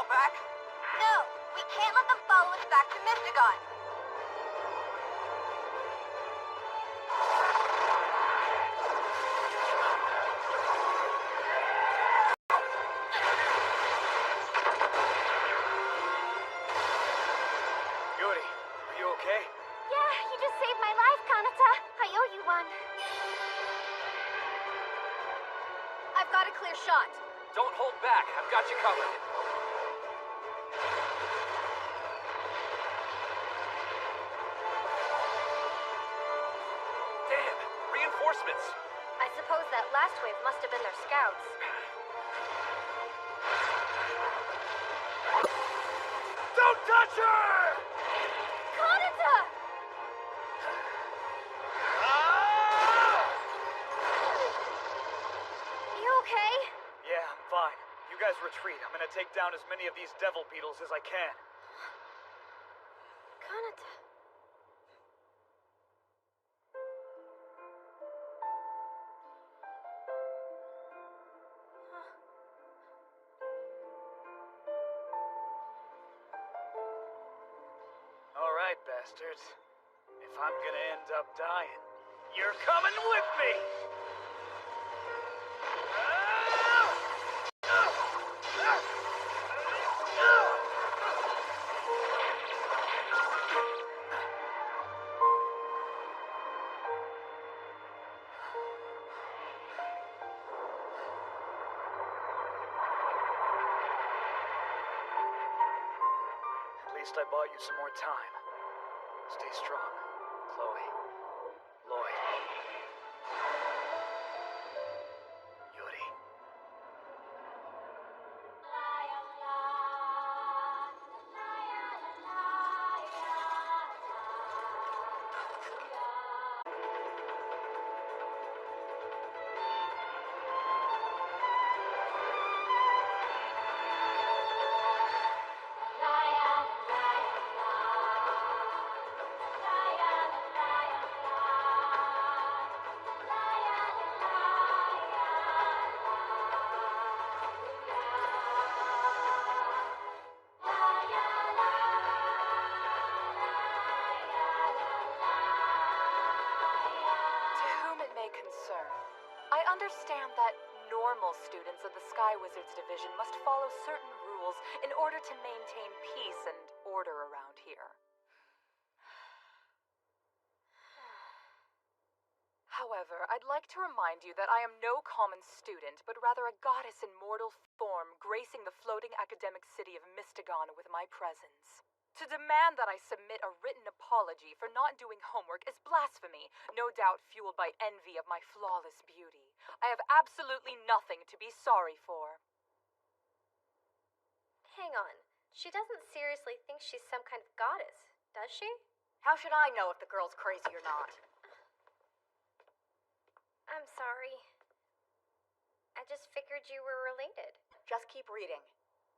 fall back? No, we can't let them follow us back to Mystagon. Yuri, are you okay? Yeah, you just saved my life, Kanata. I owe you one. I've got a clear shot. Don't hold back. I've got you covered. Damn! Reinforcements! I suppose that last wave must have been their scouts. Don't touch her! Kanata! You okay? Yeah, I'm fine. You guys retreat. I'm gonna take down as many of these devil beetles as I can. Kanata. Alright, bastards. If I'm gonna end up dying, you're coming with me! At least I bought you some more time. Stay strong, Chloe. Lloyd. Yuri. To whom it may concern, I understand that normal students of the Sky Wizards Division must follow certain rules in order to maintain peace and order around here. However, I'd like to remind you that I am no common student, but rather a goddess in mortal form, gracing the floating academic city of Mystagon with my presence. To demand that I submit a written apology for not doing homework is blasphemy, no doubt fueled by envy of my flawless beauty. I have absolutely nothing to be sorry for. Hang on. She doesn't seriously think she's some kind of goddess, does she? How should I know if the girl's crazy or not? I'm sorry. I just figured you were related. Just keep reading.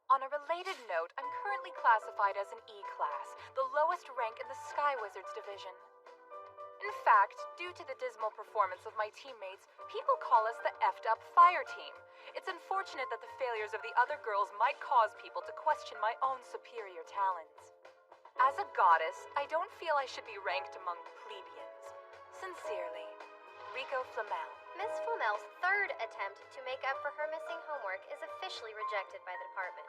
On a related note, I'm currently classified as an E-class, the lowest rank in the Sky Wizards Division. In fact, due to the dismal performance of my teammates, people call us the effed up fire team. It's unfortunate that the failures of the other girls might cause people to question my own superior talents. As a goddess, I don't feel I should be ranked among plebeians. Sincerely, Rico Flamel. Miss Flamel's third attempt to make up for her missing homework is officially rejected by the department.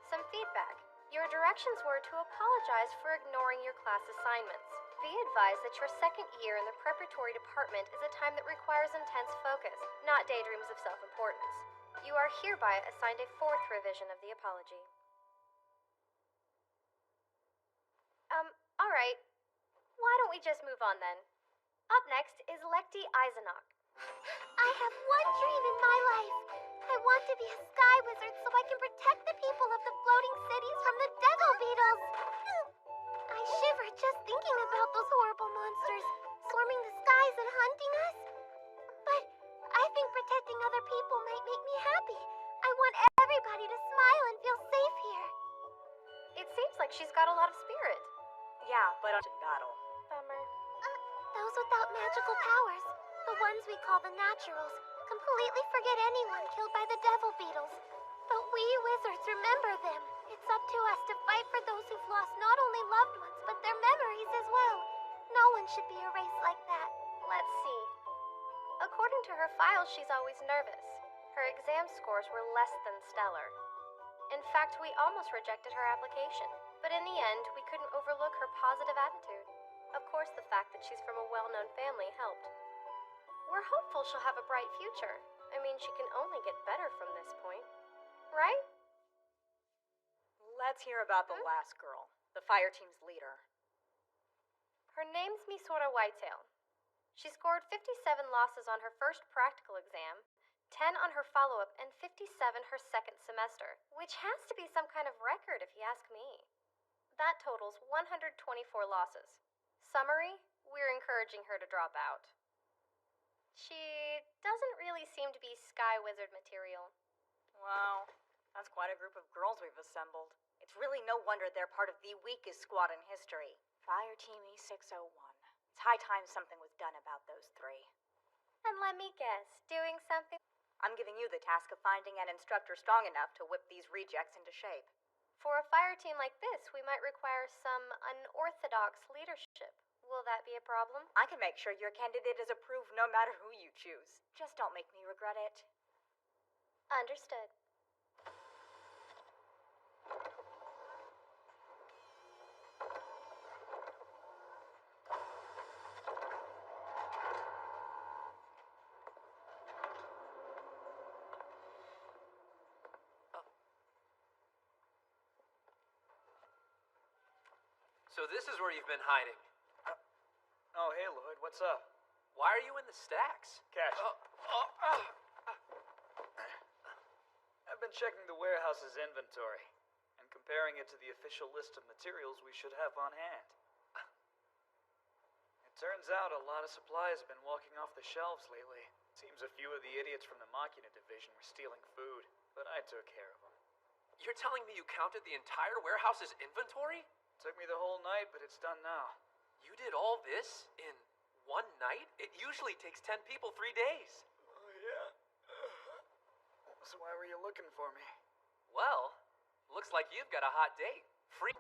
Some feedback. Your directions were to apologize for ignoring your class assignments. Be advised that your second year in the preparatory department is a time that requires intense focus, not daydreams of self-importance. You are hereby assigned a fourth revision of the apology. Alright. Why don't we just move on then? Up next is Lekti Eisenach. I have one dream in my life. I want to be a sky wizard so I can protect the people of the floating cities from the devil beetles. I shiver just thinking about those horrible monsters swarming the skies and hunting us. But I think protecting other people might make me happy. I want everybody to smile and feel safe here. It seems like she's got a lot of spirit. Yeah, but in battle. Bummer. Those without magical powers, the ones we call the naturals, completely forget anyone killed by the devil beetles. But we wizards remember them to fight for those who've lost not only loved ones, but their memories as well. No one should be erased like that. Let's see. According to her file, she's always nervous. Her exam scores were less than stellar. In fact, we almost rejected her application. But in the end, we couldn't overlook her positive attitude. Of course, the fact that she's from a well-known family helped. We're hopeful she'll have a bright future. I mean, she can only get better from this point. Right? Let's hear about the last girl, the fire team's leader. Her name's Misora Whitetail. She scored 57 losses on her first practical exam, 10 on her follow-up, and 57 her second semester, which has to be some kind of record if you ask me. That totals 124 losses. Summary, we're encouraging her to drop out. She doesn't really seem to be Sky Wizard material. Wow, that's quite a group of girls we've assembled. It's really no wonder they're part of the weakest squad in history. Fire Team E601. It's high time something was done about those three. And let me guess, doing something... I'm giving you the task of finding an instructor strong enough to whip these rejects into shape. For a fire team like this, we might require some unorthodox leadership. Will that be a problem? I can make sure your candidate is approved no matter who you choose. Just don't make me regret it. Understood. So this is where you've been hiding. Oh, hey, Lloyd, what's up? Why are you in the stacks? Cash. I've been checking the warehouse's inventory and comparing it to the official list of materials we should have on hand. It turns out a lot of supplies have been walking off the shelves lately. Seems a few of the idiots from the Machina division were stealing food, but I took care of them. You're telling me you counted the entire warehouse's inventory? Took me the whole night, but it's done now. You did all this in one night? It usually takes 10 people 3 days. Oh, yeah? So why were you looking for me? Well, looks like you've got a hot date. Free.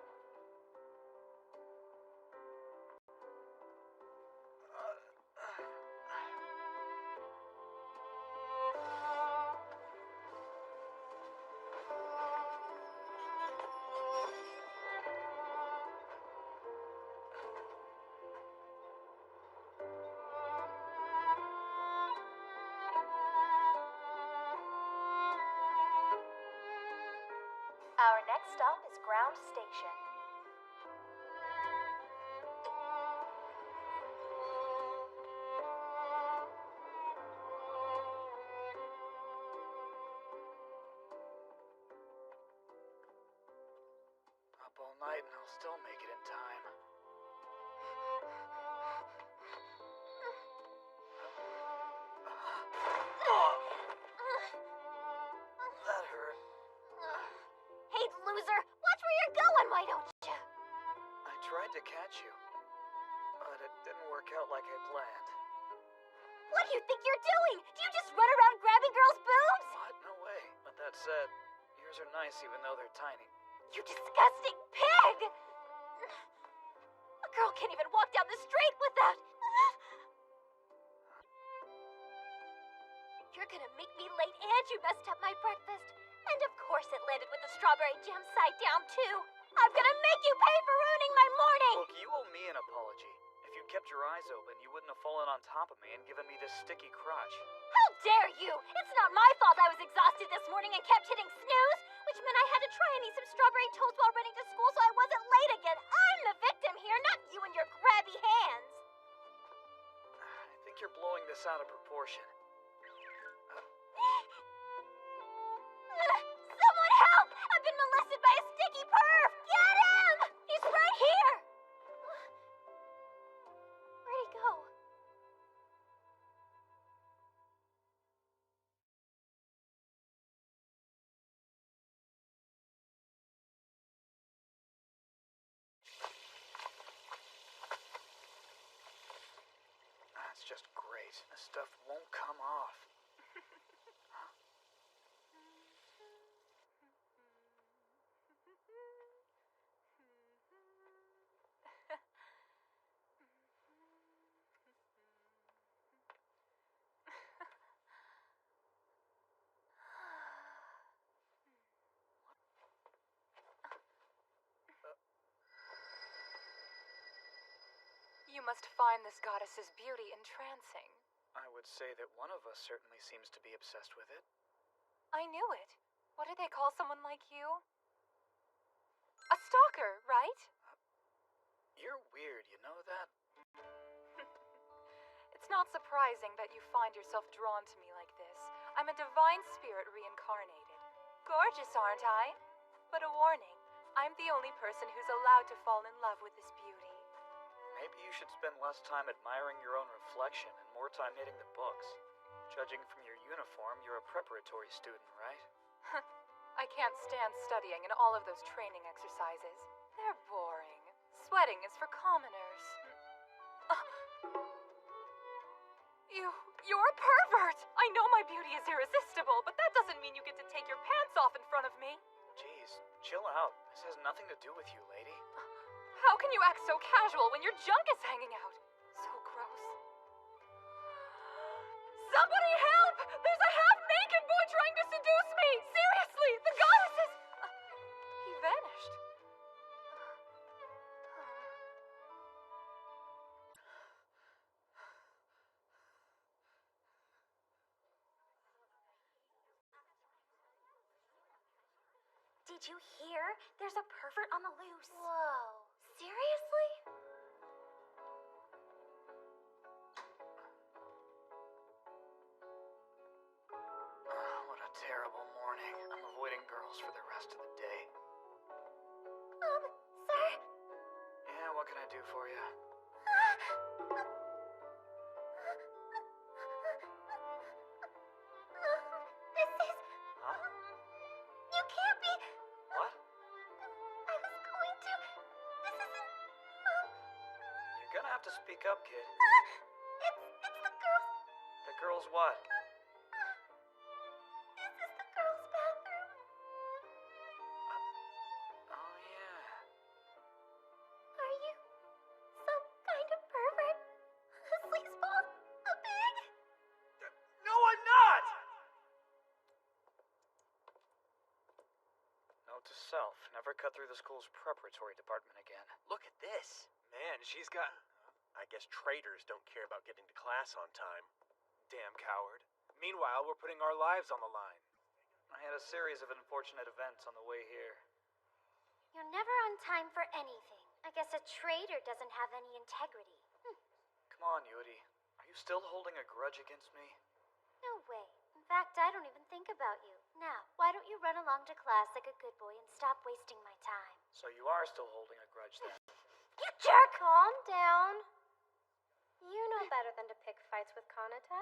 Our next stop is Ground Station. Up all night and I'll still make it in time. That hurt. Hey, loser! Watch where you're going, why don't you? I tried to catch you, but it didn't work out like I planned. What do you think you're doing? Do you just run around grabbing girls' boobs? What? No way. But that said, yours are nice even though they're tiny. You disgusting pig! A girl can't even walk down the street without... You're gonna make me late and you messed up my breakfast. And of course it landed with the strawberry jam side down too. I'm gonna make you pay for ruining my morning! Look, you owe me an apology. If you'd kept your eyes open, you wouldn't have fallen on top of me and given me this sticky crotch. How dare you! It's not my fault I was exhausted this morning and kept hitting snooze, which meant I had to try and eat some strawberry toast while running to school so I wasn't late again. I'm the victim here, not you and your grabby hands. I think you're blowing this out of proportion. Someone help! I've been molested by a sticky perv! Get him! He's right here! Where'd he go? That's just great. This stuff won't come off. You must find this goddess's beauty entrancing. I would say that one of us certainly seems to be obsessed with it. I knew it. What do they call someone like you? A stalker, right? You're weird, you know that? It's not surprising that you find yourself drawn to me like this. I'm a divine spirit reincarnated. Gorgeous, aren't I? But a warning, I'm the only person who's allowed to fall in love with this beauty. Maybe you should spend less time admiring your own reflection and more time hitting the books. Judging from your uniform, you're a preparatory student, right? I can't stand studying and all of those training exercises. They're boring. Sweating is for commoners. You're a pervert! I know my beauty is irresistible, but that doesn't mean you get to take your pants off in front of me. Jeez, chill out. This has nothing to do with you, lady. How can you act so casual when your junk is hanging out? So gross. Somebody help! There's a half-naked boy trying to seduce me! Seriously, the goddess is... He vanished. Did you hear? There's a pervert on the loose. Whoa. Seriously? What a terrible morning. I'm avoiding girls for the rest of the day. Sir? Yeah, what can I do for you? This is... Huh? You can't be... What? I was going to... This isn't... You're gonna have to speak up, kid. It's the girls... The girls what? This is the girls' bathroom. Oh, yeah. Are you some kind of pervert? A sleazeball? A pig? No, I'm not! Note to self, never cut through the school's preparatory department again. Look at this. Man, she's got... I guess traitors don't care about getting to class on time. Damn coward. Meanwhile, we're putting our lives on the line. I had a series of unfortunate events on the way here. You're never on time for anything. I guess a traitor doesn't have any integrity. Come on, Yuri. Are you still holding a grudge against me? No way. In fact, I don't even think about you. Now, why don't you run along to class like a good boy and stop wasting my time? So you are still holding a grudge then? You jerk! Calm down. You know better than to pick fights with Kanata.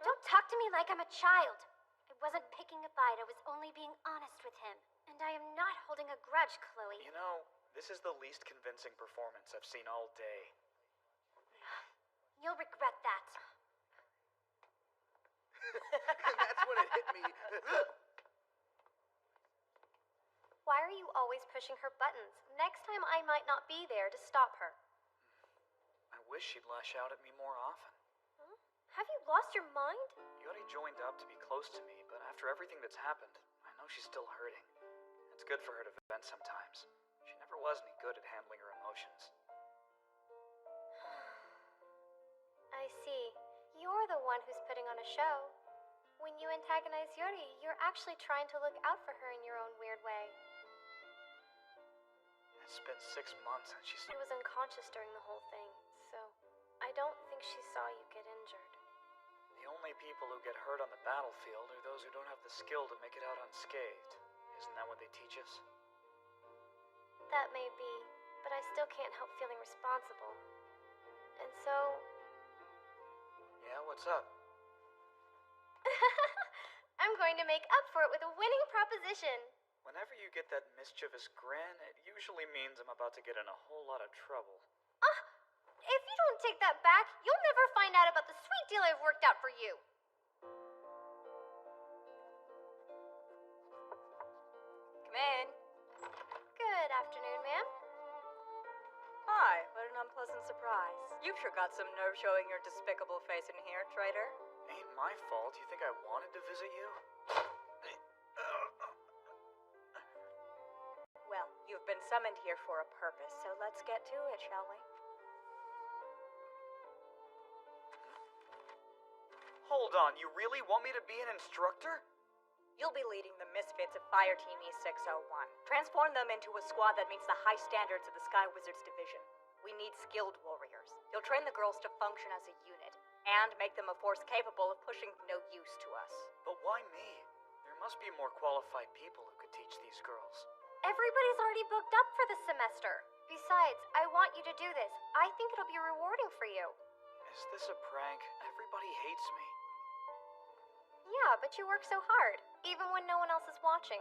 Don't talk to me like I'm a child. I wasn't picking a fight, I was only being honest with him. And I am not holding a grudge, Chloe. You know, this is the least convincing performance I've seen all day. You'll regret that. And that's when it hit me. Why are you always pushing her buttons? Next time I might not be there to stop her. I wish she'd lash out at me more often. Have you lost your mind? Yuri joined up to be close to me, but after everything that's happened, I know she's still hurting. It's good for her to vent sometimes. She never was any good at handling her emotions. I see. You're the one who's putting on a show. When you antagonize Yuri, you're actually trying to look out for her in your own weird way. It's been 6 months and she's... She was unconscious during the whole thing, so I don't think she saw you get injured. The only people who get hurt on the battlefield are those who don't have the skill to make it out unscathed. Isn't that what they teach us? That may be, but I still can't help feeling responsible. And so... Yeah, what's up? I'm going to make up for it with a winning proposition. Whenever you get that mischievous grin, it usually means I'm about to get in a whole lot of trouble. If you don't take that back, you'll never find out about the sweet deal I've worked out for you. Come in. Good afternoon, ma'am. Hi, what an unpleasant surprise. You've sure got some nerve showing your despicable face in here, traitor. Ain't my fault. You think I wanted to visit you? Well, you've been summoned here for a purpose, so let's get to it, shall we? Hold on, you really want me to be an instructor? You'll be leading the misfits of Fire Team E601. Transform them into a squad that meets the high standards of the Sky Wizards Division. We need skilled warriors. You'll train the girls to function as a unit, and make them a force capable of pushing no use to us. But why me? There must be more qualified people who could teach these girls. Everybody's already booked up for the semester. Besides, I want you to do this. I think it'll be rewarding for you. Is this a prank? Everybody hates me. Yeah, but you work so hard, even when no one else is watching.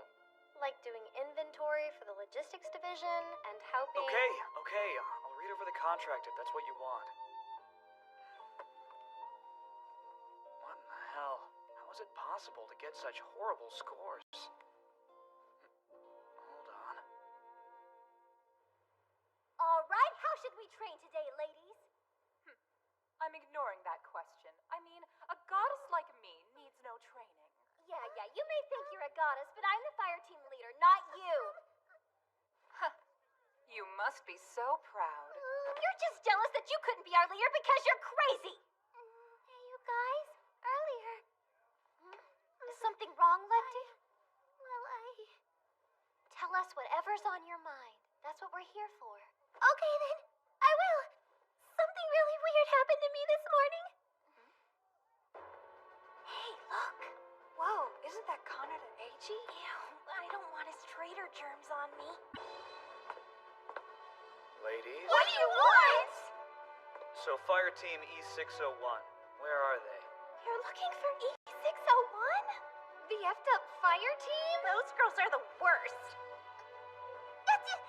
Like doing inventory for the logistics division and helping. Okay, I'll read over the contract if that's what you want. What in the hell? How is it possible to get such horrible scores? Hold on. All right, how should we train today, ladies? I'm ignoring that question. I mean, a goddess like me needs no training. Yeah, you may think you're a goddess, but I'm the fire team leader, not you. You must be so proud. You're just jealous that you couldn't be our leader because you're crazy. Hey, you guys, earlier. Is something wrong, Letty? Well, Tell us whatever's on your mind. That's what we're here for. Okay, then. I will. Something really weird happened to me this morning. Hey, look. Whoa, isn't that Kanata Eiji? Ew, I don't want his traitor germs on me. Ladies? What do you want? So Fire Team E601, where are they? You're looking for E601? The effed up fire team? Those girls are the worst. That's it.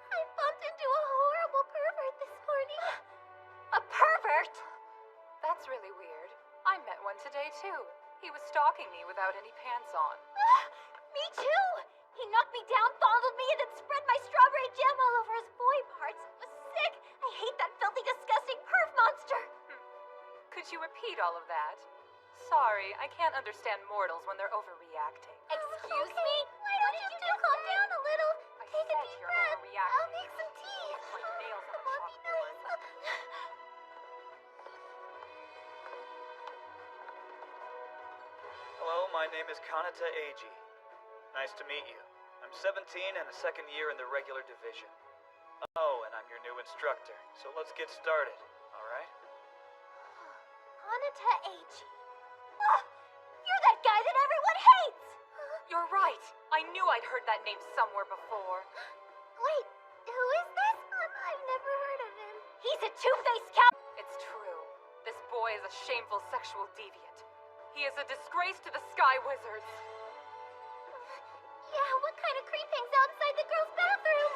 I bumped into a horrible pervert this morning. A pervert? That's really weird. I met one today, too. He was stalking me without any pants on. Me too. He knocked me down, fondled me, and then spread my strawberry jam all over his boy parts. It was sick. I hate that filthy, disgusting perv monster. Could you repeat all of that? Sorry, I can't understand mortals when they're overreacting. Excuse me? Why don't you two calm down a little? I Take a said deep you're breath. overreacting. I'll make some tea. My nails on Come on, be the nice. Hello, my name is Kanata Eiji. Nice to meet you. I'm 17 and a second year in the regular division. Oh, and I'm your new instructor, so let's get started, alright? Hanata Eiji. You're that guy that everyone hates! You're right. I knew I'd heard that name somewhere before. Wait, who is this? I've never heard of him. He's a two-faced cow. It's true. This boy is a shameful sexual deviant. He is a disgrace to the Sky Wizards. Yeah, what kind of creep hangs out inside the girls' bathroom?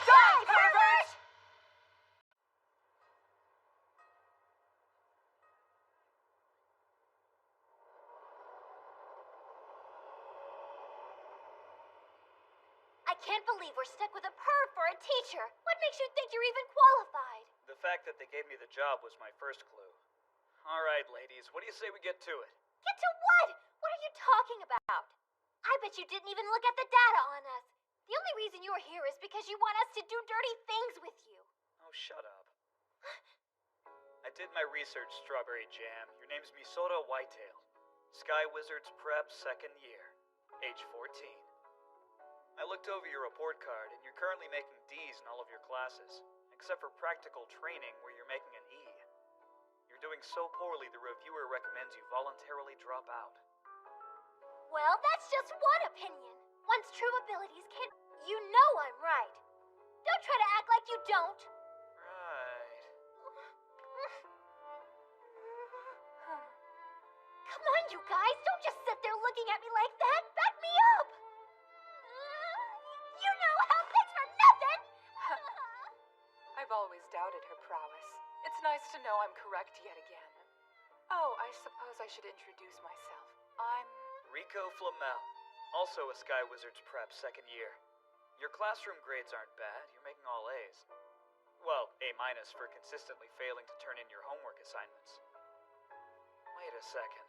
Die, pervert! I can't believe we're stuck with a perv for a teacher. What makes you think you're even qualified? The fact that they gave me the job was my first clue. Alright, ladies, what do you say we get to it? Get to what? What are you talking about? I bet you didn't even look at the data on us. The only reason you're here is because you want us to do dirty things with you. Oh, shut up. I did my research, Strawberry Jam. Your name's Misora Whitetail. Sky Wizards Prep, second year. Age 14. I looked over your report card, and you're currently making D's in all of your classes, except for practical training where you're making an E. You're doing so poorly the reviewer recommends you voluntarily drop out. Well, that's just one opinion. One's true abilities can. You know I'm right. Don't try to act like you don't. Right. Come on, you guys. Don't just sit there looking at me like that. Back me up. You know how things are nothing. I've always doubted her prowess. It's nice to know I'm correct yet again. Oh, I suppose I should introduce myself. I'm... Rico Flamel, also a Sky Wizards Prep, second year. Your classroom grades aren't bad. You're making all A's. Well, A- for consistently failing to turn in your homework assignments. Wait a second.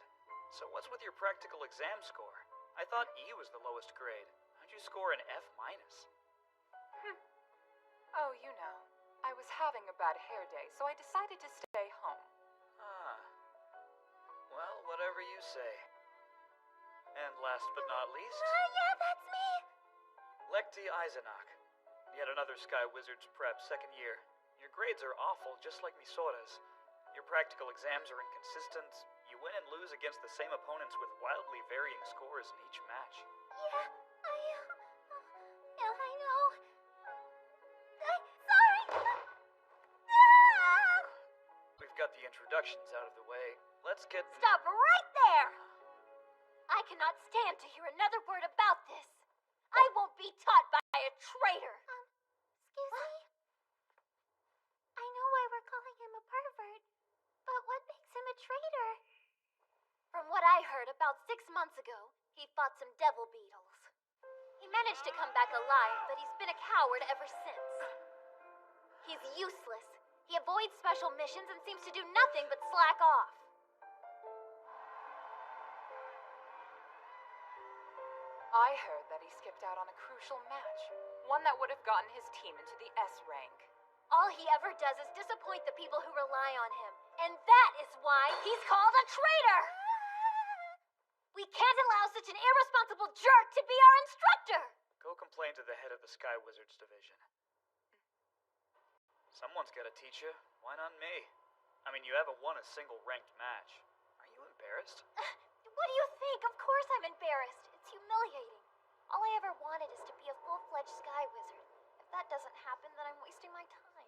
So what's with your practical exam score? I thought E was the lowest grade. How'd you score an F minus? Oh, you know, I was having a bad hair day, so I decided to stay home. Ah. Well, whatever you say. And last but not least, Yeah, that's me. Lekti Eisenach. Yet another Sky Wizards prep, second year. Your grades are awful, just like Misora's. Your practical exams are inconsistent. You win and lose against the same opponents with wildly varying scores in each match. Yeah, I know. Sorry. We've got the introductions out of the way. Let's get... Stop right there! I cannot stand to hear another word about this. I won't be taught by a traitor. Excuse me? I know why we're calling him a pervert, but what makes him a traitor? From what I heard, about 6 months ago, he fought some devil beetles. He managed to come back alive, but he's been a coward ever since. He's useless. He avoids special missions and seems to do nothing but slack off. I heard that he skipped out on a crucial match, one that would have gotten his team into the S rank. All he ever does is disappoint the people who rely on him, and that is why he's called a traitor! We can't allow such an irresponsible jerk to be our instructor! Go complain to the head of the Sky Wizards division. Someone's gotta teach you. Why not me? I mean, you haven't won a single ranked match. Are you embarrassed? What do you think? Of course I'm embarrassed. It's humiliating. All I ever wanted is to be a full-fledged Sky Wizard. If that doesn't happen, then I'm wasting my time.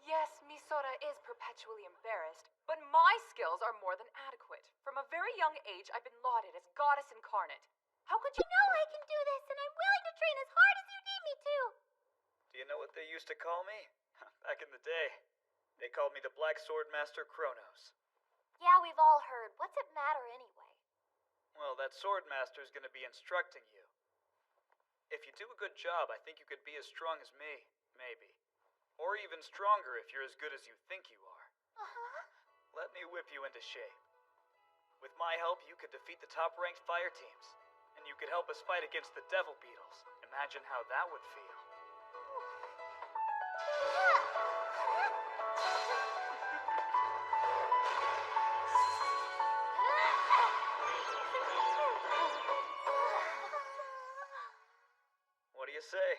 Yes, Misora is perpetually embarrassed, but my skills are more than adequate. From a very young age, I've been lauded as goddess incarnate. How could you... You know I can do this, and I'm willing to train as hard as you need me to. Do you know what they used to call me? Back in the day. They called me the Black Sword Master Kronos. Yeah, we've all heard. What's it matter anyway? Well, that Sword Master's gonna be instructing you. If you do a good job, I think you could be as strong as me. Maybe. Or even stronger if you're as good as you think you are. Uh-huh. Let me whip you into shape. With my help, you could defeat the top-ranked fire teams. And you could help us fight against the Devil Beetles. Imagine how that would feel. What do you say?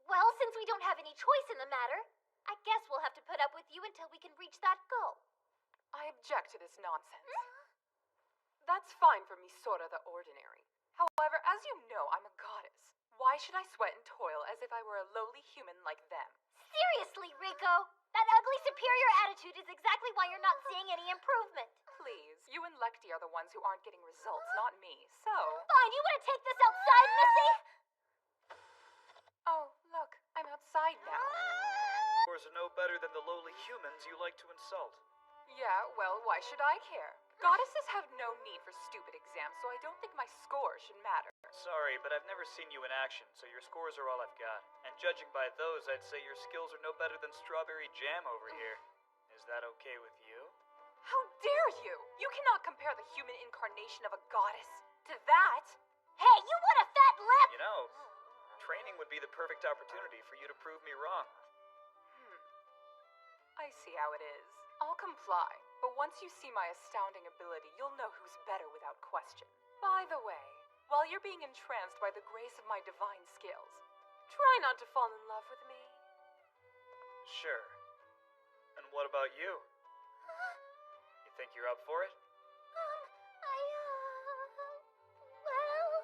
Well, since we don't have any choice in the matter, I guess we'll have to put up with you until we can reach that goal. I object to this nonsense. That's fine for Misora the Ordinary. However, as you know, I'm a goddess. Why should I sweat and toil as if I were a lowly human like them? Seriously, Rico! That ugly superior attitude is exactly why you're not seeing any improvement. Please, you and Lekti are the ones who aren't getting results, not me. So... Fine, you want to take this outside, Missy? Oh, look, I'm outside now. Yours are no better than the lowly humans you like to insult. Yeah, well, why should I care? Goddesses have no need for stupid exams, so I don't think my score should matter. Sorry, but I've never seen you in action, so your scores are all I've got. And judging by those, I'd say your skills are no better than strawberry jam over here. Is that okay with you? How dare you! You cannot compare the human incarnation of a goddess to that! Hey, you want a fat lip? You know, training would be the perfect opportunity for you to prove me wrong. I see how it is. I'll comply, but once you see my astounding ability, you'll know who's better without question. By the way, while you're being entranced by the grace of my divine skills, try not to fall in love with me. Sure. And what about you? You think you're up for it? Well...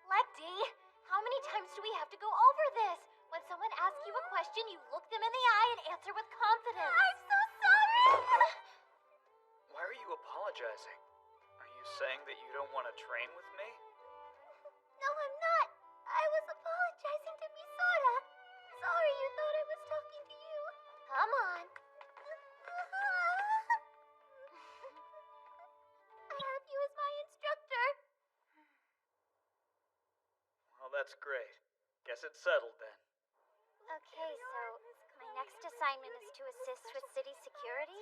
Lekti, how many times do we have to go over this? When someone asks you a question, you look them in the eye and answer with confidence. I'm so sorry! Why are you apologizing? Are you saying that you don't want to train with me? No, I'm not. I was apologizing to Misora. Sorry you thought I was talking to you. Come on. I have you as my instructor. Well, that's great. Guess it's settled then. Okay, so my next assignment is to assist with city security?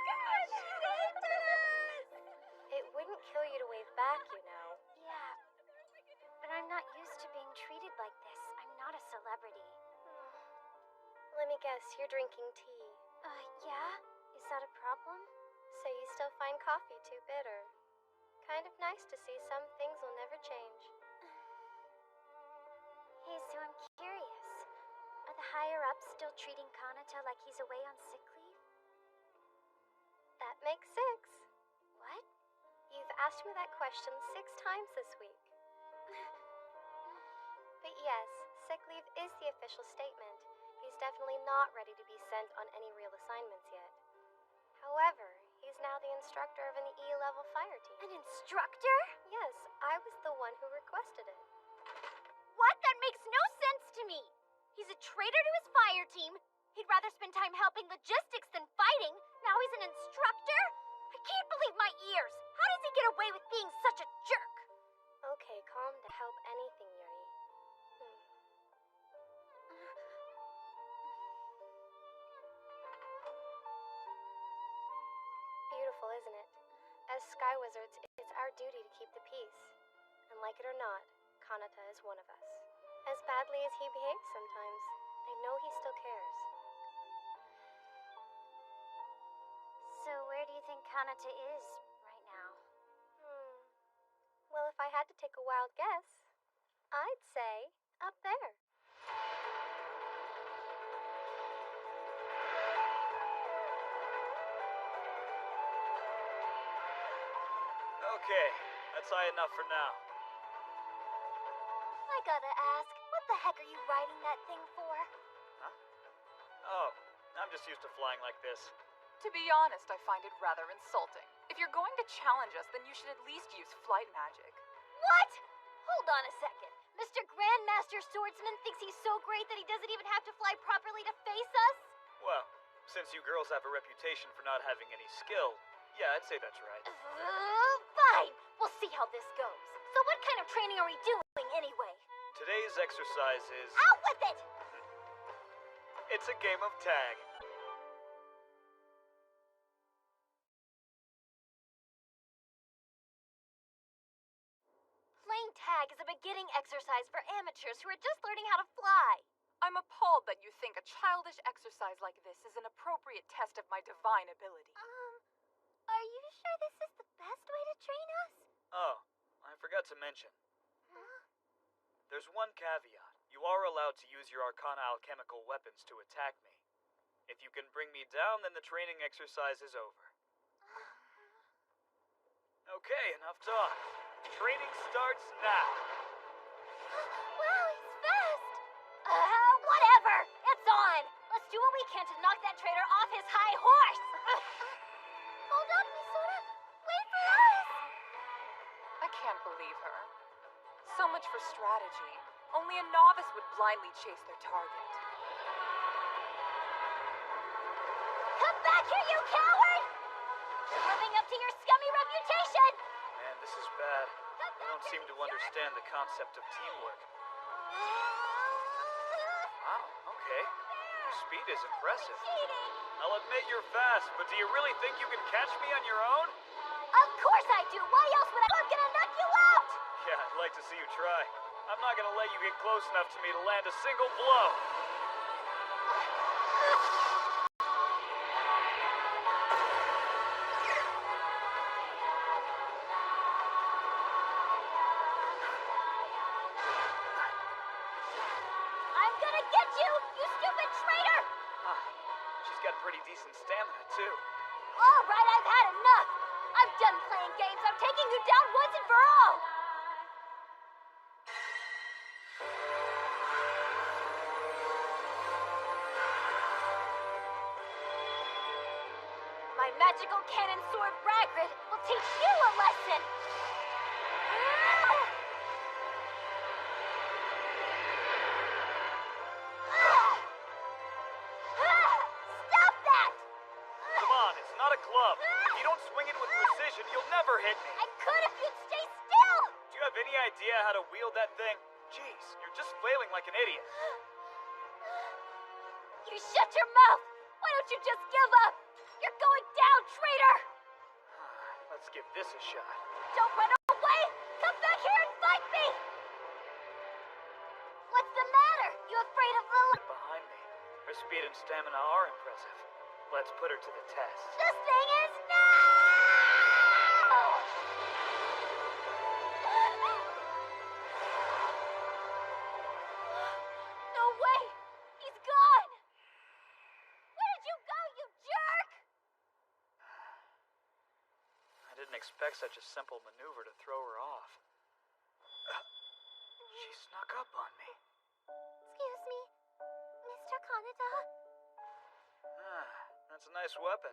god! She saved us! It wouldn't kill you to wave back, you know. Yeah, but I'm not used to being treated like this. I'm not a celebrity. Let me guess, you're drinking tea. Yeah? Is that a problem? So you still find coffee too bitter. Kind of nice to see some things will never change. Hey, so I'm curious. Are the higher-ups still treating Kanata like he's away on sick leave? That makes 6. What? You've asked me that question 6 times this week. But yes, sick leave is the official statement. He's definitely not ready to be sent on any real assignments yet. However, he's now the instructor of an E-level fire team. An instructor? Yes, I was the one who requested it. What? That makes no sense to me! He's a traitor to his fire team. He'd rather spend time helping logistics than fighting. Now he's an instructor? I can't believe my ears! How does he get away with being such a jerk? Okay, calm to help anything, Yuri. Beautiful, isn't it? As Sky Wizards, it's our duty to keep the peace. And like it or not, Kanata is one of us. As badly as he behaves sometimes, I know he still cares. So where do you think Kanata is right now? Well, if I had to take a wild guess, I'd say up there. Okay, that's high enough for now. I gotta ask, what the heck are you riding that thing for? Huh? Oh, I'm just used to flying like this. To be honest, I find it rather insulting. If you're going to challenge us, then you should at least use flight magic. What? Hold on a second. Mr. Grandmaster Swordsman thinks he's so great that he doesn't even have to fly properly to face us? Well, since you girls have a reputation for not having any skill, yeah, I'd say that's right. Fine. We'll see how this goes. So what kind of training are we doing anyway? Today's exercise is... Out with it! It's a game of tag. Playing tag is a beginning exercise for amateurs who are just learning how to fly. I'm appalled that you think a childish exercise like this is an appropriate test of my divine ability. Are you sure this is the best way to train us? Oh, I forgot to mention. There's one caveat. You are allowed to use your Arcana alchemical weapons to attack me. If you can bring me down, then the training exercise is over. Okay, enough talk. Training starts now. Wow, he's fast! Whatever! It's on! Let's do what we can to knock that traitor off his high horse! Hold up, Misora! Wait for us! I can't believe her. So much for strategy. Only a novice would blindly chase their target. Come back here, you coward! You're living up to your scummy reputation! Man, this is bad. They don't seem to understand the concept of teamwork. Wow, okay. Your speed is impressive. Cheating! I'll admit you're fast, but do you really think you can catch me on your own? Of course I do! Why else would I'm gonna knock you out! Yeah, I'd like to see you try. I'm not gonna let you get close enough to me to land a single blow. I'm gonna get you, you stupid traitor! Ah, she's got pretty decent stamina, too. All right, I've had enough! I'm done playing games. I'm taking you down once and for all! My magical cannon sword, Ragrid, will teach you a lesson! Stop that! Come on, it's not a club. If you don't swing it with precision, you'll never hit me. I could if you'd stay still! Do you have any idea how to wield that thing? Jeez, you're just flailing like an idiot. You shut your mouth! Why don't you just give up? You're going down, traitor! Let's give this a shot. Don't run away! Come back here and fight me! What's the matter? You afraid of the... Behind me. Her speed and stamina are impressive. Let's put her to the test. This thing is... No! No way! He's gone! Where did you go, you jerk? I didn't expect such a simple maneuver to throw her off. She snuck up on me. Excuse me, Mr. Kaneda? That's a nice weapon.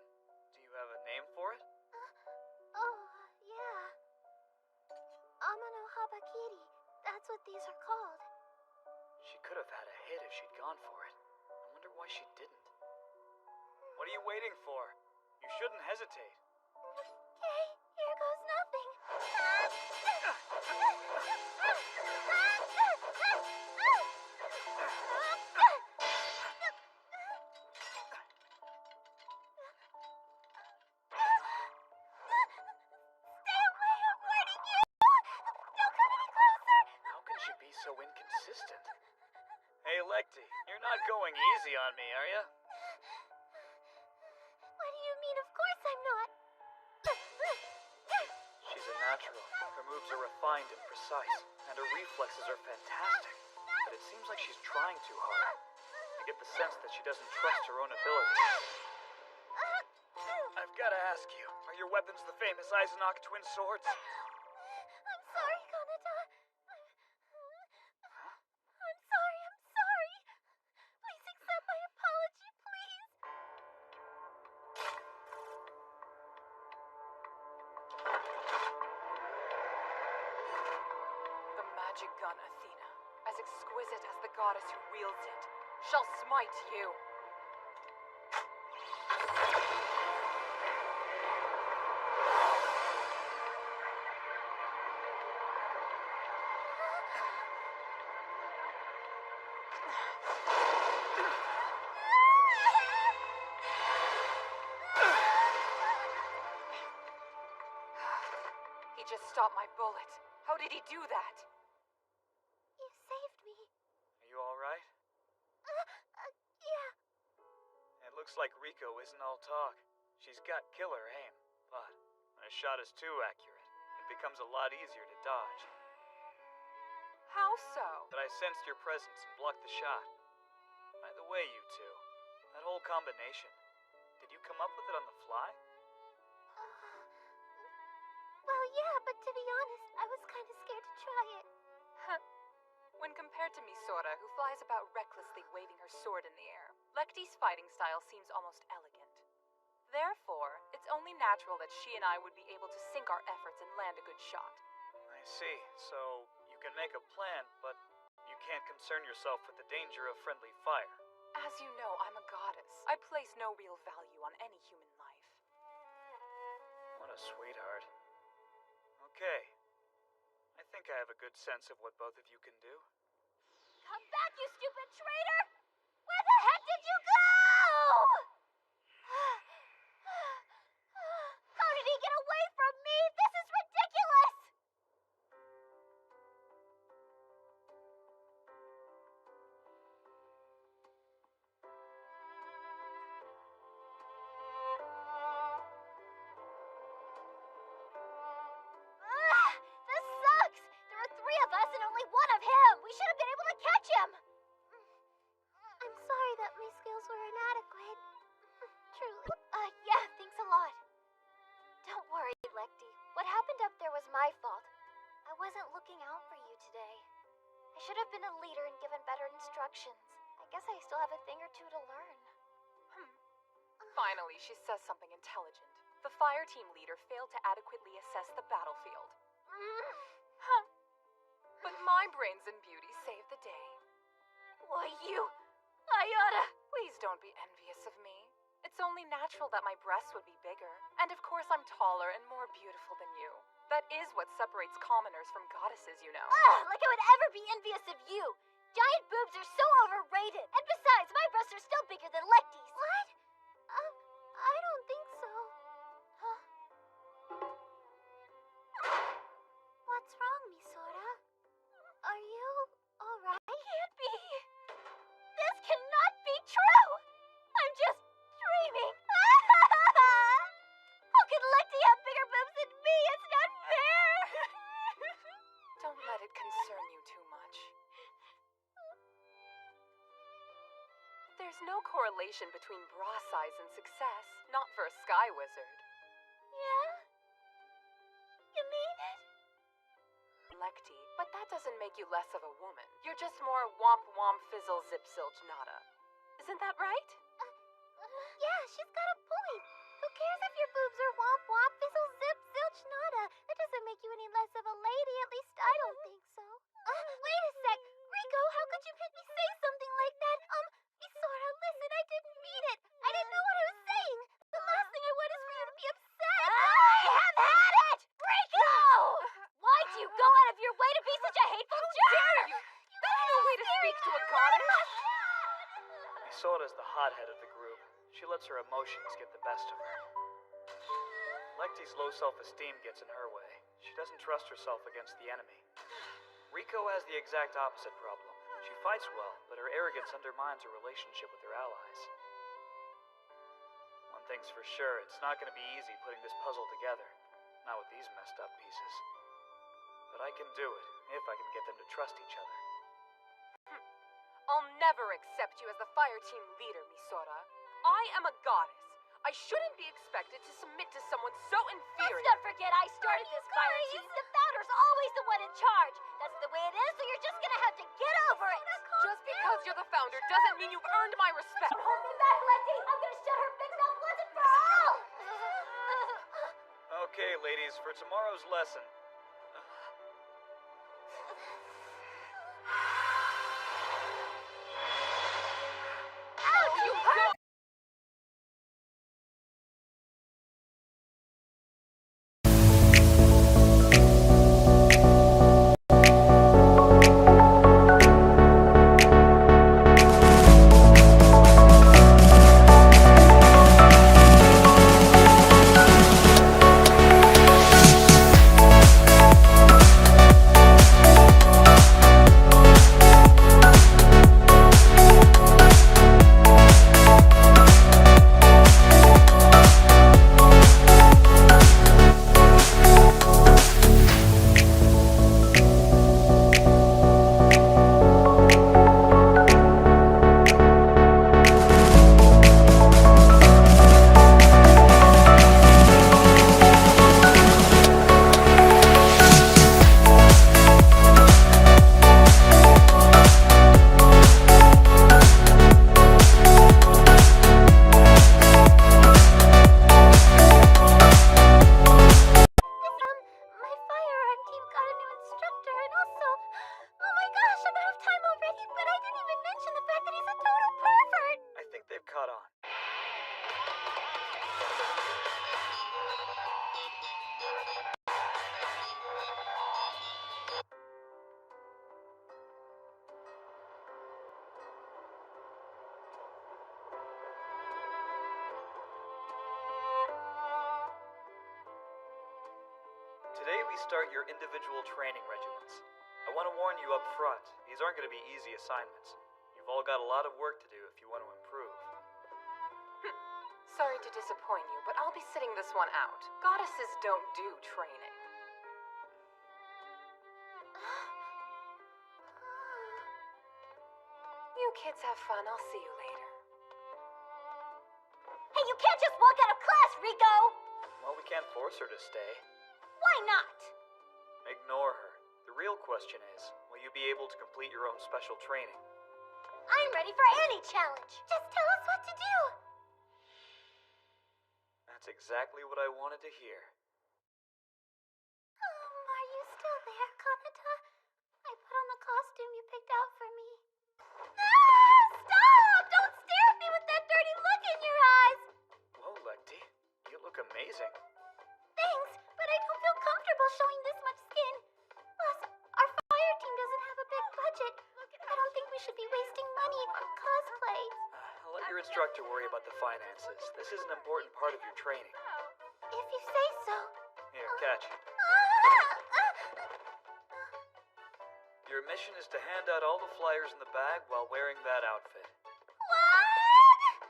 Do you have a name for it? Oh, yeah. Amano Habakiri. That's what these are called. She could have had a hit if she'd gone for it. I wonder why she didn't. What are you waiting for? You shouldn't hesitate. Okay, here goes nothing. Stay away, I'm warning you! Don't come any closer! How can she be so inconsistent? Hey, Lecty, you're not going easy on me, are you? What do you mean? Of course I'm not. She's a natural. Her moves are refined and precise, and her reflexes are fantastic. But it seems like she's trying too hard. I get the sense that she doesn't trust her own abilities. I've got to ask you, are your weapons the famous Izanok twin swords? I'm sorry, Kaneda. I'm sorry. Please accept my apology, please. The magic gun Athena, as exquisite as the goddess who wields it, shall smite you. He just stopped my bullet. How did he do that? You saved me. Are you alright? Yeah. It looks like Riko isn't all talk. She's got killer aim, but when a shot is too accurate, it becomes a lot easier to dodge. How so? But I sensed your presence and blocked the shot. By the way, you two, that whole combination, did you come up with it on the fly? Well, yeah, but to be honest, I was kind of scared to try it. When compared to Misora, who flies about recklessly waving her sword in the air, Lecty's fighting style seems almost elegant. Therefore, it's only natural that she and I would be able to sync our efforts and land a good shot. I see. So, you can make a plan, but you can't concern yourself with the danger of friendly fire. As you know, I'm a goddess. I place no real value on any human life. What a sweetheart. Okay. I think I have a good sense of what both of you can do. Come back, you stupid traitor! Where the heck did you go? How did he get away from me? This is ridiculous! This sucks! There are 3 of us and only 1 of him! We should have been able to catch him! I'm sorry that my skills were inadequate. Truly. Yeah, thanks a lot. Don't worry, Lecty. What happened up there was my fault. I wasn't looking out for you today. I should have been a leader and given better instructions. I guess I still have a thing or two to learn. Finally, she says something intelligent. The fire team leader failed to adequately assess the battlefield. But my brains and beauty saved the day. Why, you... Ayada! Please don't be envious of me. It's only natural that my breasts would be bigger. And of course I'm taller and more beautiful than you. That is what separates commoners from goddesses, you know. Like I would ever be envious of you! Giant boobs are so overrated! And besides, my breasts are still bigger than Lecty's! What? I don't think Don't let it concern you too much. There's no correlation between bra size and success, not for a Sky Wizard. Yeah? You mean it? Lecty, but that doesn't make you less of a woman. You're just more womp womp fizzle zip zilch nada. Isn't that right? Yeah, she's got a point. Who cares if your boobs are womp womp, fizzle zip zilch nada? That doesn't make you any less of a lady, at least I don't think so. Wait a sec. Rico, how could you make me say something like that? Isora, listen, I didn't mean it. I didn't know what I was saying. The last thing I want is for you to be upset. I have had it! Rico! Why'd you go out of your way to be such a hateful jerk? How dare you? That's no way to speak to a goddess. Misora's the hothead of the group. She lets her emotions get the best of her. Lecty's low self-esteem gets in her way. She doesn't trust herself against the enemy. Rico has the exact opposite problem. She fights well, but her arrogance undermines her relationship with her allies. One thing's for sure, it's not going to be easy putting this puzzle together. Not with these messed up pieces. But I can do it, if I can get them to trust each other. I'll never accept you as the fire team leader, Misora. I am a goddess. I shouldn't be expected to submit to someone so inferior. Let's not forget I started this fire team. The founder's always the one in charge. That's the way it is, so you're just gonna have to get over it. Just because you're the founder doesn't mean you've earned my respect. Don't hold me back, Lecty. I'm gonna shut her big mouth once and for all. Okay, ladies, for tomorrow's lesson. You go! Today we start your individual training regimens. I want to warn you up front, these aren't going to be easy assignments. You've all got a lot of work to do if you want to improve. Sorry to disappoint you, but I'll be sitting this one out. Goddesses don't do training. You kids have fun. I'll see you later. Hey, you can't just walk out of class, Rico! Well, we can't force her to stay. Why not? Ignore her. The real question is, will you be able to complete your own special training? I'm ready for any challenge. Just tell us what to do. That's exactly what I wanted to hear. Are you still there, Kanata? I put on the costume you picked out for me. Ah! Stop! Don't stare at me with that dirty look in your eyes! Whoa, Lecty. You look amazing. Thanks, but I don't feel comfortable showing this much skin. Plus, our fire team doesn't have a big budget. I don't think we should be wasting money on cosplay. I'll let your instructor worry about the finances. This is an important part of your training. If you say so. Here, catch it. Ah! Your mission is to hand out all the flyers in the bag while wearing that outfit. What?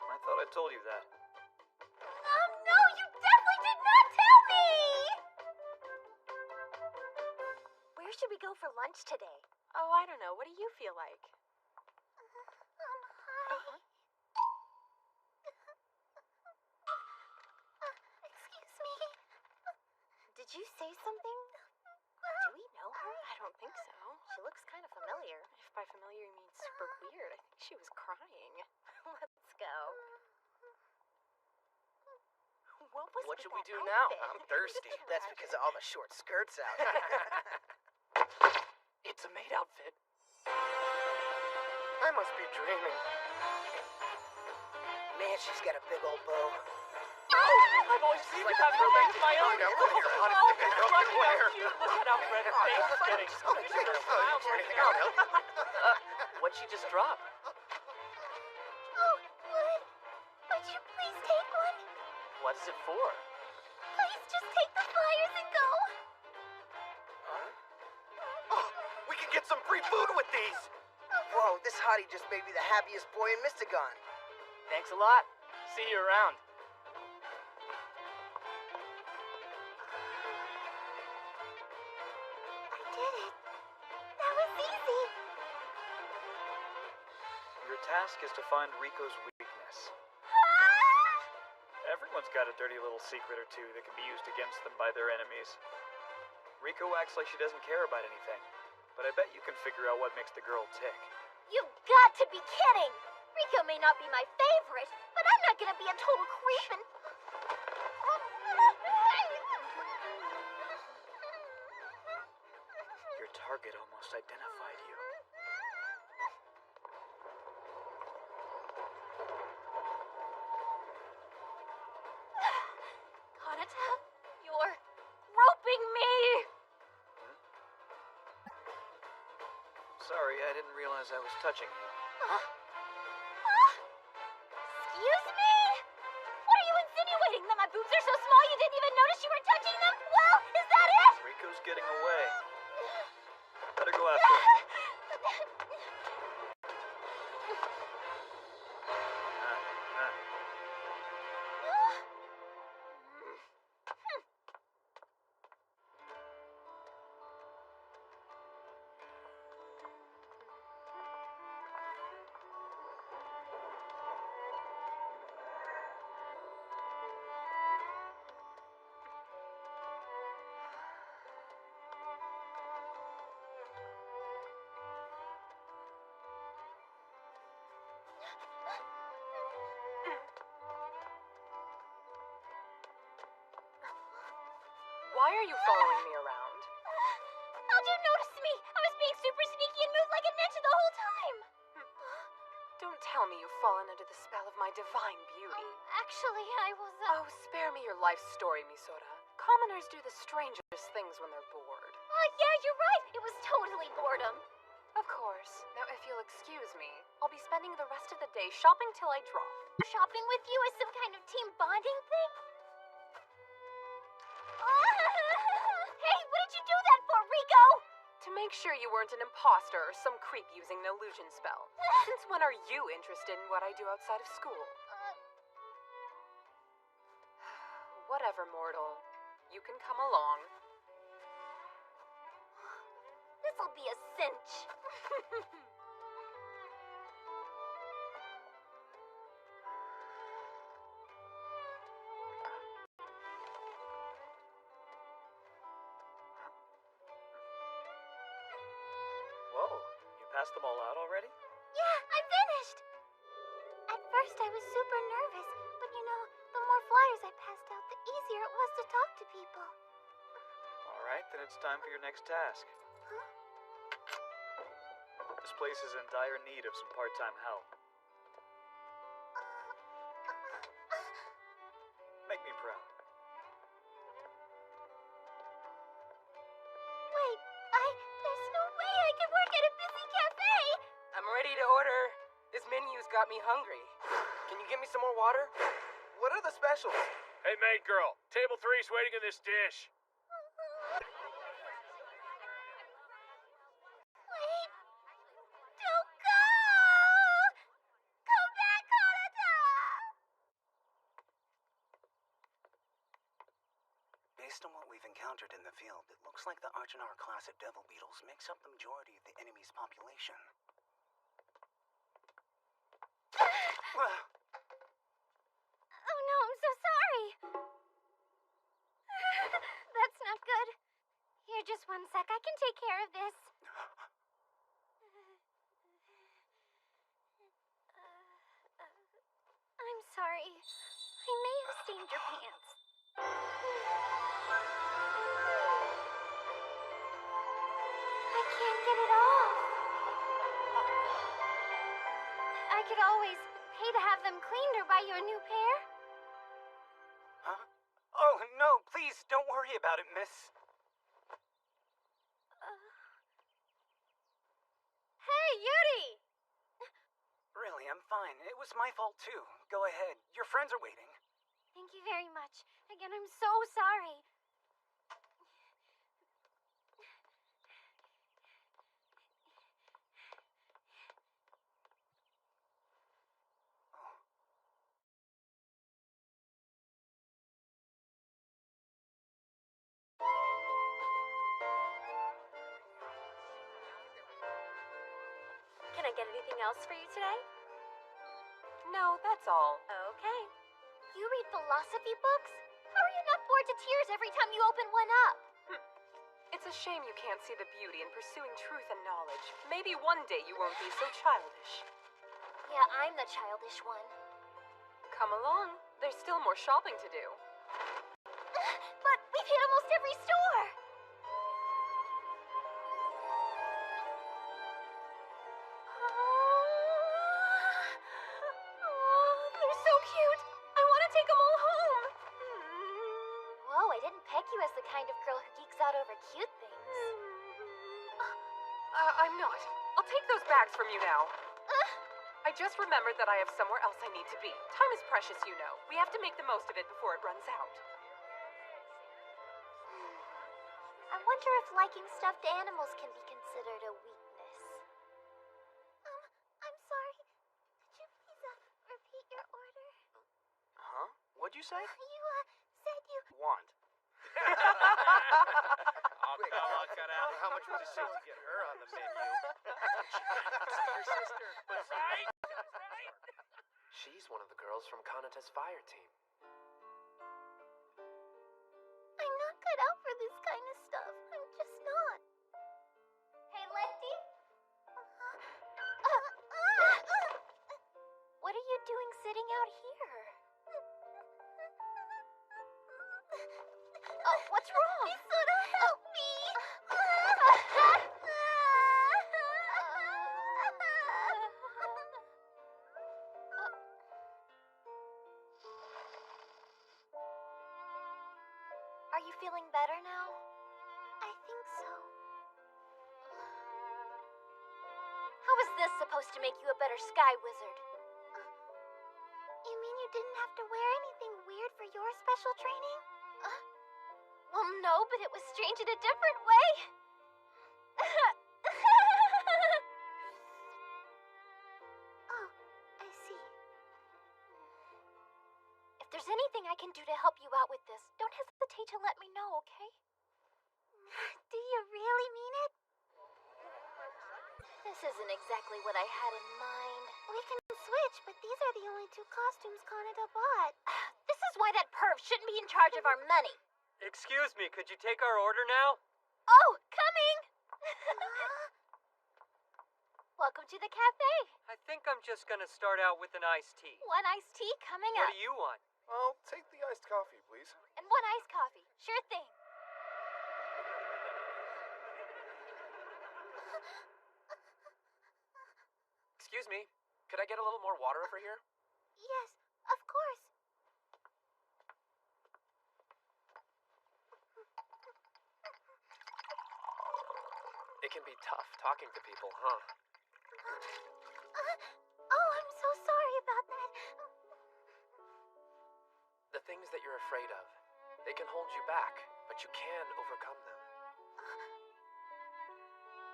I thought I told you that. No, you definitely did not tell me! should we go for lunch today? Oh, I don't know. What do you feel like? Hi. Excuse me. Did you say something? Do we know her? I don't think so. She looks kind of familiar. If by familiar you mean super weird, I think she was crying. Let's go. What should we do now? I'm thirsty. That's because of all the short skirts out. It's a maid outfit. I must be dreaming. Man, she's got a big old bow. I've always seen Like you a having a throwback maid of my own. to the Oh, honest thing I don't look know where. how cute. Look at how red her face is getting. Anything out, help? What'd she just drop? Oh, would you please take one? What is it for? Please just take the flyers and go. Oh, we can get some free food with these. Whoa, this hottie just made me the happiest boy in Mystagon. Thanks a lot. See you around. I did it. That was easy. Your task is to find Rico's weakness. Everyone's got a dirty little secret or two that can be used against them by their enemies. Rico acts like she doesn't care about anything, but I bet you can figure out what makes the girl tick. You've got to be kidding. Rico may not be my favorite, but I'm not gonna be a total creep and... Your target almost identified you. Kanata, you're groping me! Sorry, I didn't realize I was touching you. Excuse me? What are you insinuating? That my boobs are so small you didn't even notice you were touching them? Well, is that it? Rico's getting away. Better go after her. Why are you following me around? How'd you notice me? I was being super sneaky and moved like a ninja the whole time. Don't tell me you've fallen under the spell of my divine beauty. Actually, I was, Oh, spare me your life story, Misora. Commoners do the strangest things when they're bored. yeah, you're right. It was totally boredom. Of course. Now, if you'll excuse me, I'll be spending the rest of the day shopping till I drop. Shopping with you is some kind of team bonding thing? Hey, what did you do that for, Rico? To make sure you weren't an imposter or some creep using an illusion spell. Since when are you interested in what I do outside of school? Whatever, mortal. You can come along. This'll be a cinch. Whoa, you passed them all out already? Yeah, I'm finished. At first I was super nervous, but you know, the more flyers I passed out, the easier it was to talk to people. Alright, then it's time for your next task. Huh? This place is in dire need of some part-time help. Make me proud. Wait, there's no way I can work at a busy cafe. I'm ready to order. This menu's got me hungry. Can you get me some more water? What are the specials? Hey, maid girl, table 3's waiting in this dish. Wait, don't go! Come back, Kanata! Based on what we we've encountered in the field, it looks like the Archanar class of devil beetles makes up the majority of the enemy's population. Well, Oh no, I'm so sorry. That's not good. Here, just one sec. I can take care of this. I'm sorry. I may have stained your pants. I can't get it off. I could always pay to have them cleaned or buy you a new pair. huh? Oh, no, please, don't worry about it, miss. Hey, Yuri! Really, I'm fine. It was my fault, too. Go ahead. Your friends are waiting. Thank you very much. Again, I'm so sorry. Can I get anything else for you today? No, that's all. Okay. You read philosophy books? How are you not bored to tears every time you open one up? It's a shame you can't see the beauty in pursuing truth and knowledge. Maybe one day you won't be so childish. Yeah, I'm the childish one. Come along. There's still more shopping to do. But we've hit almost every store. Oh, they're so cute. I want to take them all home. Whoa, I didn't peg you as the kind of girl who geeks out over cute things. I'm not. I'll take those bags from you now. I just remembered that I have somewhere else I need to be. Time is precious, you know. We have to make the most of it before it runs out. I wonder if liking stuffed animals can be considered a weakness. I'm sorry. Could you please, repeat your order? Huh? What'd you say? You, said you... Want. Quick, cut out. How much would it take to get her on the menu? Your sister. Right? She's one of the girls from Kanata's fire team. I'm not cut out for this kind of stuff. I'm just not. Hey, Lefty? What are you doing sitting out here? Oh, what's wrong? Misora, help me! Are you feeling better now? I think so. How is this supposed to make you a better sky wizard? You mean you didn't have to wear anything weird for your special training? Well, no, but it was strange in a different way. Oh, I see. If there's anything I can do to help you out with this, don't hesitate to let me know, okay? Do you really mean it? This isn't exactly what I had in mind. We can switch, but these are the only two costumes Kanata bought. This is why that perv shouldn't be in charge of our money. Excuse me, could you take our order now? Oh, coming! Welcome to the cafe. I think I'm just gonna start out with an iced tea. One iced tea coming What up. do you want? I'll take the iced coffee, please. And one iced coffee. Sure thing. Excuse me, could I get a little more water over here? Yes, of course. It can be tough talking to people, huh? Oh, I'm so sorry about that. The things that you're afraid of, they can hold you back, but you can overcome them.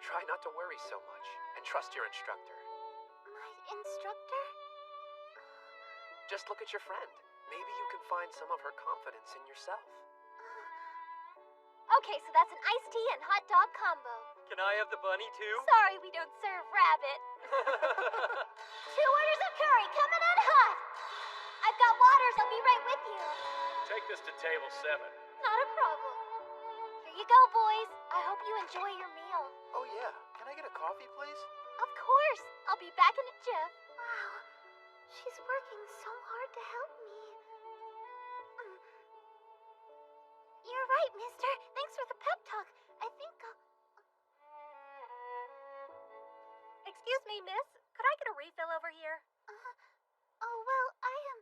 Try not to worry so much, and trust your instructor. My instructor? Just look at your friend. Maybe you can find some of her confidence in yourself. Okay, so that's an iced tea and hot dog combo. Can I have the bunny too? Sorry, we don't serve rabbit. 2 orders of curry coming in hot. I've got waters. I'll be right with you. Take this to table 7. Not a problem. Here you go, boys. I hope you enjoy your meal. Oh yeah, can I get a coffee, please? Of course. I'll be back in a jiff. Wow. She's working so hard to help me. You're right, mister. Thanks for the pep talk. I think I'll... Excuse me, miss. Could I get a refill over here? Oh, well, I am...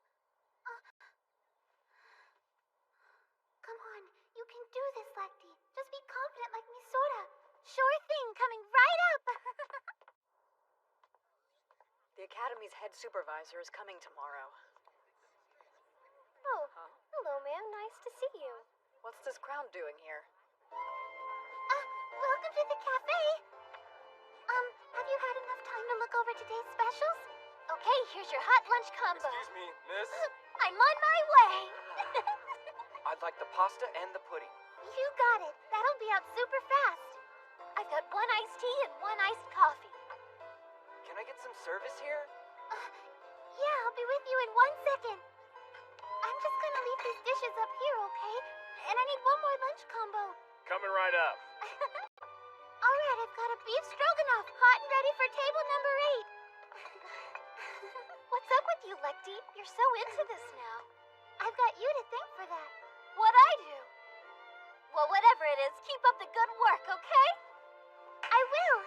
Come on. You can do this, Lacti. Just be confident like Misora. Sure thing, coming right up. The Academy's head supervisor is coming tomorrow. Oh, hello, ma'am. Nice to see you. What's this crowd doing here? Welcome to the cafe. Have you had enough time to look over today's specials? Okay, here's your hot lunch combo. Excuse me, miss? I'm on my way. I'd like the pasta and the pudding. You got it. That'll be out super fast. I've got 1 iced tea and 1 iced coffee. Can I get some service here? Yeah, I'll be with you in 1 second. I'm just gonna leave these dishes up here, okay? And I need 1 more lunch combo. Coming right up. Alright, I've got a beef stroganoff, hot and ready for table number 8. What's up with you, Lecty? You're so into this now. I've got you to thank for that. What'd I do? Well, whatever it is, keep up the good work, okay? I will.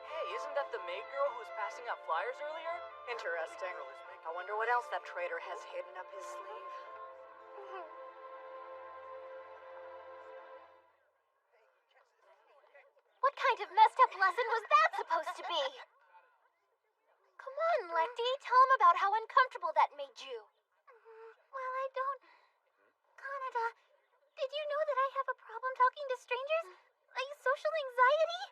Hey, isn't that the maid girl who was passing out flyers earlier? Interesting. I wonder what else that traitor has hidden up his sleeve. What kind of messed up lesson was that supposed to be? Come on, Lecty, tell him about how uncomfortable that made you. Well, I don't... Kaneda, did you know that I have a problem talking to strangers? Like social anxiety?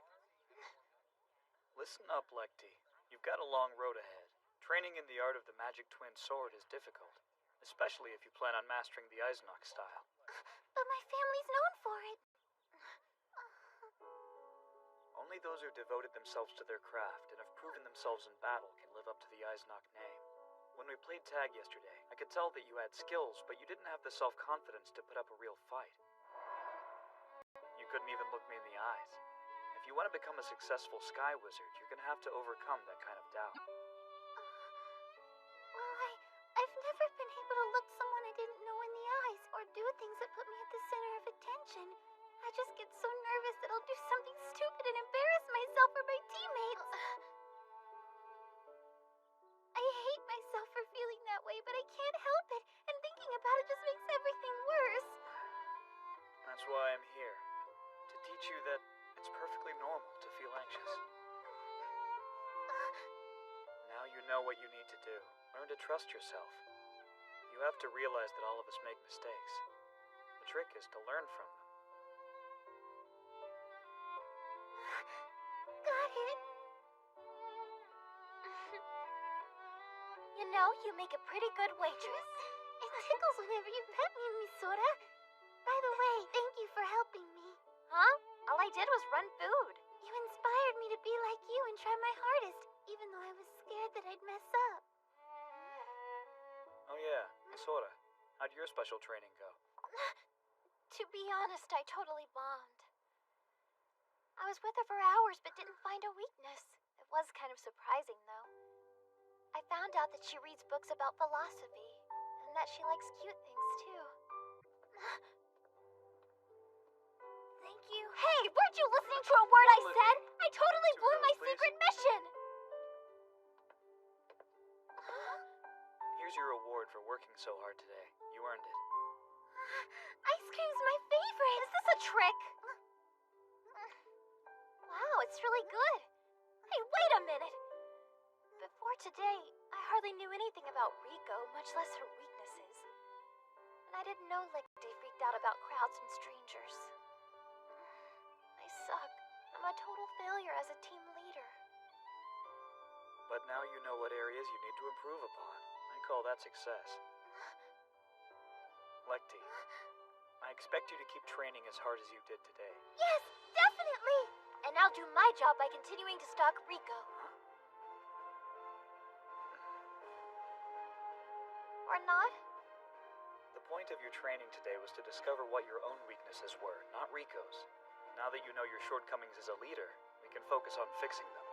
Listen up, Lecty. You've got a long road ahead. Training in the art of the magic twin sword is difficult, especially if you plan on mastering the Eisenach style. But my family's known for it. Only those who've devoted themselves to their craft and have proven themselves in battle can live up to the Eisenach name. When we played tag yesterday, I could tell that you had skills, but you didn't have the self-confidence to put up a real fight. You couldn't even look me in the eyes. If you want to become a successful Sky Wizard, you're gonna have to overcome that kind of doubt. Well, I've never been able to look someone I didn't know in the eyes or do things that put me at the center of attention. I just get so nervous that I'll do something stupid and embarrass myself or my teammates. I hate myself for feeling that way, but I can't help it, and thinking about it just makes everything worse. That's why I'm here. To teach you that it's perfectly normal to feel anxious. Now you know what you need to do. Learn to trust yourself. You have to realize that all of us make mistakes. The trick is to learn from them. Got it. You know, you make a pretty good waitress. It tickles whenever you pet me, Misora. By the way, thank you for helping me. Huh? All I did was run food. You inspired me to be like you and try my hardest, even though I was scared that I'd mess up. Oh yeah, Misora. How'd your special training go? To be honest, I totally bombed. I was with her for hours but didn't find a weakness. It was kind of surprising, though. I found out that she reads books about philosophy, and that she likes cute things, too. Thank you. Hey, weren't you listening to a word I said? I totally blew my secret mission! Here's your reward for working so hard today. You earned it. Ice cream's my favorite! Is this a trick? Wow, it's really good. Hey, wait a minute! Before today, I hardly knew anything about Riko, much less her weaknesses. And I didn't know Lecty freaked out about crowds and strangers. I suck. I'm a total failure as a team leader. But now you know what areas you need to improve upon. I call that success. Lecty, I expect you to keep training as hard as you did today. Yes, definitely! And I'll do my job by continuing to stalk Rico. Or not? The point of your training today was to discover what your own weaknesses were, not Rico's. Now that you know your shortcomings as a leader, we can focus on fixing them.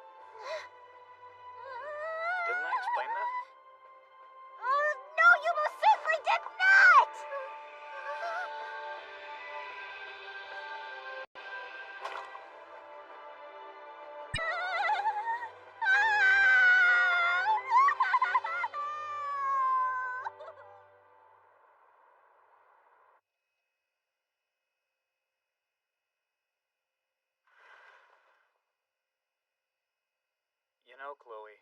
Didn't I explain that? No, you most certainly did not! You know, Chloe,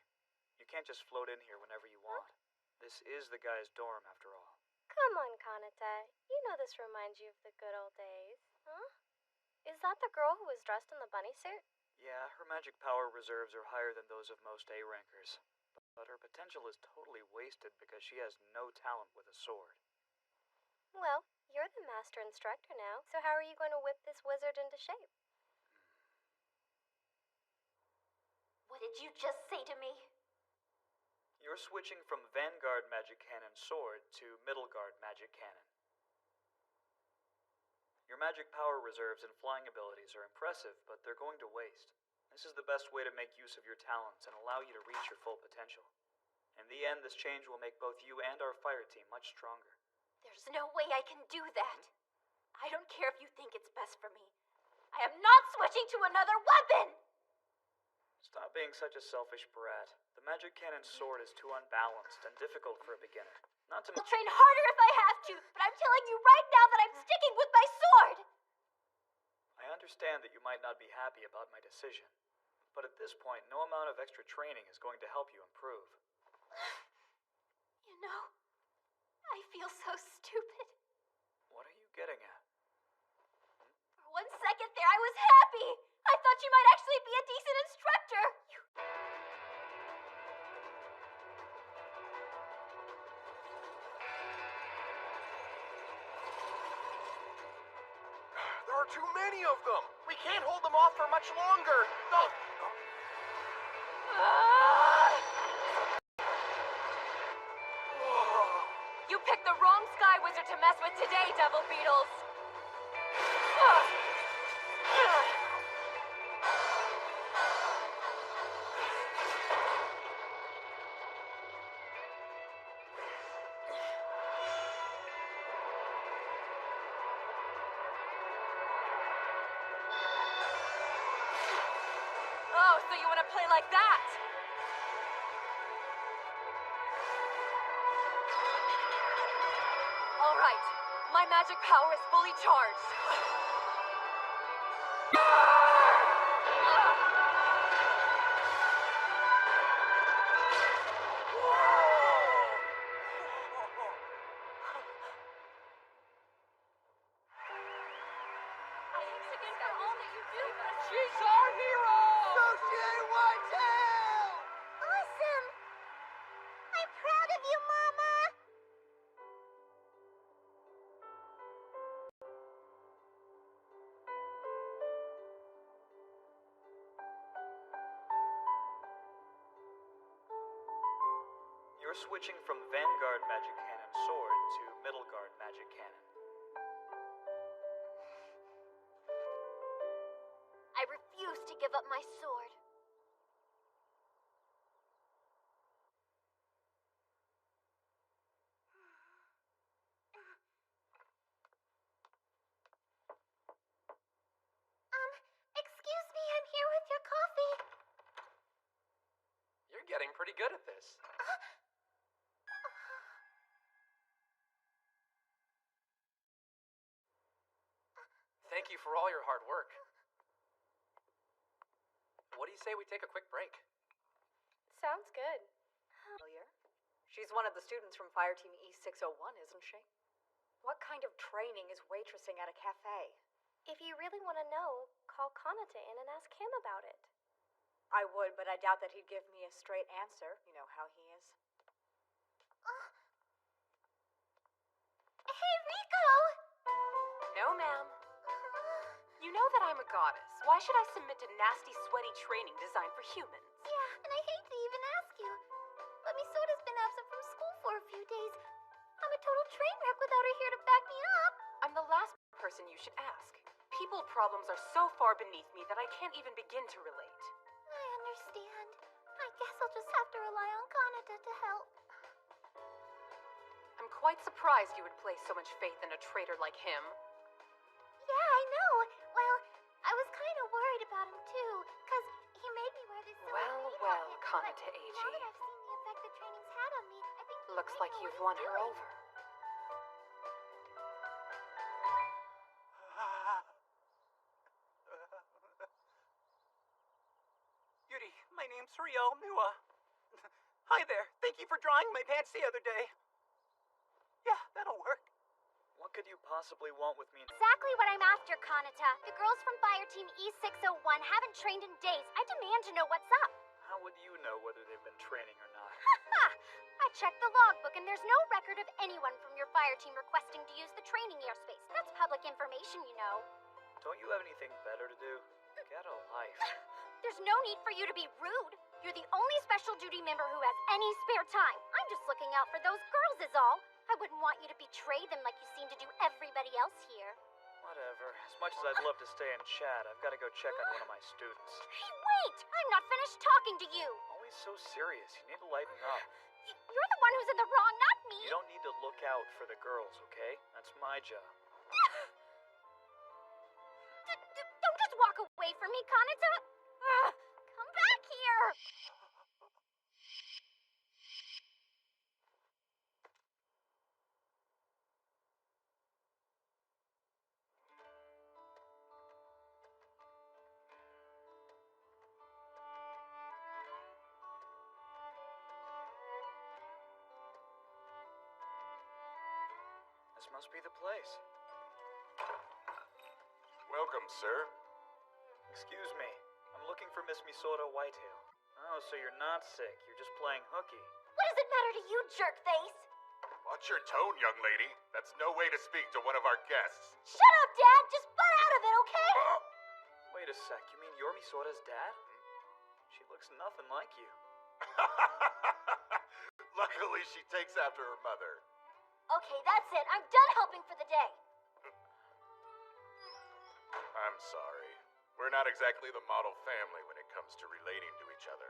you can't just float in here whenever you want. This is the guy's dorm, after all. Come on, Kanata. You know this reminds you of the good old days. Huh? Is that the girl who was dressed in the bunny suit? Yeah, her magic power reserves are higher than those of most A-rankers. But her potential is totally wasted because she has no talent with a sword. Well, you're the master instructor now, so how are you going to whip this wizard into shape? What did you just say to me? You're switching from Vanguard Magic Cannon Sword to Middle Guard Magic Cannon. Your magic power reserves and flying abilities are impressive, but they're going to waste. This is the best way to make use of your talents and allow you to reach your full potential. In the end, this change will make both you and our fire team much stronger. There's no way I can do that. I don't care if you think it's best for me. I am not switching to another weapon! Stop being such a selfish brat. The magic cannon sword is too unbalanced and difficult for a beginner. Not to I'll train harder if I have to, but I'm telling you right now that I'm sticking with my sword! I understand that you might not be happy about my decision, but at this point, no amount of extra training is going to help you improve. You know, I feel so stupid. What are you getting at? For 1 second there, I was happy! I thought you might actually be a decent instructor! There are too many of them. We can't hold them off for much longer. No. You picked the wrong Sky Wizard to mess with today, Devil Beetles! Oh, so you want to play like that? All right, my magic power is fully charged. Thanks again for all that you do. She's our hero! Associate Whitetail! Awesome! I'm proud of you, Mama! You're switching from Vanguard Magic Cannon Sword to Middle Guard Magic Cannon. I refuse to give up my sword. Excuse me, I'm here with your coffee. You're getting pretty good at this. Thank you for all your hard work. What do you say we take a quick break? Sounds good. Familiar? She's one of the students from Fire Team E601, isn't she? What kind of training is waitressing at a cafe? If you really want to know, call Kanata in and ask him about it. I would, but I doubt that he'd give me a straight answer. You know how he is. Hey, Rico! know that I'm a goddess. Why should I submit to nasty, sweaty training designed for humans? Yeah, and I hate to even ask you, but Misota's been absent from school for a few days. I'm a total train wreck without her here to back me up. I'm the last person you should ask. People problems are so far beneath me that I can't even begin to relate. I understand. I guess I'll just have to rely on Kanata to help. I'm quite surprised you would place so much faith in a traitor like him. Yeah, I know. Well, I was kind of worried about him too, because he made me wear this silly green Well, outfit, Kanata but Eiji. now that I've seen the effect the training's had on me, I think he Looks might like know you've what won he's her doing. over. Yuri, my name's Riel Miwa. Hi there. Thank you for drawing my pants the other day. Yeah, that'll work. What could you possibly want with me? Exactly what I'm after, Kanata. The girls from Fire Team E601 haven't trained in days. I demand to know what's up. How would you know whether they've been training or not? Ha! I checked the logbook and there's no record of anyone from your fire team requesting to use the training airspace. That's public information, you know. Don't you have anything better to do? Get a life. There's no need for you to be rude. You're the only special duty member who has any spare time. I'm just looking out for those girls is all. I wouldn't want you to betray them like you seem to do everybody else here. Whatever. As much as I'd love to stay and chat, I've got to go check on one of my students. Hey, wait! I'm not finished talking to you. Always so serious. You need to lighten up. You're the one who's in the wrong, not me. You don't need to look out for the girls, okay? That's my job. Don't just walk away from me, Kanata. Come back here. This must be the place. Welcome, sir. Excuse me. I'm looking for Miss Misora Whitetail. Oh, so you're not sick. You're just playing hooky. What does it matter to you, jerkface? Watch your tone, young lady. That's no way to speak to one of our guests. Shut up, Dad. Just butt out of it, okay? Wait a sec. You mean you're Misora's dad? She looks nothing like you. Luckily, she takes after her mother. Okay, that's it. I'm done helping for the day. I'm sorry. We're not exactly the model family when it comes to relating to each other.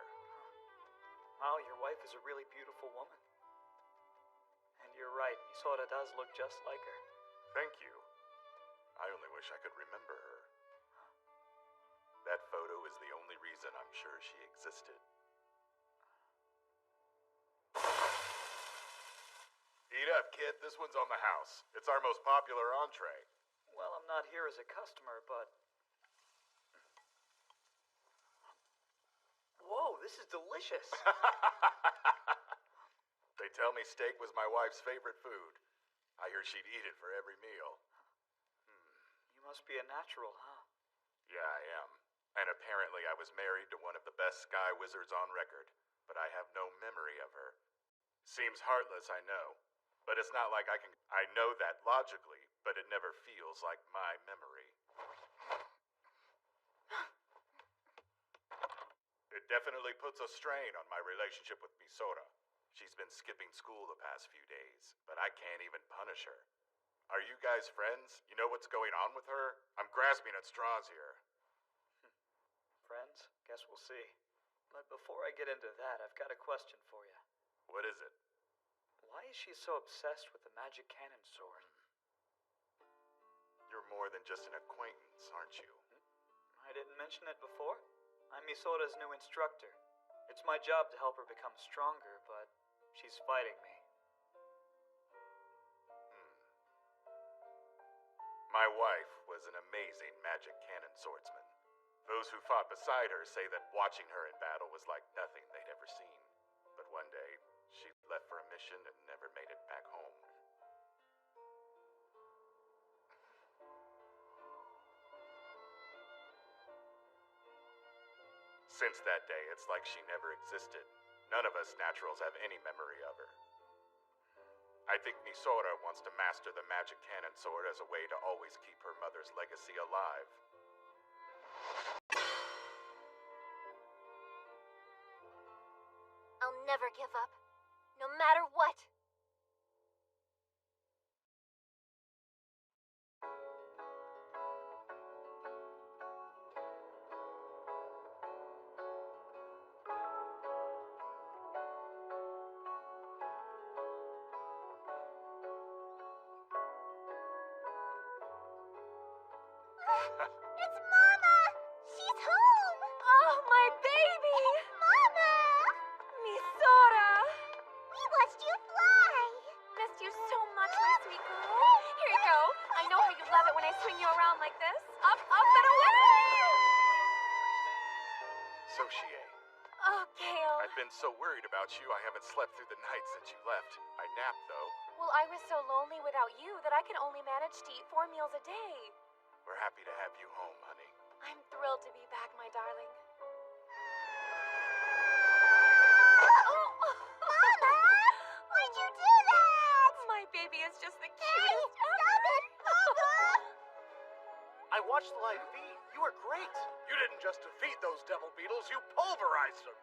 Wow, your wife is a really beautiful woman. And you're right, Misora does look just like her. Thank you. I only wish I could remember her. That photo is the only reason I'm sure she existed. Eat up, kid. This one's on the house. It's our most popular entree. Well, I'm not here as a customer, but... Whoa, this is delicious. They tell me steak was my wife's favorite food. I hear she'd eat it for every meal. You must be a natural, huh? Yeah, I am. And apparently I was married to one of the best sky wizards on record, but I have no memory of her. Seems heartless, I know. But it's not like I know that logically, but it never feels like my memory. It definitely puts a strain on my relationship with Misora. She's been skipping school the past few days, but I can't even punish her. Are you guys friends? You know what's going on with her? I'm grasping at straws here. Friends? Guess we'll see. But before I get into that, I've got a question for you. What is it? Why is she so obsessed with the magic cannon sword? You're more than just an acquaintance, aren't you? I didn't mention it before. I'm Misora's new instructor. It's my job to help her become stronger, but she's fighting me. My wife was an amazing magic cannon swordsman. Those who fought beside her say that watching her in battle was like nothing they'd ever seen. But one day, she left for a mission and never made it back home. Since that day, it's like she never existed. None of us naturals have any memory of her. I think Misora wants to master the magic cannon sword as a way to always keep her mother's legacy alive. never give up, no matter what. It's Mama! She's home! Oh, my baby! Mama! Misora! We watched you fly! Missed you so much, my sweet girl. Here you go. I know how you love it when I swing you around like this. Up, up, and away! Sochie, Oh, Gale. I've been so worried about you, I haven't slept through the night since you left. I napped, though. Well, I was so lonely without you that I could only manage to eat 4 meals a day. We're happy to have you home, honey. I'm thrilled to be back, my darling. Mama! Why'd you do that? My baby is just the Hey, cutest. stop it! Mama! I watched the live feed. You were great. You didn't just defeat those devil beetles, you pulverized them.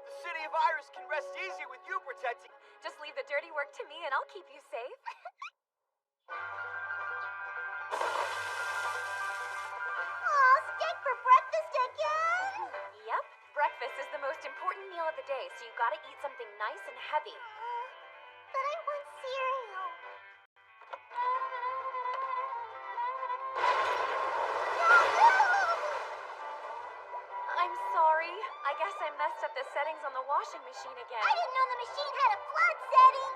The city of Iris can rest easy with you protecting. Just leave the dirty work to me and I'll keep you safe. Aw, steak for breakfast again? Yep. Breakfast is the most important meal of the day, so you gotta eat something nice and heavy. But I want cereal. I'm sorry. I guess I messed up the settings on the washing machine again. I didn't know the machine had a flood setting.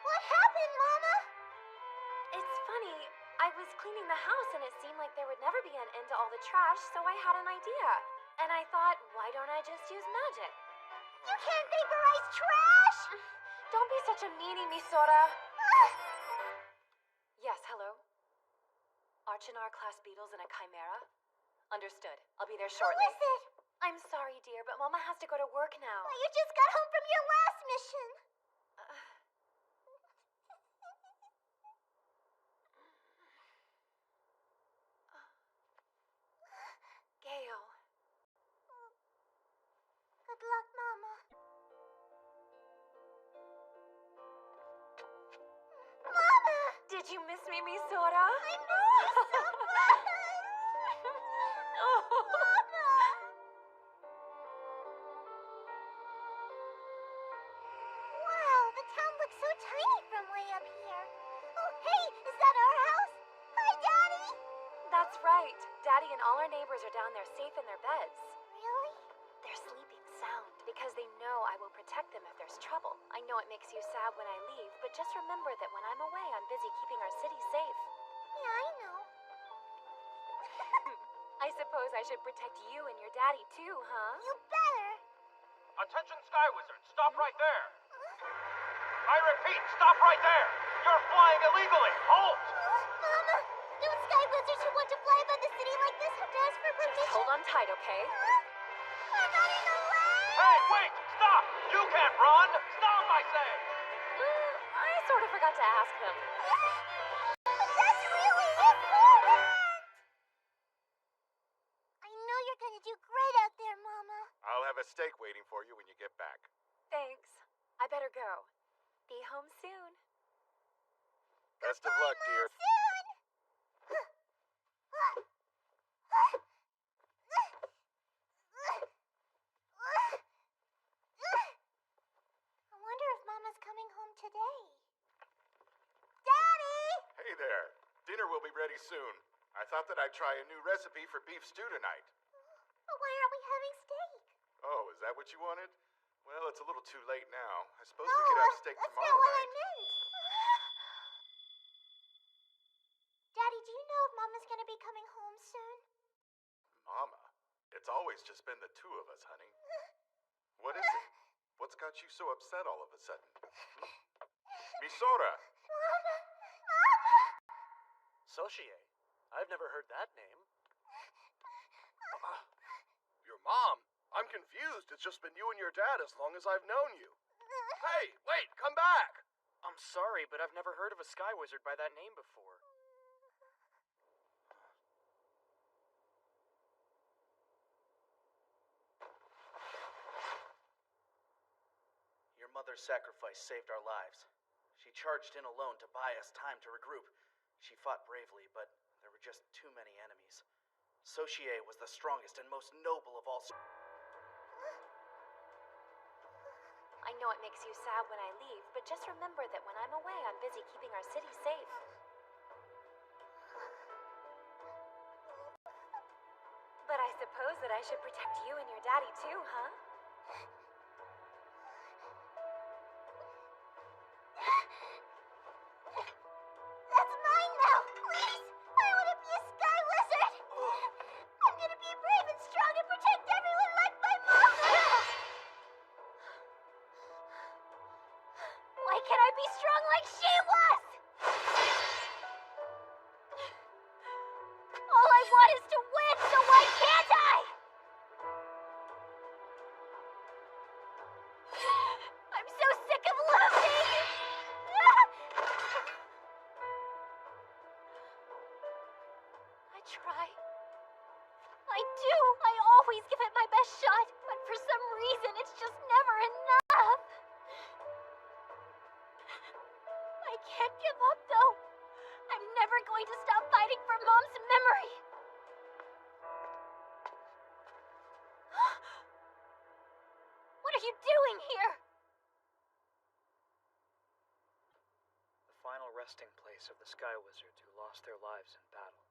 What happened, Mama? It's funny. I was cleaning the house and it seemed like there would never be an end to all the trash, so I had an idea. And I thought, why don't I just use magic? You can't vaporize trash! Don't be such a meanie, Misora. Yes, hello? Archinar class beetles and a chimera? Understood. I'll be there shortly. Who is it? I'm sorry, dear, but Mama has to go to work now. You just got home from your last mission. Gale. Good luck, Mama. Mama! Did you miss me, Misora? I miss you so much! Oh. Mama! Wow, the town looks so tiny from way up here. Oh, hey, is that our house? Hi, Daddy! That's right. Daddy and all our neighbors are down there safe in their beds. Really? They're sleeping sound because they know I will protect them if there's trouble. I know it makes you sad when I leave, but just remember that when I'm away, I'm busy keeping our city safe. Yeah, I know. I suppose I should protect you and your daddy too, huh? You better. Attention, Sky Wizards, stop right there. I repeat, stop right there. You're flying illegally. Halt! Mama, don't sky wizards who want to fly above the city like this have to ask for permission? Just hold on tight, okay? We're not in the way! Hey, wait! Stop! You can't run! Stop, I say! I sort of forgot to ask them. But that's really important! I know you're gonna do great out there, Mama. I'll have a steak waiting for you when you get back. Thanks. I better go. Be home soon. Best of luck, dear. Soon! I wonder if Mama's coming home today. Daddy! Hey there. Dinner will be ready soon. I thought that I'd try a new recipe for beef stew tonight. But why aren't we having steak? Oh, is that what you wanted? Well, it's a little too late now. I suppose No, we could have steak that's tomorrow not what I night. meant. Daddy, do you know if Mama's gonna be coming home soon? Mama, it's always just been the two of us, honey. What is it? What's got you so upset all of a sudden? Misora! Mama! Mama! Sochie? I've never heard that name. Your mom? I'm confused. It's just been you and your dad as long as I've known you. Hey, wait, come back! I'm sorry, but I've never heard of a Sky Wizard by that name before. mother's sacrifice saved our lives. She charged in alone to buy us time to regroup. She fought bravely, but there were just too many enemies. Sochie was the strongest and most noble of all. I know it makes you sad when I leave, but just remember that when I'm away, I'm busy keeping our city safe. But I suppose that I should protect you and your daddy too, huh? That's mine now! Please! I want to be a sky wizard! I'm gonna be brave and strong and protect everyone like my mom! Why can't I be strong like she was? All I want is to win, so why can't I? I'm so sick of losing! I try. I do. I always give it my best shot, but for some reason it's just never enough. I can't give up, though. I'm never going to stop fighting for Mom's memory. What are you doing here? The final resting place of the Sky Wizards who lost their lives in battle.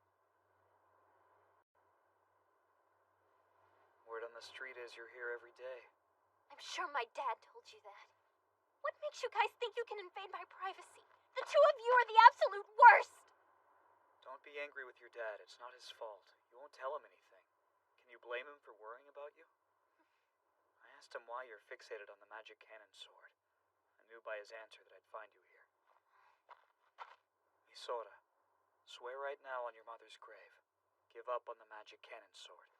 Word on the street is you're here every day. I'm sure my dad told you that. What makes you guys think you can invade my privacy? The two of you are the absolute worst! Don't be angry with your dad. It's not his fault. You won't tell him anything. Can you blame him for worrying about you? I asked him why you're fixated on the magic cannon sword. I knew by his answer that I'd find you here. Misora, swear right now on your mother's grave. Give up on the magic cannon sword.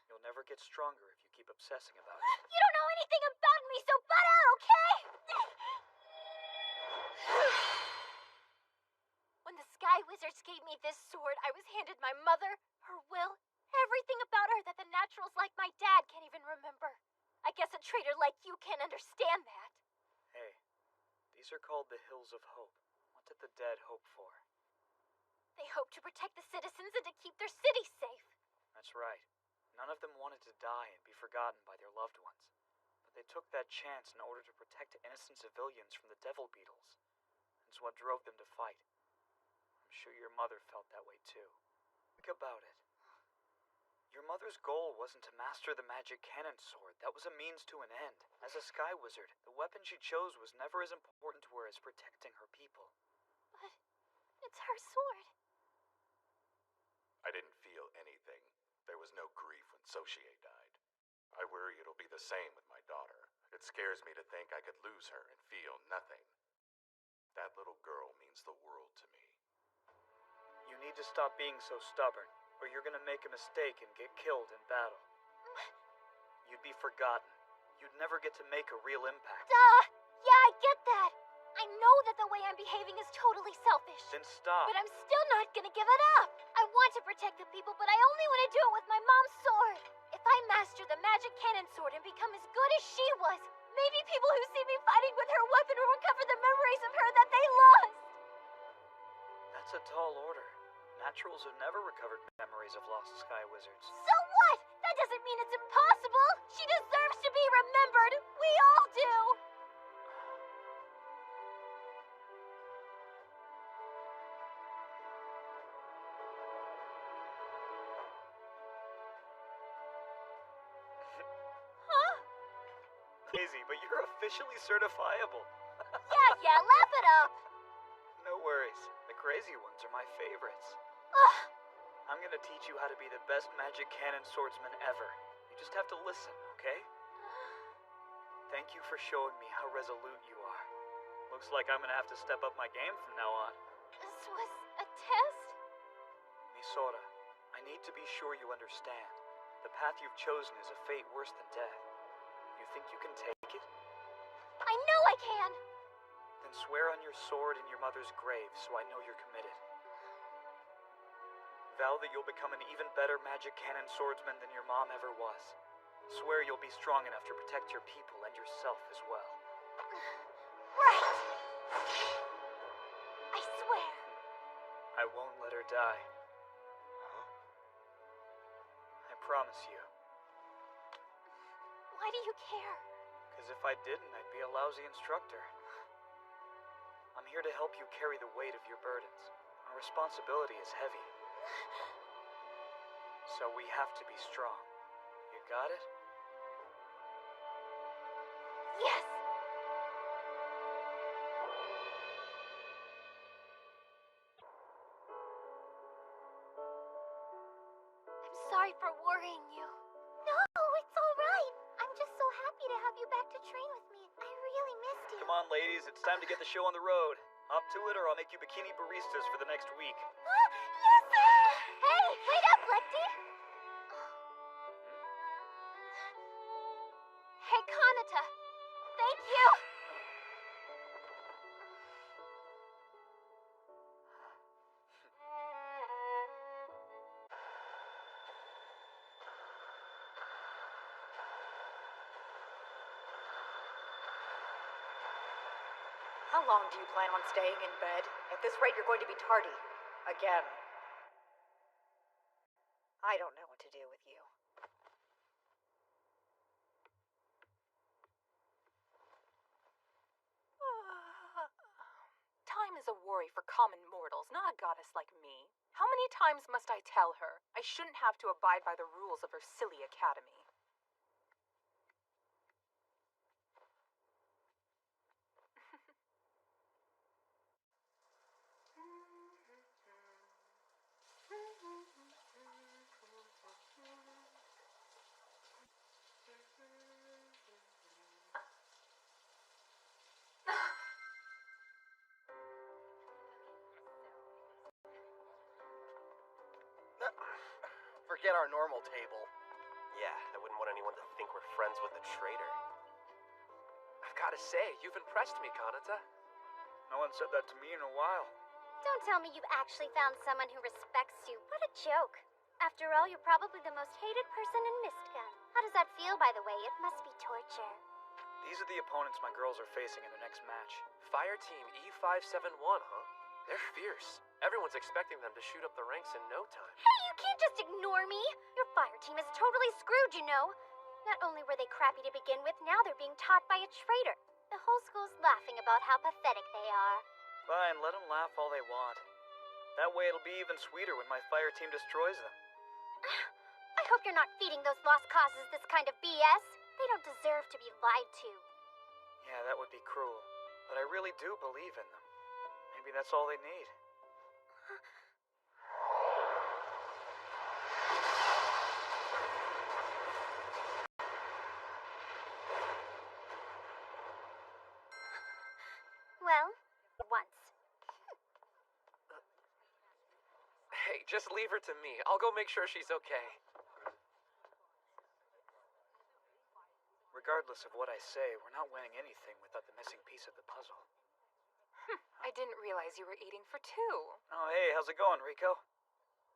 You'll never get stronger if you keep obsessing about it. You don't know anything about me, so butt out, okay? When the Sky Wizards gave me this sword, I was handed my mother, her will, everything about her that the Naturals like my dad can't even remember. I guess a traitor like you can't understand that. Hey, these are called the Hills of Hope. What did the dead hope for? They hope to protect the citizens and to keep their city safe. That's right. None of them wanted to die and be forgotten by their loved ones. But they took that chance in order to protect innocent civilians from the Devil Beetles. It's what drove them to fight. I'm sure your mother felt that way too. Think about it. Your mother's goal wasn't to master the magic cannon sword. That was a means to an end. As a Sky Wizard, the weapon she chose was never as important to her as protecting her people. But it's her sword. I didn't feel anything. There was no grief when Sochie died. I worry it'll be the same with my daughter. It scares me to think I could lose her and feel nothing. That little girl means the world to me. You need to stop being so stubborn, or you're gonna make a mistake and get killed in battle. You'd be forgotten. You'd never get to make a real impact. Duh! Yeah, I get that. I know that the way I'm behaving is totally selfish. Then stop. But I'm still not gonna give it up. I want to protect the people, but I only want to do it with my mom's sword. If I master the magic cannon sword and become as good as she was, maybe people who see me fighting with her weapon will recover the memories of her that they lost. That's a tall order. Naturals have never recovered memories of lost Sky Wizards. So what? That doesn't mean it's impossible. She deserves to be remembered. We all do. Daisy, but you're officially certifiable. Yeah, laugh it up. No worries. The crazy ones are my favorites. Ugh. I'm gonna teach you how to be the best magic cannon swordsman ever. You just have to listen, okay? Thank you for showing me how resolute you are. Looks like I'm gonna have to step up my game from now on. This was a test? Misora, I need to be sure you understand. The path you've chosen is a fate worse than death. You think you can take it? I know I can. Then swear on your sword in your mother's grave so I know you're committed. Vow that you'll become an even better magic cannon swordsman than your mom ever was. Swear you'll be strong enough to protect your people and yourself as well. Right! I swear. I won't let her die. I promise you. Why do you care? Because if I didn't, I'd be a lousy instructor. I'm here to help you carry the weight of your burdens. Our responsibility is heavy. So we have to be strong. You got it? Yes! I'm sorry for worrying you. No, it's all right. I'm just so happy to have you back to train with me. I really missed you. Come on, ladies. It's time to get the show on the road. Up to it, or I'll make you bikini baristas for the next week. Yes, sir! Hey, wait up, Lexi! Hey, Kanata. Thank you! How long do you plan on staying in bed? At this rate, you're going to be tardy. Again. I don't know what to do with you. Time is a worry for common mortals, not a goddess like me. How many times must I tell her I shouldn't have to abide by the rules of her silly academy? Forget our normal table. Yeah, I wouldn't want anyone to think we're friends with a traitor. I've gotta say, you've impressed me, Kanata. No one said that to me in a while. Don't tell me you actually found someone who respects you. What a joke. After all, you're probably the most hated person in Mistgun. How does that feel, by the way? It must be torture. These are the opponents my girls are facing in their next match. Fire Team E571, huh? They're fierce. Everyone's expecting them to shoot up the ranks in no time. Hey, you can't just ignore me! Your fire team is totally screwed, you know. Not only were they crappy to begin with, now they're being taught by a traitor. The whole school's laughing about how pathetic they are. Fine, let them laugh all they want. That way it'll be even sweeter when my fire team destroys them. I hope you're not feeding those lost causes this kind of BS. They don't deserve to be lied to. Yeah, that would be cruel. But I really do believe in them. Maybe that's all they need. Well, once. Hey, just leave her to me. I'll go make sure she's okay. Regardless of what I say, we're not winning anything without the missing piece of the puzzle. I didn't realize you were eating for two. Oh, hey, how's it going, Rico?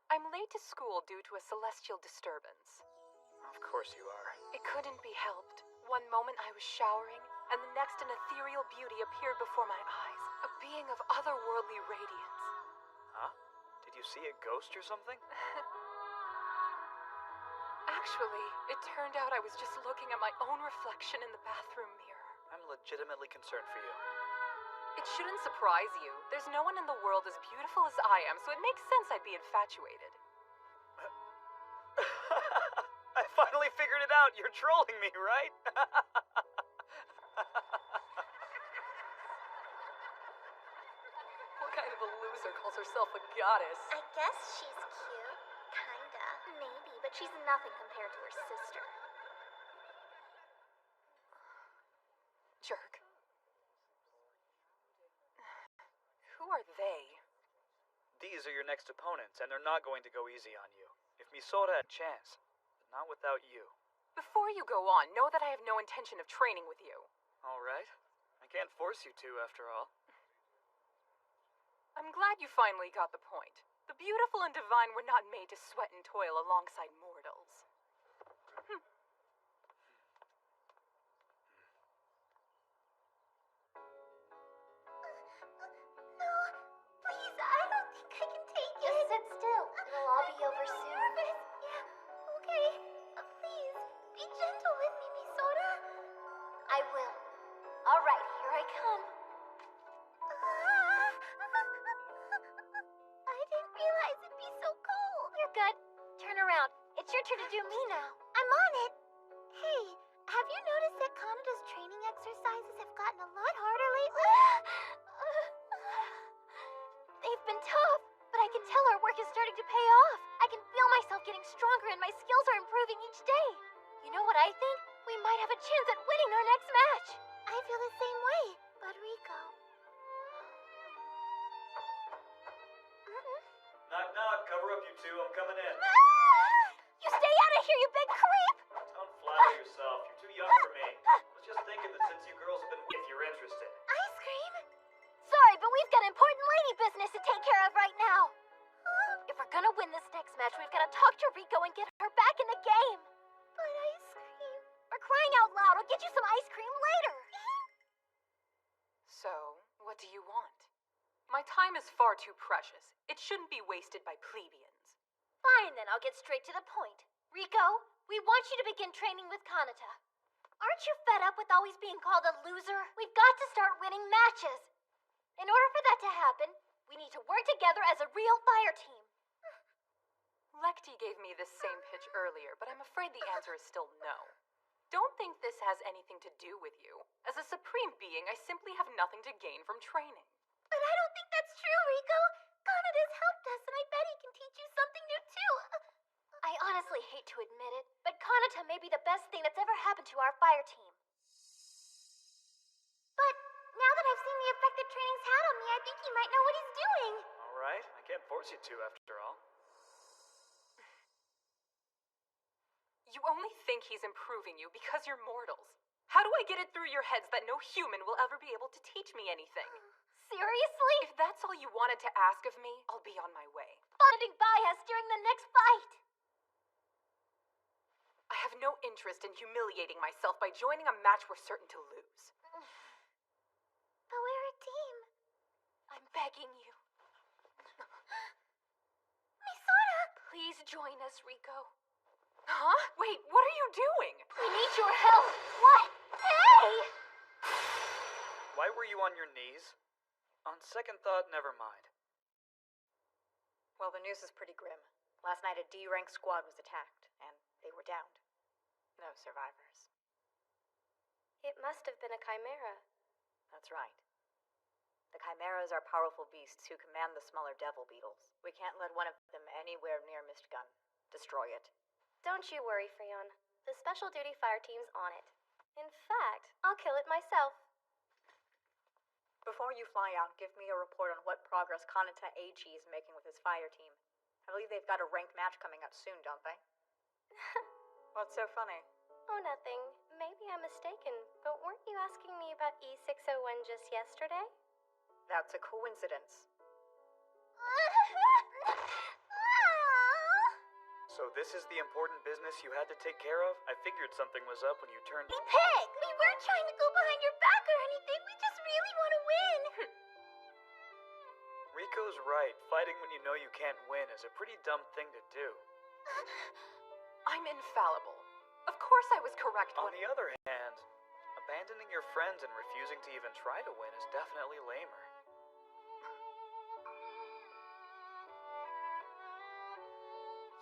I'm late to school due to a celestial disturbance. Of course you are. It couldn't be helped. One moment I was showering, and the next an ethereal beauty appeared before my eyes. A being of otherworldly radiance. Huh? Did you see a ghost or something? Actually, it turned out I was just looking at my own reflection in the bathroom mirror. I'm legitimately concerned for you. It shouldn't surprise you. There's no one in the world as beautiful as I am, so it makes sense I'd be infatuated. I finally figured it out. You're trolling me, right? What kind of a loser calls herself a goddess? I guess she's cute. Kinda. Maybe, but she's nothing compared to her sister. Jerk. Who are they? These are your next opponents, and they're not going to go easy on you. If Misora had a chance, but not without you. Before you go on, know that I have no intention of training with you. All right. I can't force you to, after all. I'm glad you finally got the point. The beautiful and divine were not made to sweat and toil alongside mortals. It's your turn to do me now. I'm on it. Hey, have you noticed that Kanata's training exercises have gotten a lot harder lately? They've been tough, but I can tell our work is starting to pay off. I can feel myself getting stronger and my skills are improving each day. You know what I think? We might have a chance at winning our next match. I feel the same way, but Rico... Knock, knock. Cover up, you two. I'm coming in. You stay out of here, you big creep! Don't flatter yourself. You're too young for me. I was just thinking that since you girls have been... If you're interested. Ice cream? Sorry, but we've got important lady business to take care of right now. If we're gonna win this next match, we've gotta talk to Rico and get her back in the game. But ice cream... We're crying out loud. I'll get you some ice cream later. So, what do you want? My time is far too precious. It shouldn't be wasted by plebeians. Fine, then. I'll get straight to the point. Rico, we want you to begin training with Kanata. Aren't you fed up with always being called a loser? We've got to start winning matches. In order for that to happen, we need to work together as a real fire team. Lekti gave me this same pitch earlier, but I'm afraid the answer is still no. Don't think this has anything to do with you. As a supreme being, I simply have nothing to gain from training. But I don't think that's true, Rico. Kanata's helped us, and I bet he can teach you something new, too. I honestly hate to admit it, but Kanata may be the best thing that's ever happened to our fire team. But now that I've seen the effect that training's had on me, I think he might know what he's doing. All right. I can't force you to, after all. You only think he's improving you because you're mortals. How do I get it through your heads that no human will ever be able to teach me anything? Seriously? If that's all you wanted to ask of me, I'll be on my way. Standing by us during the next fight. I have no interest in humiliating myself by joining a match we're certain to lose. But we're a team. I'm begging you. Misora! Please join us, Rico. Huh? Wait, what are you doing? We need your help. What? Hey! Why were you on your knees? On second thought, never mind. Well, the news is pretty grim. Last night a D-rank squad was attacked, and they were downed. No survivors. It must have been a chimera. That's right. The chimeras are powerful beasts who command the smaller devil beetles. We can't let one of them anywhere near Mistgun. Destroy it. Don't you worry, Freon. The special duty fire team's on it. In fact, I'll kill it myself. Before you fly out, give me a report on what progress Kanata AG is making with his fire team. I believe they've got a ranked match coming up soon, don't they? What's so funny? Oh, nothing. Maybe I'm mistaken, but weren't you asking me about E601 just yesterday? That's a coincidence. So this is the important business you had to take care of? I figured something was up when you turned... Hey, Peg! We weren't trying to go behind your back or anything. We just really want to win. Rico's right. Fighting when you know you can't win is a pretty dumb thing to do. I'm infallible. Of course I was correct On the other hand, abandoning your friends and refusing to even try to win is definitely lamer.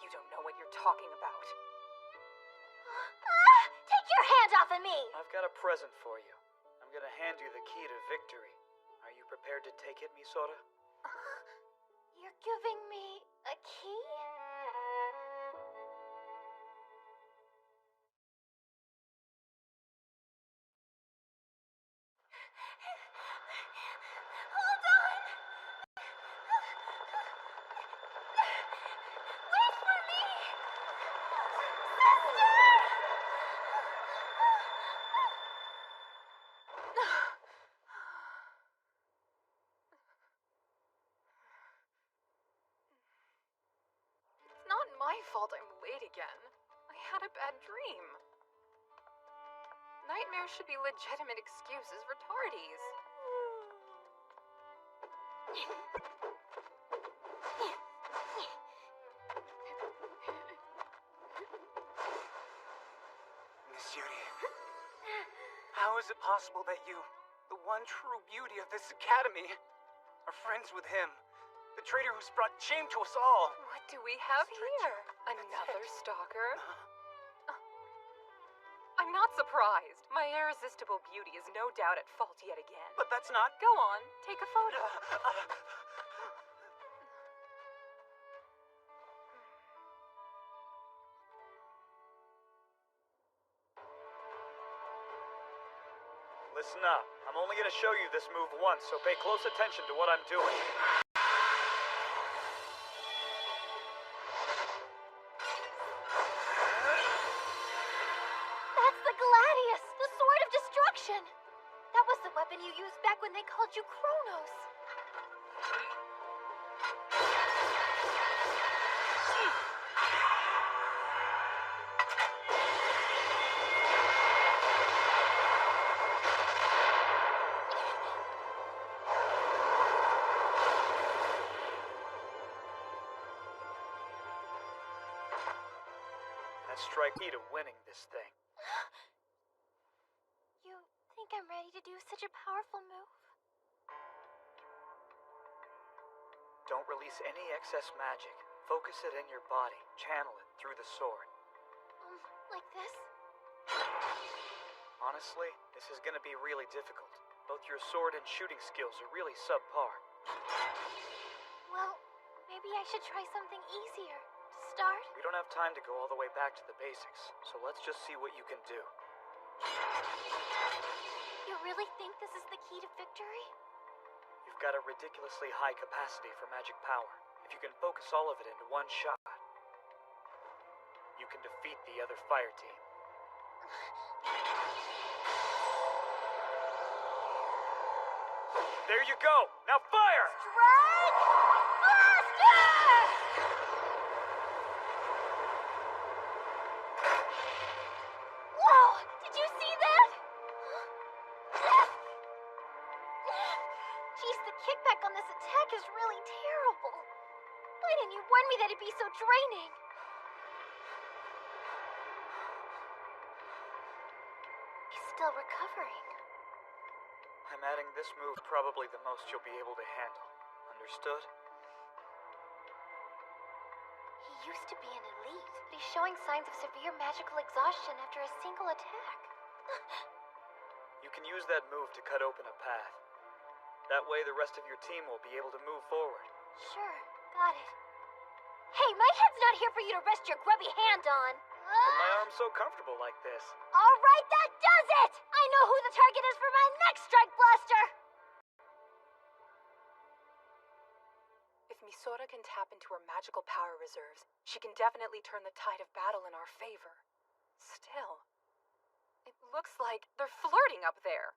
You don't know what you're talking about. Take your hand off of me! I've got a present for you. I'm gonna hand you the key to victory. Are you prepared to take it, Misora? You're giving me a key? Hold on! Wait for me! Sister! It's not my fault I'm late again. I had a bad dream. Nightmares should be legitimate excuses for tardies. Miss Yuri, how is it possible that you, the one true beauty of this academy, are friends with him, The traitor who's brought shame to us all. What do we have here? Another stalker? I'm not surprised. My irresistible beauty is no doubt at fault yet again. But that's not... Go on, take a photo. Listen up. I'm only gonna show you this move once, so pay close attention to what I'm doing. That's the Gladius, the Sword of Destruction. That was the weapon you used back when they called you Kronos. That's strike key to winning this thing. You think I'm ready to do such a powerful move? Don't release any excess magic. Focus it in your body. Channel it through the sword. Like this? Honestly, this is gonna be really difficult. Both your sword and shooting skills are really subpar. Well, maybe I should try something easier to start. We don't have time to go all the way back to the basics, so let's just see what you can do. You really think this is the key to victory? You've got a ridiculously high capacity for magic power. If you can focus all of it into one shot, you can defeat the other fire team. There you go! Now fire! Strike! Blaster! Whoa! Did you see that? Jeez, the kickback on this attack is really terrible. Why didn't you warn me that it'd be so draining? He's still recovering. I'm adding this move probably the most you'll be able to handle. Understood? He used to be an elite, but he's showing signs of severe magical exhaustion after a single attack. You can use that move to cut open a path. That way the rest of your team will be able to move forward. Sure, got it. Hey, my head's not here for you to rest your grubby hand on. But my arm's so comfortable like this. All right, that does it! I know who the target is for my next strike blaster! If Misora can tap into her magical power reserves, she can definitely turn the tide of battle in our favor. Still, it looks like they're flirting up there.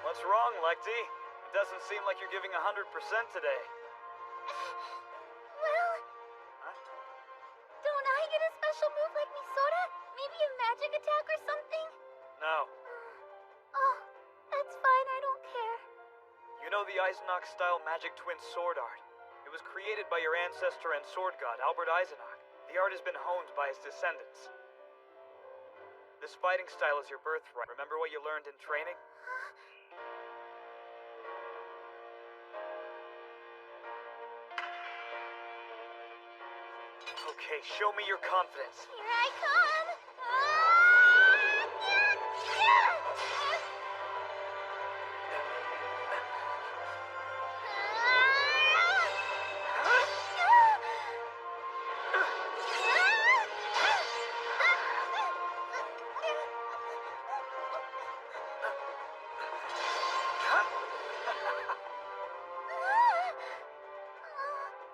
What's wrong, Lecty? It doesn't seem like you're giving 100% today. Well, don't I get a special move like Misora? Maybe a magic attack or something? No. Oh, that's fine, I don't care. You know the Eisenach-style magic twin sword art? It was created by your ancestor and sword god, Albert Eisenach. The art has been honed by his descendants. This fighting style is your birthright. Remember what you learned in training? Okay, show me your confidence. Here I come!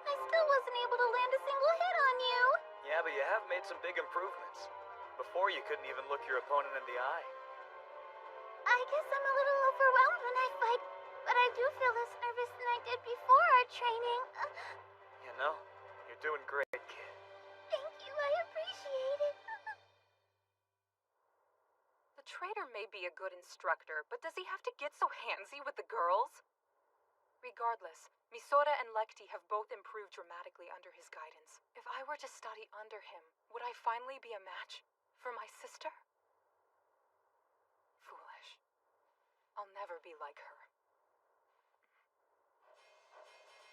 I still wasn't able to land a single hit on you. Yeah, but you have made some big improvements. Before, you couldn't even look your opponent in the eye. I guess I'm a little overwhelmed when I fight, but I do feel less nervous than I did before our training. You know, you're doing great, kid. Thank you, I appreciate it. The traitor may be a good instructor, but does he have to get so handsy with the girls? Regardless, Misora and Lecty have both improved dramatically under his guidance. If I were to study under him, would I finally be a match for my sister? Foolish. I'll never be like her.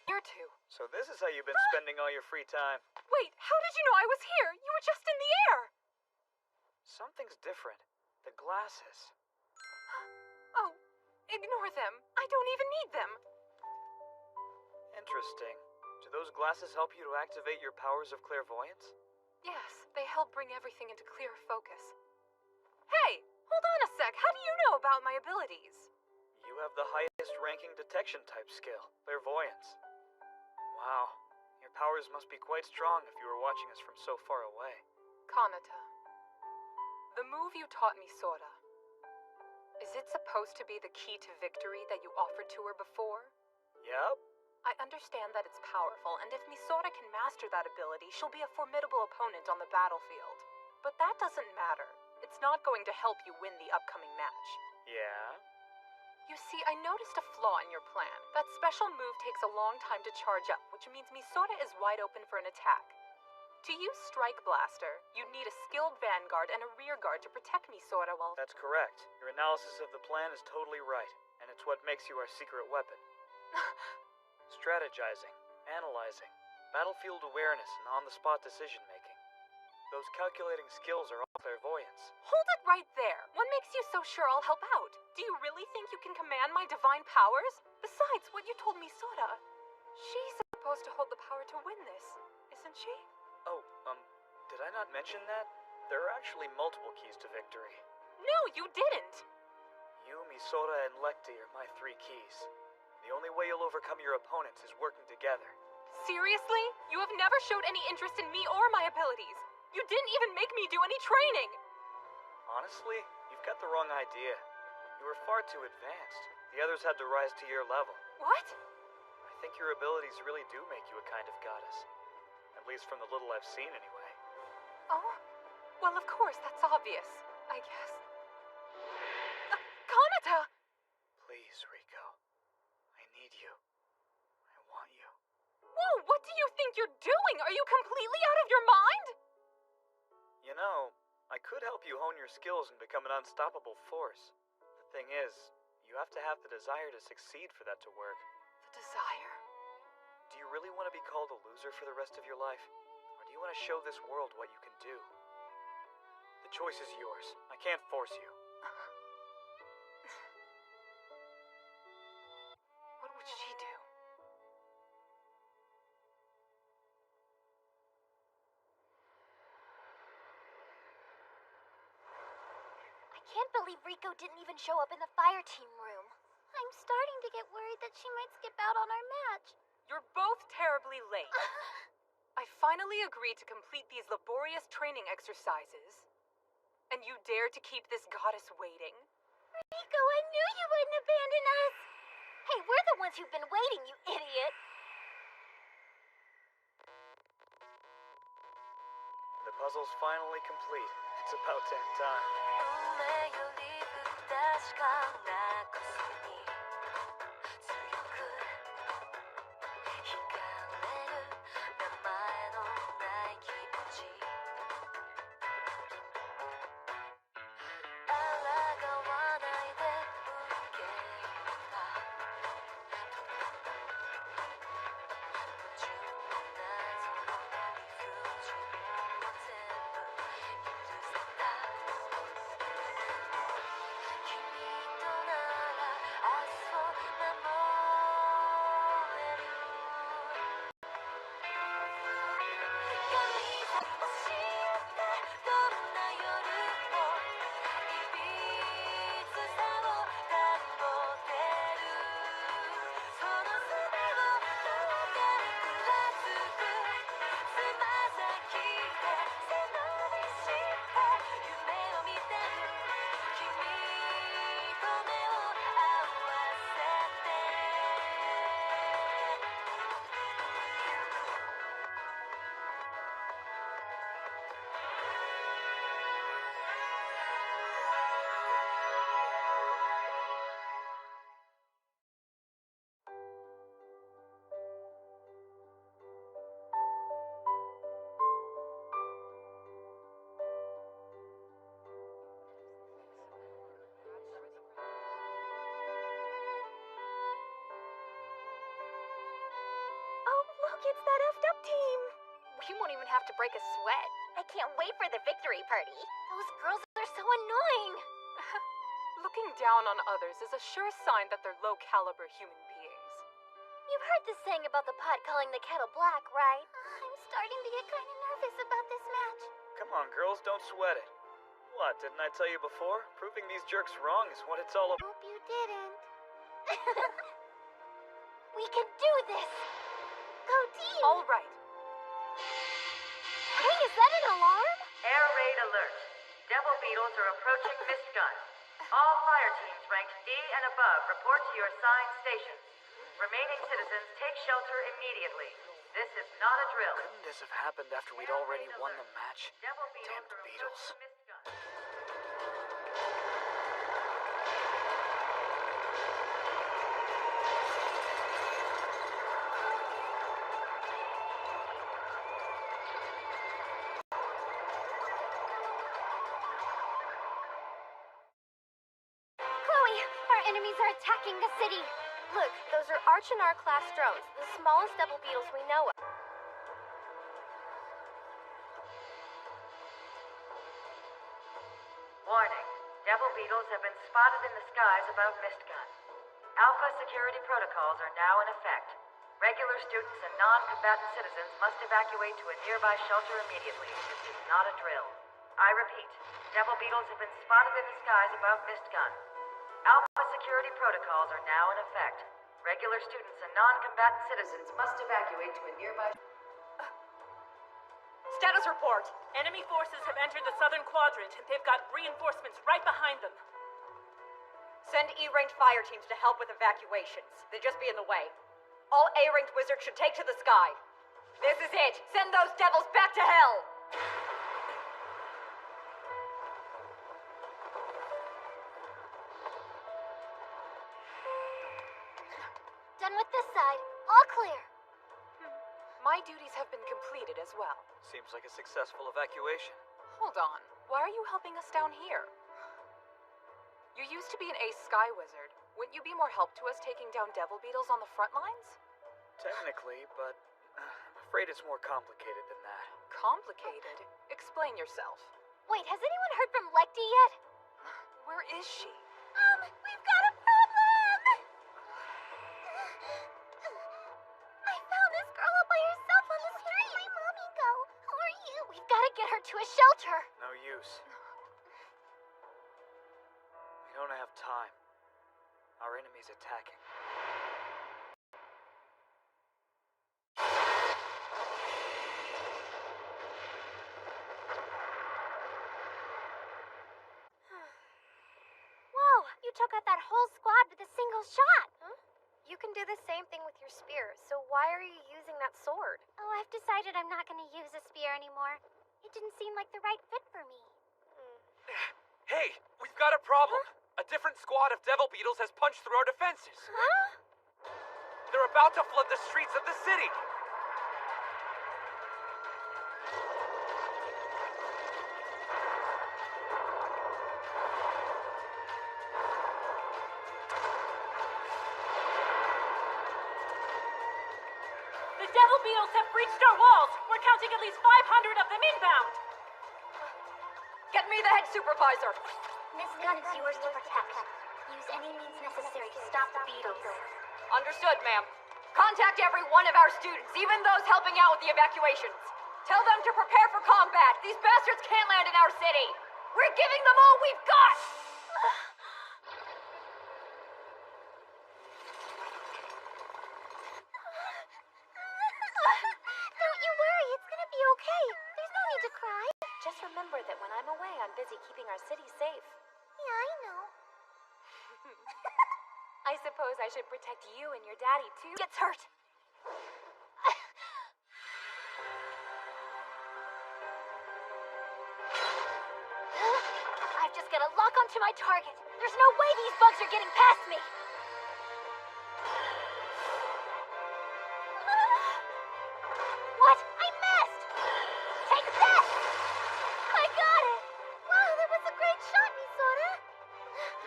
You're two. So this is how you've been spending all your free time. Wait, how did you know I was here? You were just in the air. Something's different. The glasses. Oh, ignore them. I don't even need them. Interesting. Do those glasses help you to activate your powers of clairvoyance? Yes, they help bring everything into clear focus. Hey, hold on a sec. How do you know about my abilities? You have the highest ranking detection type skill, clairvoyance. Wow, your powers must be quite strong if you were watching us from so far away. Kanata, the move you taught me, Sora, is it supposed to be the key to victory that you offered to her before? Yep. I understand that it's powerful, and if Misora can master that ability, she'll be a formidable opponent on the battlefield. But that doesn't matter. It's not going to help you win the upcoming match. Yeah? You see, I noticed a flaw in your plan. That special move takes a long time to charge up, which means Misora is wide open for an attack. To use Strike Blaster, you'd need a skilled vanguard and a rear guard to protect Misora while... That's correct. Your analysis of the plan is totally right, and it's what makes you our secret weapon. Strategizing, analyzing, battlefield awareness, and on-the-spot decision-making. Those calculating skills are all clairvoyance. Hold it right there! What makes you so sure I'll help out? Do you really think you can command my divine powers? Besides, what you told me, Sora, she's supposed to hold the power to win this, isn't she? Oh, did I not mention that? There are actually multiple keys to victory. No, you didn't! You, Misora, and Lecty are my 3 keys. The only way you'll overcome your opponents is working together. Seriously? You have never showed any interest in me or my abilities. You didn't even make me do any training! Honestly, you've got the wrong idea. You were far too advanced. The others had to rise to your level. What? I think your abilities really do make you a kind of goddess. At least from the little I've seen, anyway. Oh? Well, of course, that's obvious, I guess. Kanata! Please, Rico. I need you. I want you. Whoa, what do you think you're doing? Are you completely out of your mind? You know, I could help you hone your skills and become an unstoppable force. The thing is, you have to have the desire to succeed for that to work. The desire? Do you really want to be called a loser for the rest of your life? Or do you want to show this world what you can do? The choice is yours. I can't force you. What would she do? I can't believe Rico didn't even show up in the fire team room. I'm starting to get worried that she might skip out on our match. You're both terribly late. I finally agreed to complete these laborious training exercises. And you dare to keep this goddess waiting? Rico, I knew you wouldn't abandon us! Hey, we're the ones who've been waiting, you idiot! The puzzle's finally complete. It's about damn time. look, it's that effed up team. We won't even have to break a sweat. I can't wait for the victory party. Those girls are so annoying. Looking down on others is a sure sign that they're low-caliber human beings. You've heard the saying about the pot calling the kettle black, right? I'm starting to get kind of nervous about this match. Come on, girls, don't sweat it. What, didn't I tell you before? Proving these jerks wrong is what it's all about. Hope you didn't. We can do this! Go team! All right. Hey, is that an alarm? Air raid alert. Devil Beetles are approaching Mist Gun. All fire teams ranked D and above report to your assigned stations. Remaining citizens take shelter immediately. This is not a drill. Couldn't this have happened after we'd already won the match? Devil Beetles Damned are Beatles. approaching Mist Gun. Chloe, our enemies are attacking the city. Look, those are Arch&R class drones, the smallest Devil Beetles we know of. Warning. Devil Beetles have been spotted in the skies above Mist Gun. Alpha security protocols are now in effect. Regular students and non-combatant citizens must evacuate to a nearby shelter immediately. This is not a drill. I repeat, Devil Beetles have been spotted in the skies above Mist Gun. Alpha security protocols are now in effect. Regular students and non-combatant citizens must evacuate to a nearby... Status report. Enemy forces have entered the southern quadrant, and they've got reinforcements right behind them. Send E-ranked fire teams to help with evacuations. They'd just be in the way. All A-ranked wizards should take to the sky. This is it. Send those devils back to hell! Done with this side. All clear. My duties have been completed as well. Seems like a successful evacuation. Hold on. Why are you helping us down here? You used to be an ace sky wizard. Wouldn't you be more help to us taking down Devil Beetles on the front lines? Technically, but I'm afraid it's more complicated than that. Complicated? Explain yourself. Wait, has anyone heard from Lecty yet? Where is she? We've got a problem! I found this girl all by herself on the street. Where'd my mommy go? Who are you? We've got to get her to a shelter. No use. We don't have time. Our enemy's attacking. Whoa, you took out that whole squad with a single shot. Huh? You can do the same thing with your spear, so why are you using that sword? Oh, I've decided I'm not going to use a spear anymore. It didn't seem like the right fit for me. Hey, we've got a problem. A different squad of Devil Beetles has punched through our defenses. Huh? They're about to flood the streets of the city. The Devil Beetles have breached our walls. We're counting at least 500 of them inbound. Get me the head supervisor. This gun is yours to protect. Use any means necessary to stop the Beetles. Understood, ma'am. Contact every one of our students, even those helping out with the evacuations. Tell them to prepare for combat. These bastards can't land in our city. We're giving them all we've got! Don't you worry, it's gonna be okay. There's no need to cry. Just remember that when I'm away, I'm busy keeping our city safe. Yeah, I know. I suppose I should protect you and your daddy, too. Gets hurt. I've just gotta lock onto my target. There's no way these bugs are getting past me. What? I missed! Take that! I got it! Wow, that was a great shot, Misora.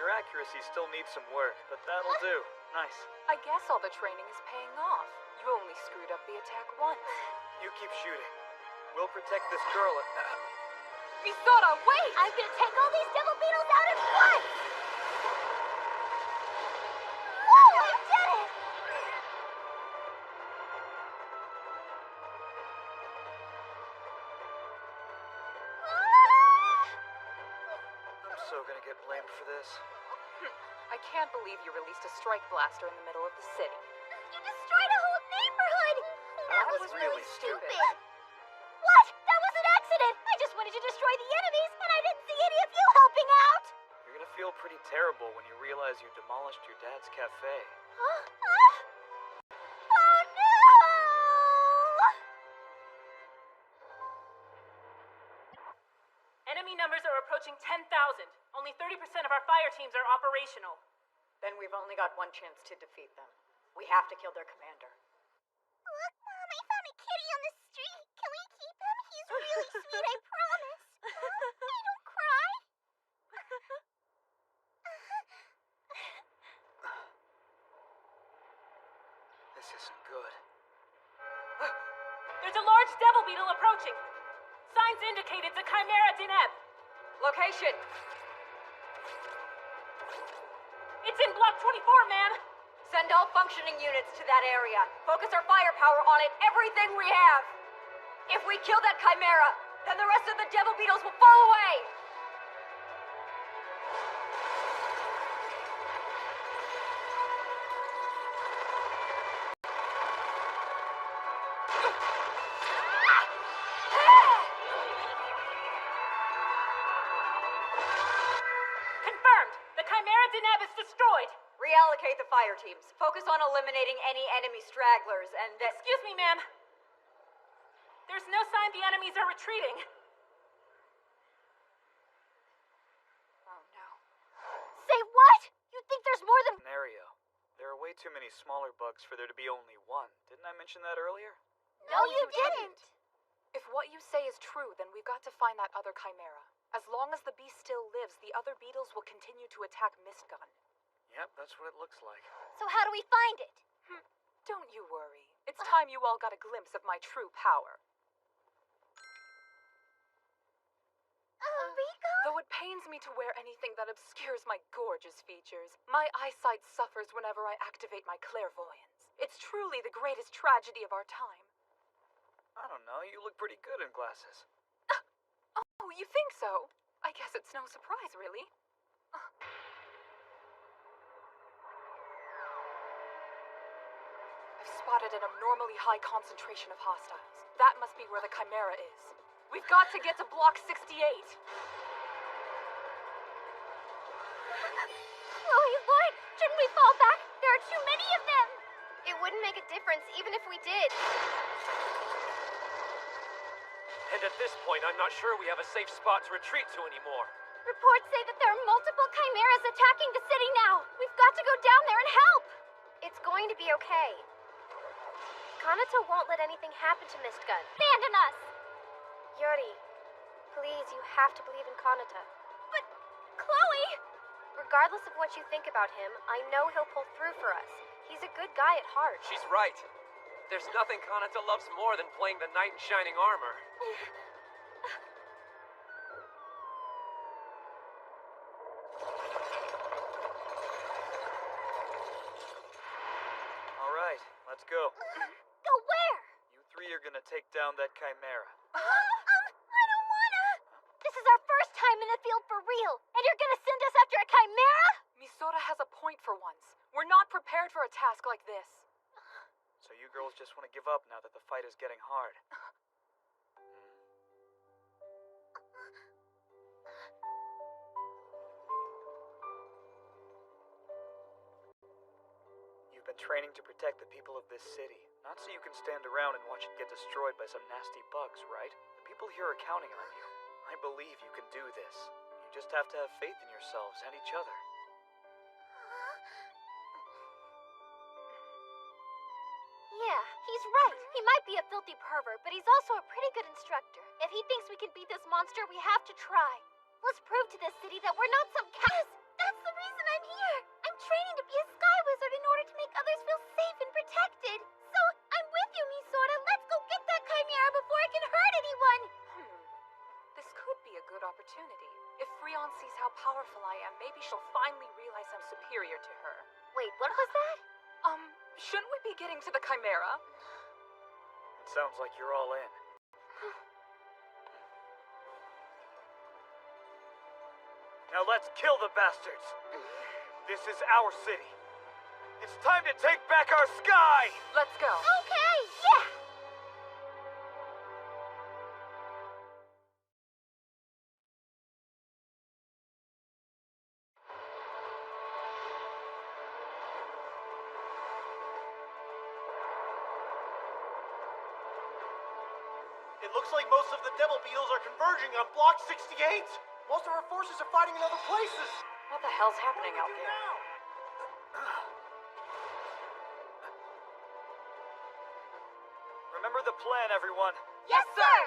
Your accuracy still needs some work, but that'll do. Nice. I guess all the training is paying off. You only screwed up the attack once. You keep shooting. We'll protect this girl. Misora, wait! I'm gonna take all these devil beetles out at once! Whoa, I did it! I'm so gonna get blamed for this. I can't believe you released a strike blaster in the middle of the city. You destroyed a whole neighborhood! That was really stupid. What? That was an accident! I just wanted to destroy the enemies, and I didn't see any of you helping out! You're gonna feel pretty terrible when you realize you demolished your dad's cafe. Huh? Oh no! Enemy numbers are approaching 10,000. Only 30% of our fire teams are operational. Then we've only got one chance to defeat them. We have to kill their commander. Look, Mom, I found a kitty on the street. Can we keep him? He's really sweet, I promise. I don't cry. This isn't good. There's a large devil beetle approaching. Signs indicate it's a Chimera Deneb. Location! It's in Block 24, ma'am. Send all functioning units to that area. Focus our firepower on it, everything we have. If we kill that Chimera, then the rest of the devil beetles will fall away. Confirmed. The Chimera Deneb is destroyed. Reallocate the fire teams. Focus on eliminating any enemy stragglers and Excuse me, ma'am. There's no sign the enemies are retreating. Oh no. Say what? You think there's more than... Scenario. There are way too many smaller bugs for there to be only one. Didn't I mention that earlier? No, you didn't. If what you say is true, then we've got to find that other Chimera. As long as the beast still lives, the other beetles will continue to attack Mistgun. Yep, that's what it looks like. So how do we find it? Don't you worry. It's time you all got a glimpse of my true power. Rico? Though it pains me to wear anything that obscures my gorgeous features, my eyesight suffers whenever I activate my clairvoyance. It's truly the greatest tragedy of our time. I don't know, you look pretty good in glasses. Oh, you think so? I guess it's no surprise, really. I've spotted an abnormally high concentration of hostiles. That must be where the Chimera is. We've got to get to Block 68. Chloe, Lloyd, shouldn't we fall back? There are too many of them. It wouldn't make a difference even if we did. And at this point, I'm not sure we have a safe spot to retreat to anymore. Reports say that there are multiple chimeras attacking the city now. We've got to go down there and help. It's going to be okay. Kanata won't let anything happen to Mistgun. Abandon us. Yuri, please, you have to believe in Kanata. But, Chloe! Regardless of what you think about him, I know he'll pull through for us. He's a good guy at heart. She's right. There's nothing Kanata loves more than playing the knight in shining armor. All right, let's go. Go where? You three are gonna take down that Chimera. I don't wanna. This is our first time in the field for real, and you're gonna send us after a chimera? Misora has a point for once. We're not prepared for a task like this. So you girls just want to give up now that the fight is getting hard. You've been training to protect the people of this city, not so you can stand around and watch it get destroyed by some nasty bugs, right? The people here are counting on you. I believe you can do this. You just have to have faith in yourselves and each other. Yeah, he's right. He might be a filthy pervert, but he's also a pretty good instructor. If he thinks we can beat this monster, we have to try. Let's prove to this city that we're not some cows. That's the reason I'm here. I'm training to be a sky wizard in order to make others feel safe and protected. So I with you, Misora. Let's go get that Chimera before it can hurt anyone. This could be a good opportunity. If Freon sees how powerful I am, maybe she'll finally realize I'm superior to her. Wait, what was that? Shouldn't we be getting to the Chimera? It sounds like you're all in. Now let's kill the bastards. This is our city. It's time to take back our sky! Let's go. Okay, yeah! It looks like most of the Devil Beetles are converging on Block 68. Most of our forces are fighting in other places. What the hell's happening out there? Remember the plan, everyone. Yes, sir!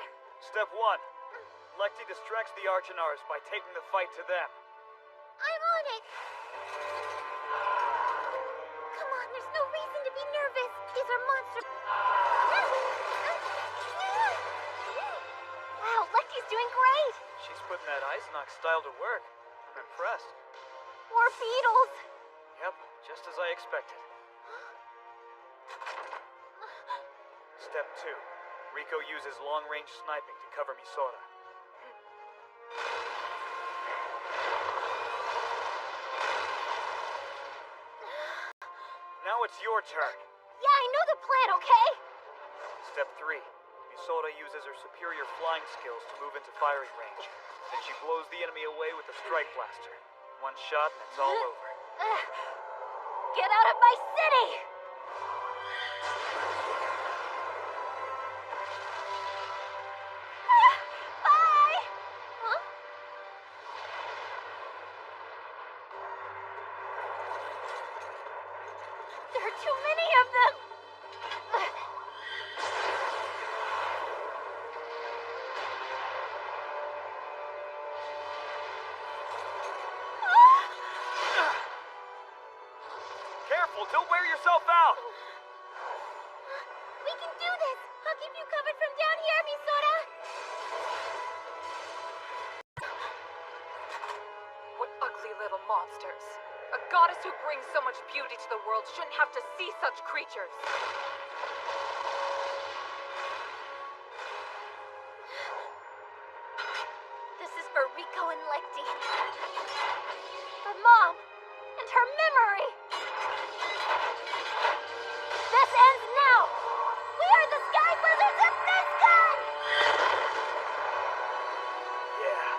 Step 1. Lecty distracts the Archinars by taking the fight to them. I'm on it. Come on, there's no reason to be nervous. These are monsters. Wow, Lecty's doing great. She's putting that Eisenach style to work. I'm impressed. More beetles. Yep, just as I expected. Step 2. Rico uses long-range sniping to cover Misora. Now it's your turn. Yeah, I know the plan, okay? Step 3. Misora uses her superior flying skills to move into firing range. Then she blows the enemy away with a strike blaster. One shot and it's all over. Get out of my city! Bye! Huh? There are too many of them! Careful, don't wear yourself out! We can do this! I'll keep you covered from down here, Misora! What ugly little monsters. A goddess who brings so much beauty to the world shouldn't have to see such creatures. This is for Rico and Lecty. For Mom and her memory. This ends now. We are the Sky Wizards of Mistgun! Yeah.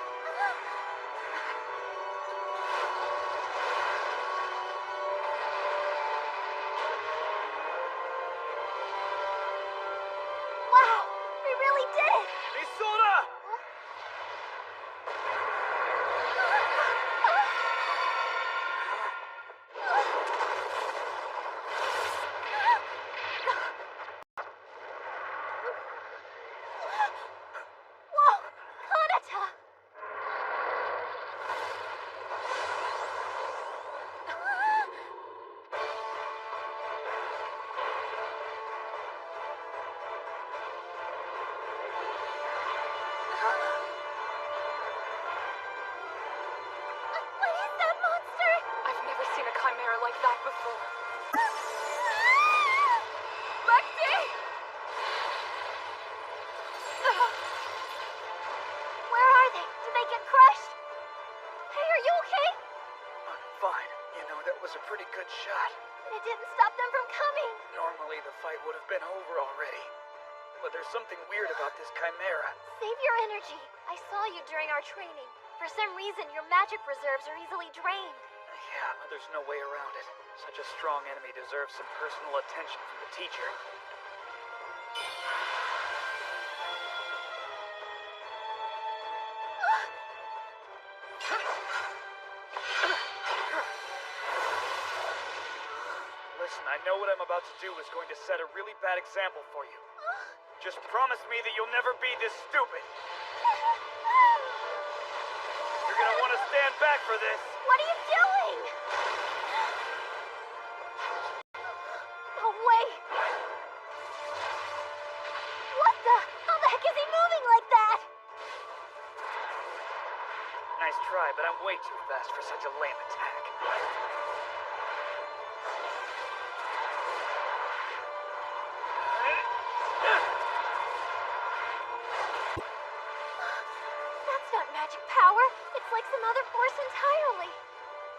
Wow, we really did it! Misora! Whoa, Kanata! What is that monster? I've never seen a chimera like that before. Lexi! Where are they? Did they get crushed? Hey, are you okay? I'm fine. You know, that was a pretty good shot. But it didn't stop them from coming. Normally the fight would have been over already. But there's something weird about this chimera. Save your energy. I saw you during our training. For some reason, your magic reserves are easily drained. Yeah, but there's no way around it. Such a strong enemy deserves some personal attention from the teacher. Listen, I know what I'm about to do is going to set a really bad example for you. Just promise me that you'll never be this stupid. You're gonna want to stand back for this. What are you doing? Oh, wait. Nice try, but I'm way too fast for such a lame attack. That's not magic power. It's like some other force entirely.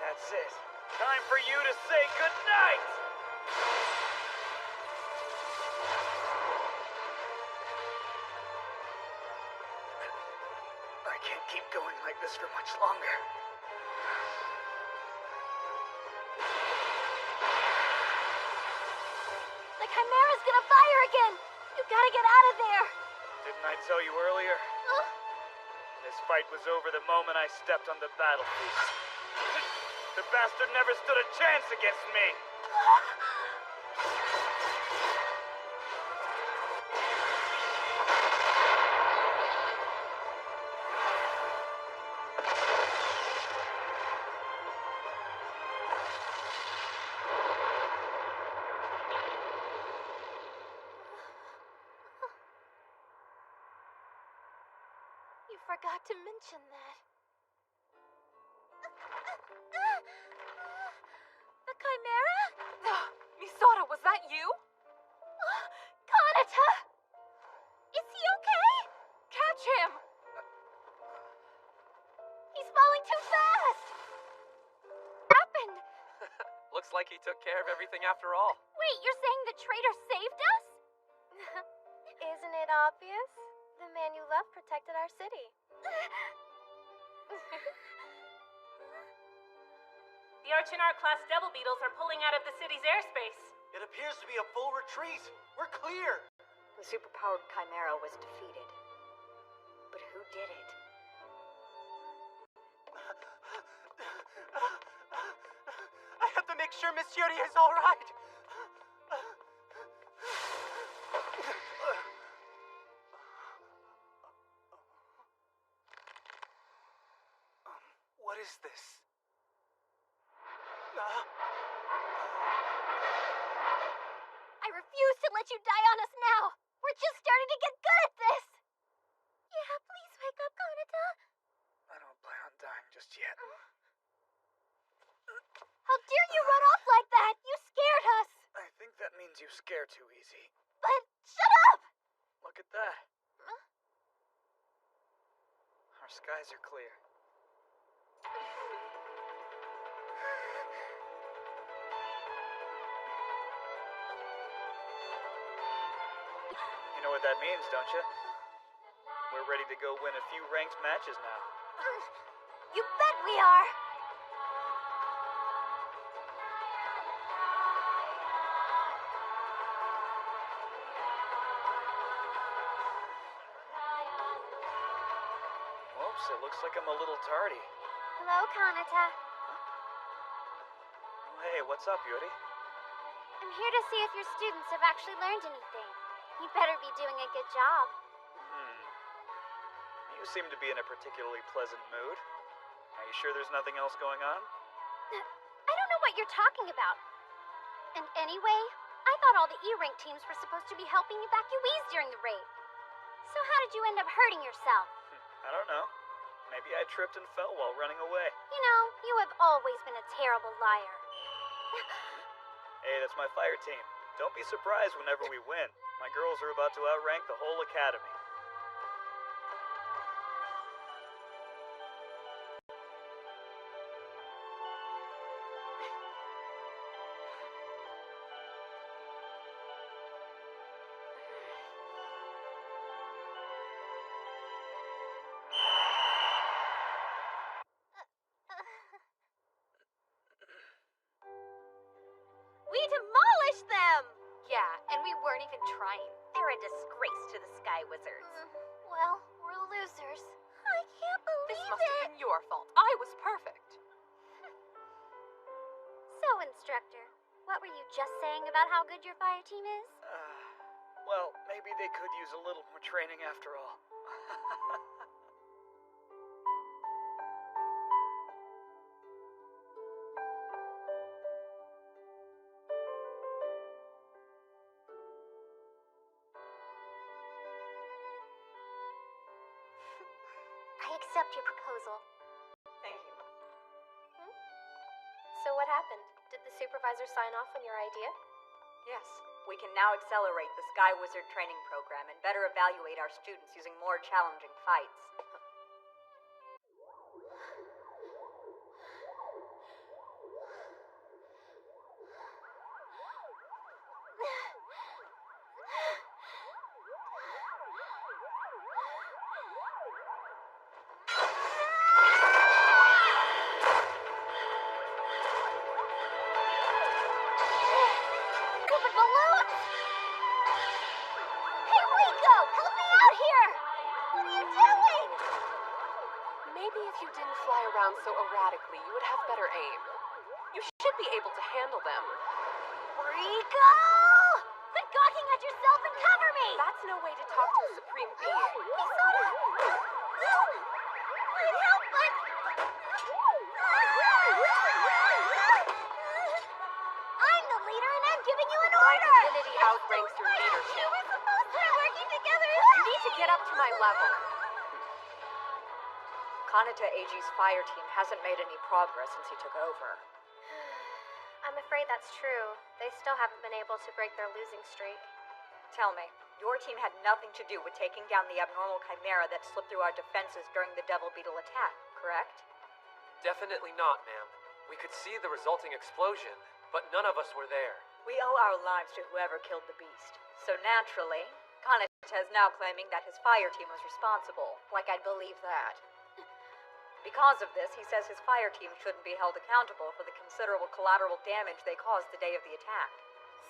That's it. Time for you to say goodnight! I can't keep going like this for much longer. The Chimera's gonna fire again. You gotta get out of there. Didn't I tell you earlier? This fight was over the moment I stepped on the battlefield. The bastard never stood a chance against me! You forgot to mention that. The Chimera? Misora, was that you? Kanata! Is he okay? Catch him! He's falling too fast! What happened? Looks like he took care of everything after all. Wait, you're saying the traitor saved us? Isn't it obvious? The man you love protected our city. The Archinar class Devil Beetles are pulling out of the city's airspace. It appears to be a full retreat. We're clear. The superpowered Chimera was defeated. But who did it? I have to make sure Miss Yuri is all right. What is this? I refuse to let you die on us now. We're just starting to get good at this. Yeah, please wake up, Kanata. I don't plan on dying just yet. How dare you run off like that? You scared us. I think that means you scare too easy. But shut up! Look at that. Our skies are clear. You know what that means, don't you? We're ready to go win a few ranked matches now. You bet we are. Whoops, it looks like I'm a little tardy. Hello, Kanata. Oh, hey, what's up, Yuri? I'm here to see if your students have actually learned anything. You better be doing a good job. You seem to be in a particularly pleasant mood. Are you sure there's nothing else going on? I don't know what you're talking about. And anyway, I thought all the E-Rank teams were supposed to be helping evacuees during the raid. So how did you end up hurting yourself? I don't know. Maybe I tripped and fell while running away. You know, you have always been a terrible liar. Hey, that's my fire team. Don't be surprised whenever we win. My girls are about to outrank the whole academy. We demolished them! Yeah, and we weren't even trying. They're a disgrace to the Sky Wizards. Well, we're losers. I can't believe This must have been your fault. I was perfect. So, instructor, what were you just saying about how good your fire team is? Well, maybe they could use a little more training after all. I accept your proposal. So what happened? Did the supervisor sign off on your idea? Yes. We can now accelerate the Sky Wizard training program and better evaluate our students using more challenging fights. Stupid balloons! Hey, Rico! Help me out here! What are you doing? Maybe if you didn't fly around so erratically, you would have better aim. You should be able to handle them. Rico! Quit gawking at yourself and cover me! That's no way to talk to a supreme being. Misora! Can't help but... I'm the leader and I'm giving you an My order! divinity outranks your leadership. We're supposed to be working together! You need to get up to my level. Kanata AG's fire team hasn't made any progress since he took over. I'm afraid that's true. They still haven't been able to break their losing streak. Tell me, your team had nothing to do with taking down the abnormal chimera that slipped through our defenses during the Devil Beetle attack, correct? Definitely not, ma'am. We could see the resulting explosion, but none of us were there. We owe our lives to whoever killed the beast. So naturally, Kanata is now claiming that his fire team was responsible. Like I'd believe that. Because of this, he says his fire team shouldn't be held accountable for the considerable collateral damage they caused the day of the attack.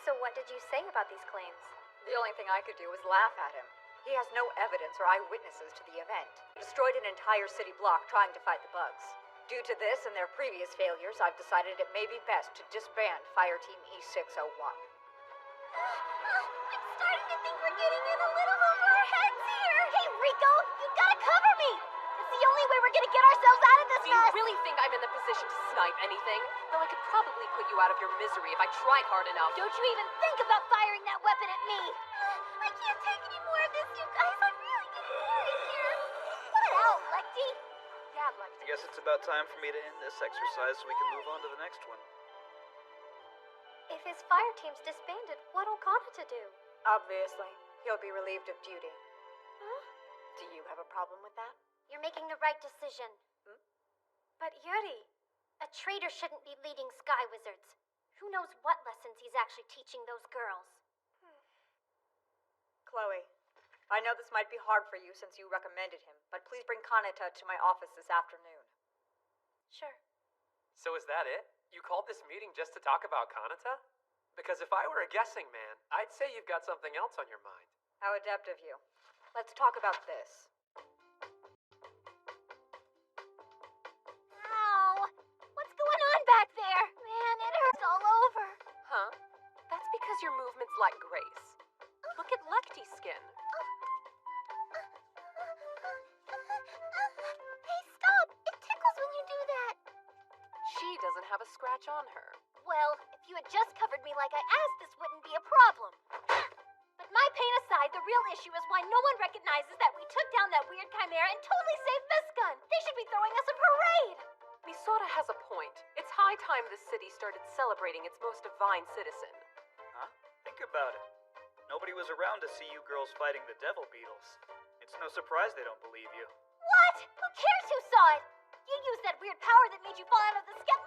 So what did you say about these claims? The only thing I could do was laugh at him. He has no evidence or eyewitnesses to the event. He destroyed an entire city block trying to fight the bugs. Due to this and their previous failures, I've decided it may be best to disband Fire Team E601. I'm starting to think we're getting in a little over our heads here! Hey, Rico! You gotta cover me! It's the only way we're gonna get ourselves out of this Do you mess! really think I'm in the position to snipe anything? Though I could probably put you out of your misery if I tried hard enough. Don't you even think about firing that weapon at me! I can't take any more of this, you guys. I'm really getting worried here. Put it out, Lecty! Yeah, Lecty. I guess it's about time for me to end this exercise so we can move on to the next one. If his fire team's disbanded, what'll Kanata do? Obviously, he'll be relieved of duty. Huh? Do you have a problem with that? You're making the right decision. But Yuri, a traitor shouldn't be leading Sky Wizards. Who knows what lessons he's actually teaching those girls? Chloe, I know this might be hard for you since you recommended him, but please bring Kanata to my office this afternoon. Sure. So is that it? You called this meeting just to talk about Kanata? Because if I were a guessing man, I'd say you've got something else on your mind. How adept of you. Let's talk about this. Ow! What's going on back there? Man, it hurts all over. Huh? That's because your movement's like Grace. Look at Lecty's skin. Hey, stop! It tickles when you do that. She doesn't have a scratch on her. Well, if you had just covered me like I asked, this wouldn't be a problem. But my pain aside, the real issue is why no one recognizes that we took down that weird chimera and totally saved Miss Gun. They should be throwing us a parade. Misora has a point. It's high time the city started celebrating its most divine citizen. Huh? Think about it. Nobody was around to see you girls fighting the Devil Beetles. It's no surprise they don't believe you. What? Who cares who saw it? You used that weird power that made you fall out of the sky.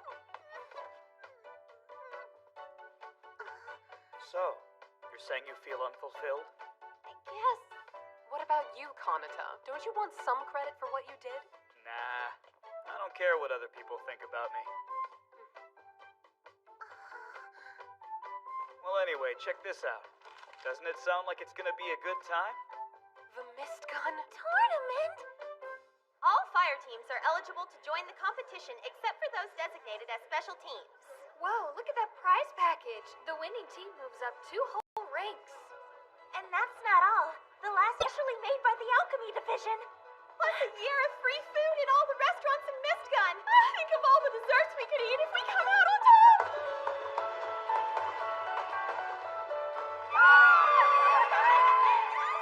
So, you're saying you feel unfulfilled? I guess. What about you, Kanata? Don't you want some credit for what you did? Nah, I don't care what other people think about me. Well, anyway, check this out. Doesn't it sound like it's gonna be a good time? The Mist Gun? Tournament? All fire teams are eligible to join the competition except for those designated as special teams. Whoa, look at that prize package. The winning team moves up 2 whole ranks. And that's not all. The last actually made by the Alchemy Division. Plus a year of free food in all the restaurants in Mistgun. Think of all the desserts we could eat if we come out on top.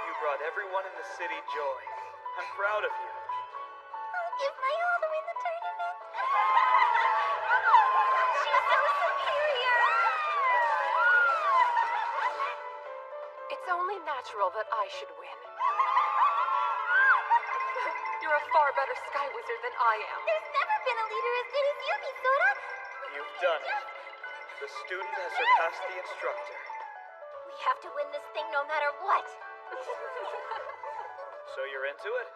You brought everyone in the city joy. I'm proud of you. I'll give my all to win the tournament. so superior! It's only natural that I should win. You're a far better Sky Wizard than I am. There's never been a leader as good as you, Misora! You've done it. The student has surpassed the instructor. We have to win this thing no matter what. So you're into it?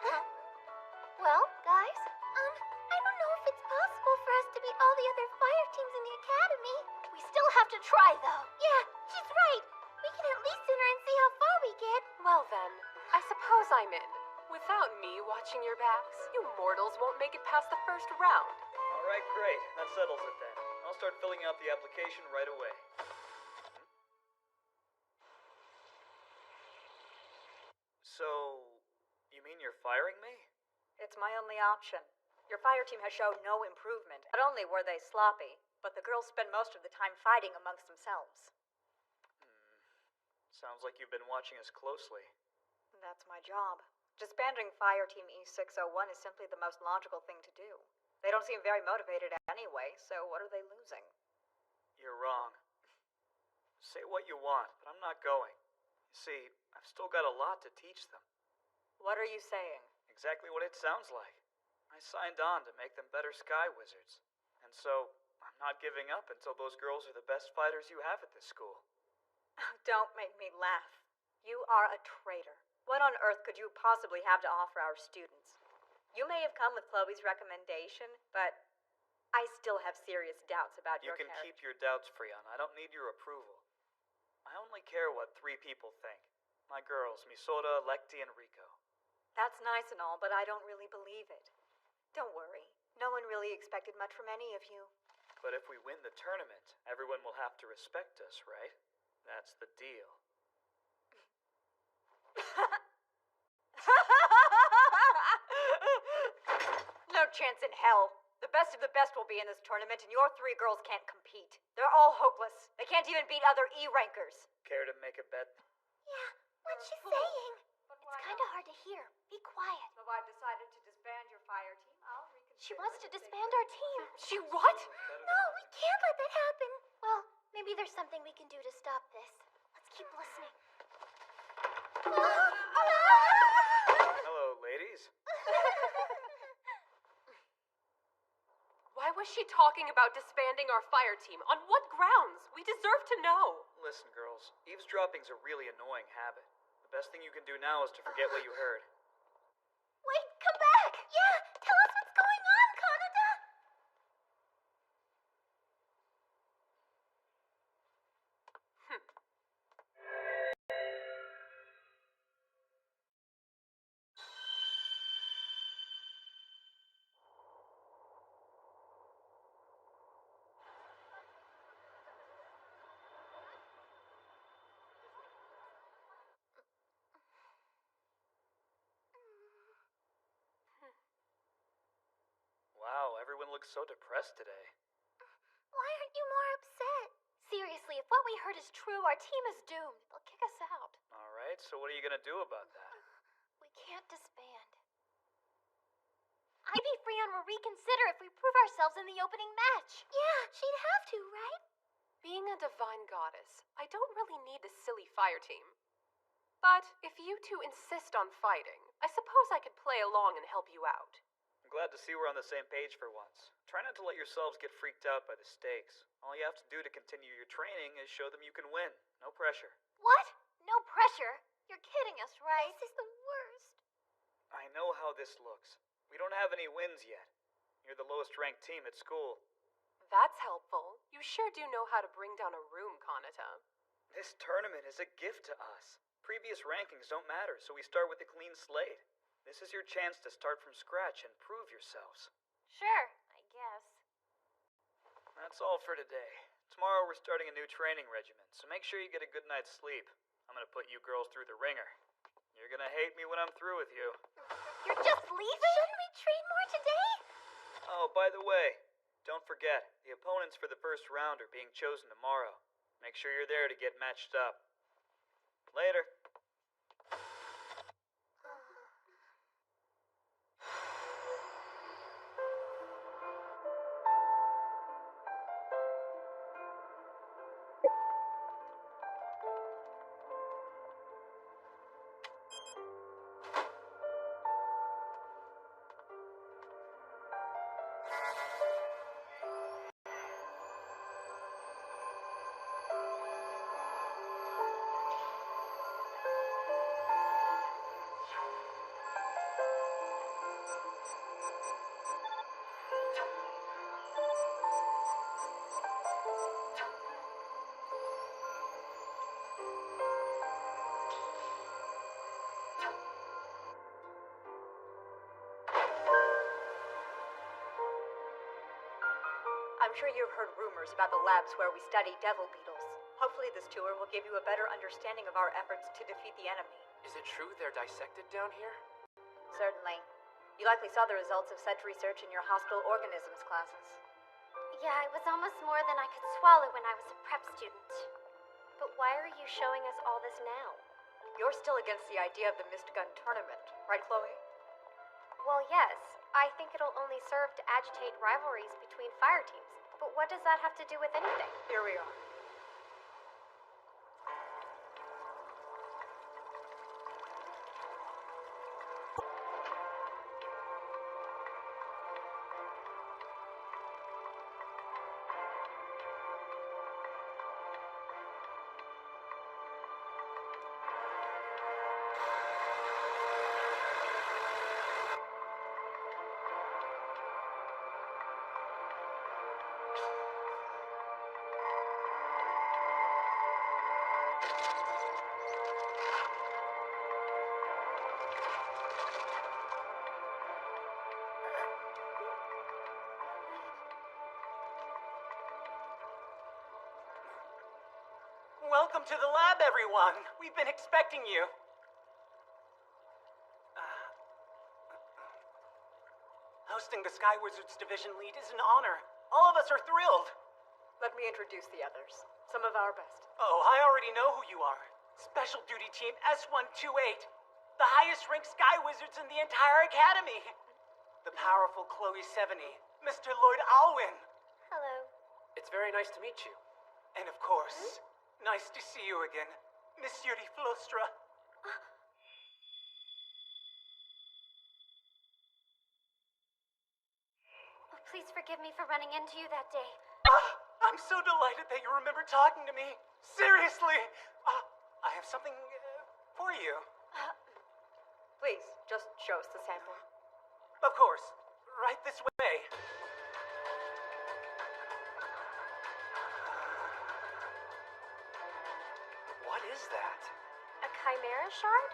Well, guys, I don't know if it's possible for us to beat all the other fire teams in the academy. We still have to try, though. Yeah, she's right. We can at least enter and see how far we get. Well then, I suppose I'm in. Without me watching your backs, you mortals won't make it past the first round. All right, great. That settles it then. I'll start filling out the application right away. So, you mean you're firing me? It's my only option. Your fire team has shown no improvement. Not only were they sloppy, but the girls spend most of the time fighting amongst themselves. Sounds like you've been watching us closely. That's my job. Disbanding Fire Team E601 is simply the most logical thing to do. They don't seem very motivated anyway, so what are they losing? You're wrong. Say what you want, but I'm not going. You see, I've still got a lot to teach them. What are you saying? Exactly what it sounds like. I signed on to make them better Sky Wizards. And so, I'm not giving up until those girls are the best fighters you have at this school. Don't make me laugh. You are a traitor. What on earth could you possibly have to offer our students? You may have come with Chloe's recommendation, but I still have serious doubts about your character. You can character. keep your doubts, Freon. I don't need your approval. I only care what 3 people think. My girls, Misora, Lecty, and Rico. That's nice and all, but I don't really believe it. Don't worry. No one really expected much from any of you. But if we win the tournament, everyone will have to respect us, right? That's the deal. No chance in hell. The best of the best will be in this tournament, and your 3 girls can't compete. They're all hopeless. They can't even beat other E-rankers. Care to make a bet? Yeah, what's she saying? It's kind of hard to hear. Be quiet. So I've decided to disband your fire team. I'll reconsider. She wants to disband our team. She what? No, we can't let that happen. Well, maybe there's something we can do to stop this. Let's keep listening. Hello, ladies. Why was she talking about disbanding our fire team? On what grounds? We deserve to know. Listen, girls, eavesdropping's a really annoying habit. The best thing you can do now is to forget what you heard. Wait, come back! Yeah, tell us what's going on, Kanata! Wow, everyone looks so depressed today. Why aren't you more upset? Seriously, if what we heard is true, our team is doomed. They'll kick us out. Alright, so what are you gonna do about that? We can't disband. Maybe Freon will reconsider if we prove ourselves in the opening match. Yeah, she'd have to, right? Being a divine goddess, I don't really need a silly fire team. But if you two insist on fighting, I suppose I could play along and help you out. I'm glad to see we're on the same page for once. Try not to let yourselves get freaked out by the stakes. All you have to do to continue your training is show them you can win. No pressure. What? No pressure? You're kidding us, right? This is the worst. I know how this looks. We don't have any wins yet. You're the lowest ranked team at school. That's helpful. You sure do know how to bring down a room, Kanata. This tournament is a gift to us. Previous rankings don't matter, so we start with a clean slate. This is your chance to start from scratch and prove yourselves. Sure, I guess. That's all for today. Tomorrow we're starting a new training regimen, so make sure you get a good night's sleep. I'm gonna put you girls through the ringer. You're gonna hate me when I'm through with you. You're just leaving? Shouldn't we train more today? Oh, by the way, don't forget, the opponents for the first round are being chosen tomorrow. Make sure you're there to get matched up. Later. I'm sure you've heard rumors about the labs where we study devil beetles. Hopefully this tour will give you a better understanding of our efforts to defeat the enemy. Is it true they're dissected down here? Certainly. You likely saw the results of such research in your hostile organisms classes. Yeah, it was almost more than I could swallow when I was a prep student. But why are you showing us all this now? You're still against the idea of the Mist Gun tournament, right, Chloe? Well, yes. I think it'll only serve to agitate rivalries between fire teams. But what does that have to do with anything? Here we are. Welcome to the lab, everyone. We've been expecting you. Hosting the Sky Wizards Division lead is an honor. All of us are thrilled. Let me introduce the others. Some of our best. Oh, I already know who you are. Special Duty Team S128. The highest ranked Sky Wizards in the entire academy. The powerful Chloe Sevigny. Mr. Lloyd Alwyn. Hello. It's very nice to meet you. And of course, nice to see you again, Miss Yuri Flostra. Oh, please forgive me for running into you that day. I'm so delighted that you remember talking to me. Seriously. I have something for you. Please, just show us the sample. Of course. Right this way. What is that? A chimera shard?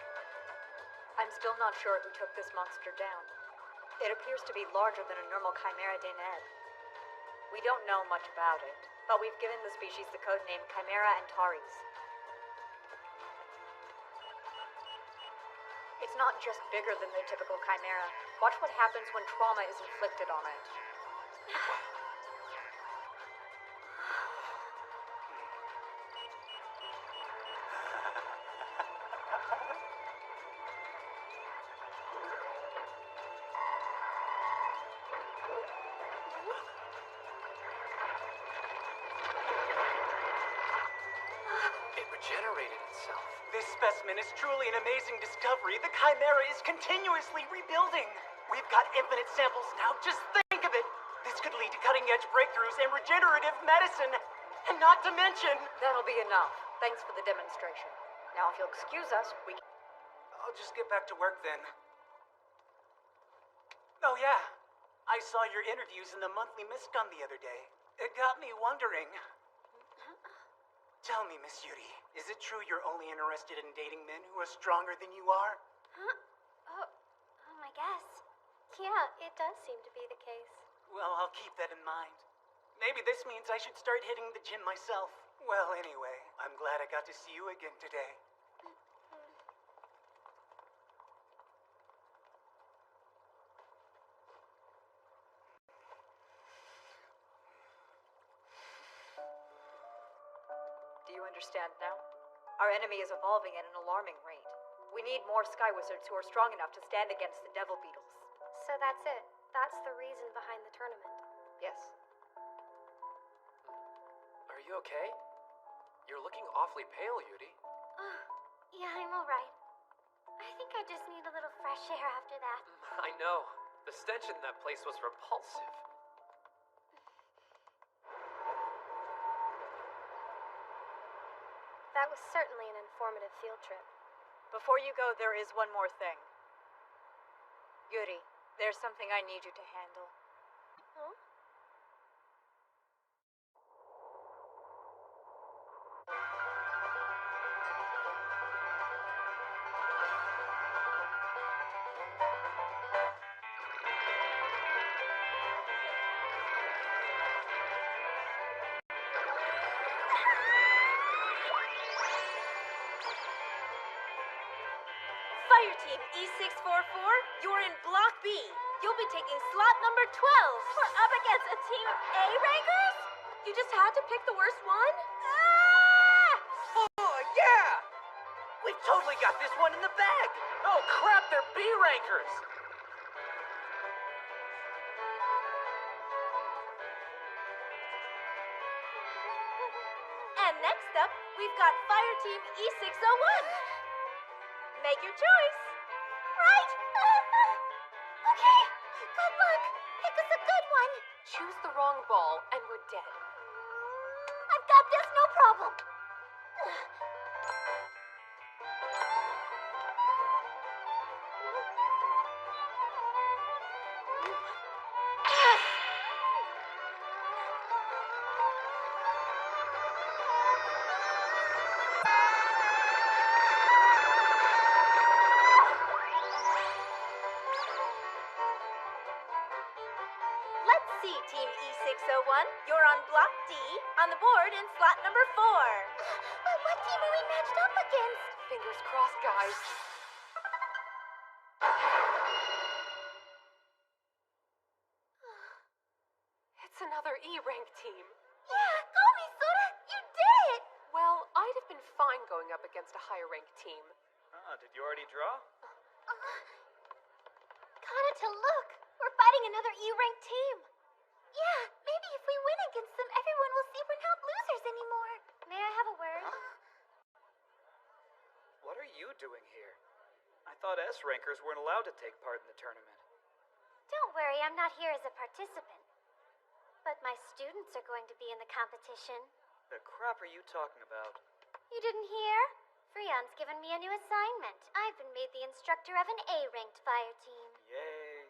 I'm still not sure who took this monster down. It appears to be larger than a normal Chimera deneb. We don't know much about it, but we've given the species the code name Chimera antares. It's not just bigger than the typical chimera. Watch what happens when trauma is inflicted on it. It regenerated itself. This specimen is truly an amazing discovery. The Chimera is continuously rebuilding. We've got infinite samples now. Just think of it. This could lead to cutting-edge breakthroughs in regenerative medicine. And not to mention... That'll be enough. Thanks for the demonstration. Now, if you'll excuse us, we can... I'll just get back to work then. Oh yeah, I saw your interviews in the monthly Mistgun the other day. It got me wondering. Tell me, Miss Yuri, is it true you're only interested in dating men who are stronger than you are? Huh? Oh, I guess. Yeah, it does seem to be the case. Well, I'll keep that in mind. Maybe this means I should start hitting the gym myself. Well, anyway, I'm glad I got to see you again today. Do you understand now? Our enemy is evolving at an alarming rate. We need more Sky Wizards who are strong enough to stand against the Devil Beetles. So that's it. That's the reason behind the tournament. Yes. Are you okay? You're looking awfully pale, Yuri. Oh, yeah, I'm alright. I think I just need a little fresh air after that. I know. The stench in that place was repulsive. That was certainly an informative field trip. Before you go, there is one more thing. Yuri, there's something I need you to handle. Huh? Fire Team E644, you're in Block B. You'll be taking slot number 12. We're up against a team of A-rankers? You just had to pick the worst one? Ah! Oh, yeah! We've totally got this one in the bag! Oh crap, they're B rankers! And next up, we've got Fire Team E601. Make your choice. Right? Okay. Good luck. Pick us a good one. Choose the wrong ball, and we're dead. I've got this, no problem. Let's see, Team E601. You're on Block D, on the board in slot number 4. What team are we matched up against? Fingers crossed, guys. It's another E-rank team. Yeah, go me, Soda. You did it. Well, I'd have been fine going up against a higher ranked team. Did you already draw? Kanata, look. We're fighting another E-ranked team. Yeah, maybe if we win against them, everyone will see we're not losers anymore. May I have a word? What are you doing here? I thought S-rankers weren't allowed to take part in the tournament. Don't worry, I'm not here as a participant. But my students are going to be in the competition. The crap are you talking about? You didn't hear? Freon's given me a new assignment. I've been made the instructor of an A-ranked fire team. Yay.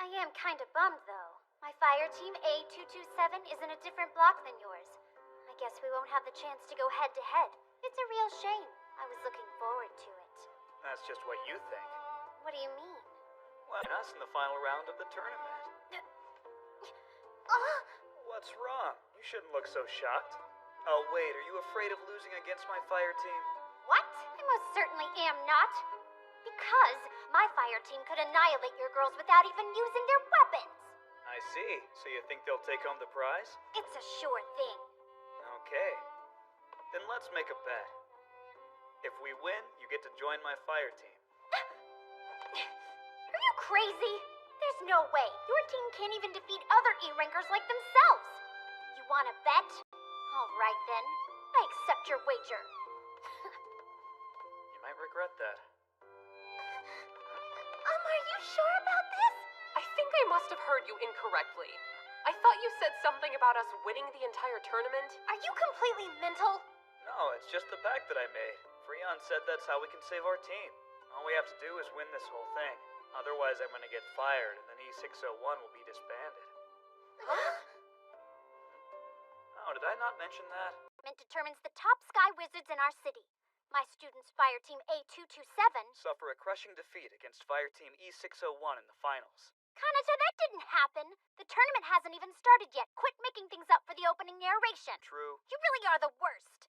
I am kinda bummed, though. My fire team A227 is in a different block than yours. I guess we won't have the chance to go head-to-head. It's a real shame. I was looking forward to it. That's just what you think. What do you mean? Well, us in the final round of the tournament. What's wrong? You shouldn't look so shocked. Oh, wait, are you afraid of losing against my fire team? What? I most certainly am not. Because my fire team could annihilate your girls without even using their weapons. I see. So you think they'll take home the prize? It's a sure thing. Okay. Then let's make a bet. If we win, you get to join my fire team. Are you crazy? There's no way. Your team can't even defeat other E-rankers like themselves. You want to bet? All right, then. I accept your wager. You might regret that. Are you sure about this? I think I must have heard you incorrectly. I thought you said something about us winning the entire tournament. Are you completely mental? No, it's just the pact that I made. Freon said that's how we can save our team. All we have to do is win this whole thing. Otherwise, I'm gonna get fired, and then E601 will be disbanded. Huh? Oh, did I not mention that? Determines the top sky wizards in our city. My students' fire team A227. Suffer a crushing defeat against fire team E601 in the finals. Kanata, that didn't happen. The tournament hasn't even started yet. Quit making things up for the opening narration. True. You really are the worst.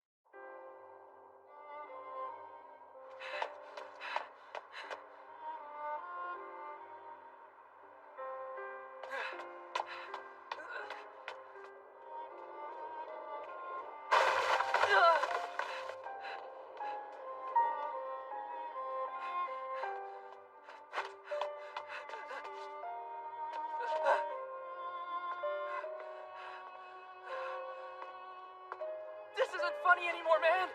This isn't funny anymore, man!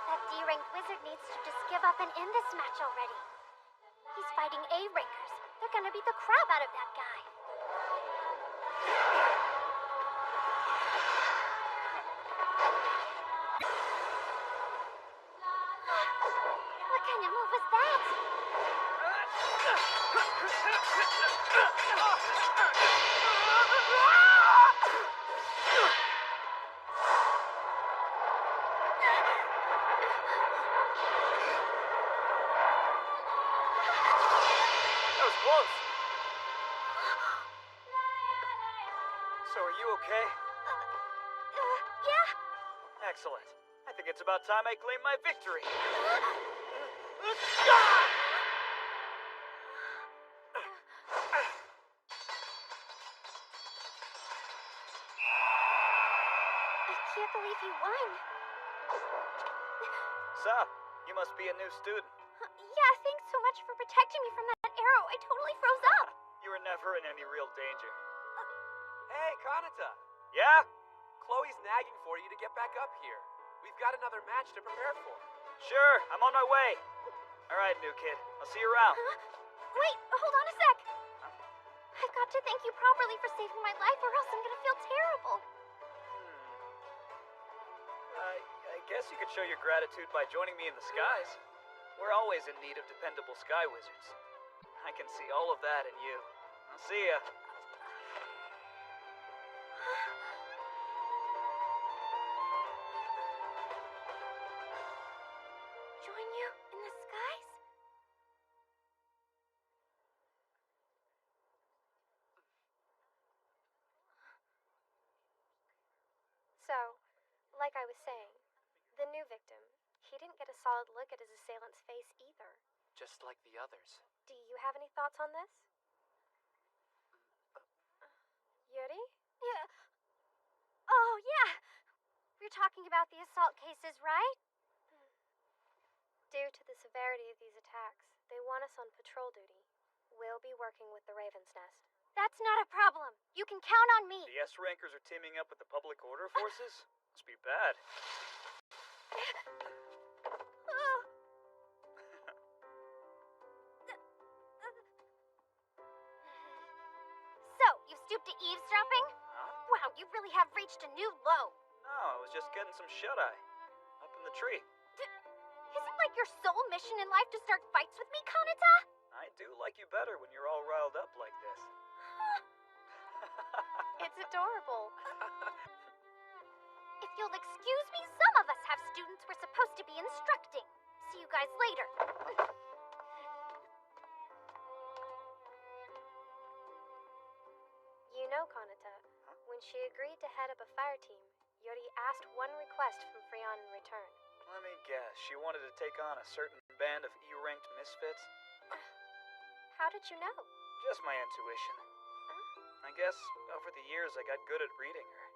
That D-ranked wizard needs to just give up and end this match already. He's fighting A-rankers. They're gonna beat the crap out of that guy. What kind of move was that? That was close. So are you okay? Yeah. Excellent. I think it's about time I claim my victory. I can't believe you won. Sup? You must be a new student. Yeah, thanks so much for protecting me from that arrow. I totally froze up. You were never in any real danger. Hey, Kanata. Yeah? Chloe's nagging for you to get back up here. We've got another match to prepare for. Sure, I'm on my way. All right, new kid. I'll see you around. Wait, hold on a sec. I've got to thank you properly for saving my life, or else I'm gonna feel terrible. I guess you could show your gratitude by joining me in the skies. We're always in need of dependable sky wizards. I can see all of that in you. I'll see ya. Join you in the skies? So, like I was saying, the new victim, he didn't get a solid look at his assailant's face either. Just like the others. Do you have any thoughts on this? Yuri? Yeah. Oh, yeah. We're talking about the assault cases, right? Due to the severity of these attacks, they want us on patrol duty. We'll be working with the Raven's Nest. That's not a problem. You can count on me. The S-Rankers are teaming up with the public order forces? Must be bad. So, you stooped to eavesdropping? Wow, you really have reached a new low. No, I was just getting some shut-eye. Up in the tree. Is it like your sole mission in life to start fights with me, Kanata? I do like you better when you're all riled up like this. It's adorable. If you'll excuse me, some of us have students we're supposed to be instructing. See you guys later. You know, Kanata, when she agreed to head up a fire team, Yuri asked one request from Freon in return. Let me guess, she wanted to take on a certain band of E-ranked misfits? How did you know? Just my intuition. I guess over the years I got good at reading her.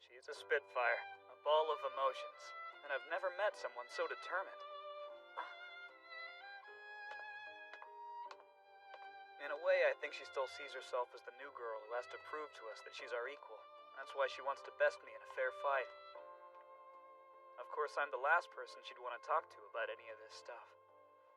She's a spitfire, a ball of emotions, and I've never met someone so determined. In a way, I think she still sees herself as the new girl who has to prove to us that she's our equal. That's why she wants to best me in a fair fight. Of course, I'm the last person she'd want to talk to about any of this stuff.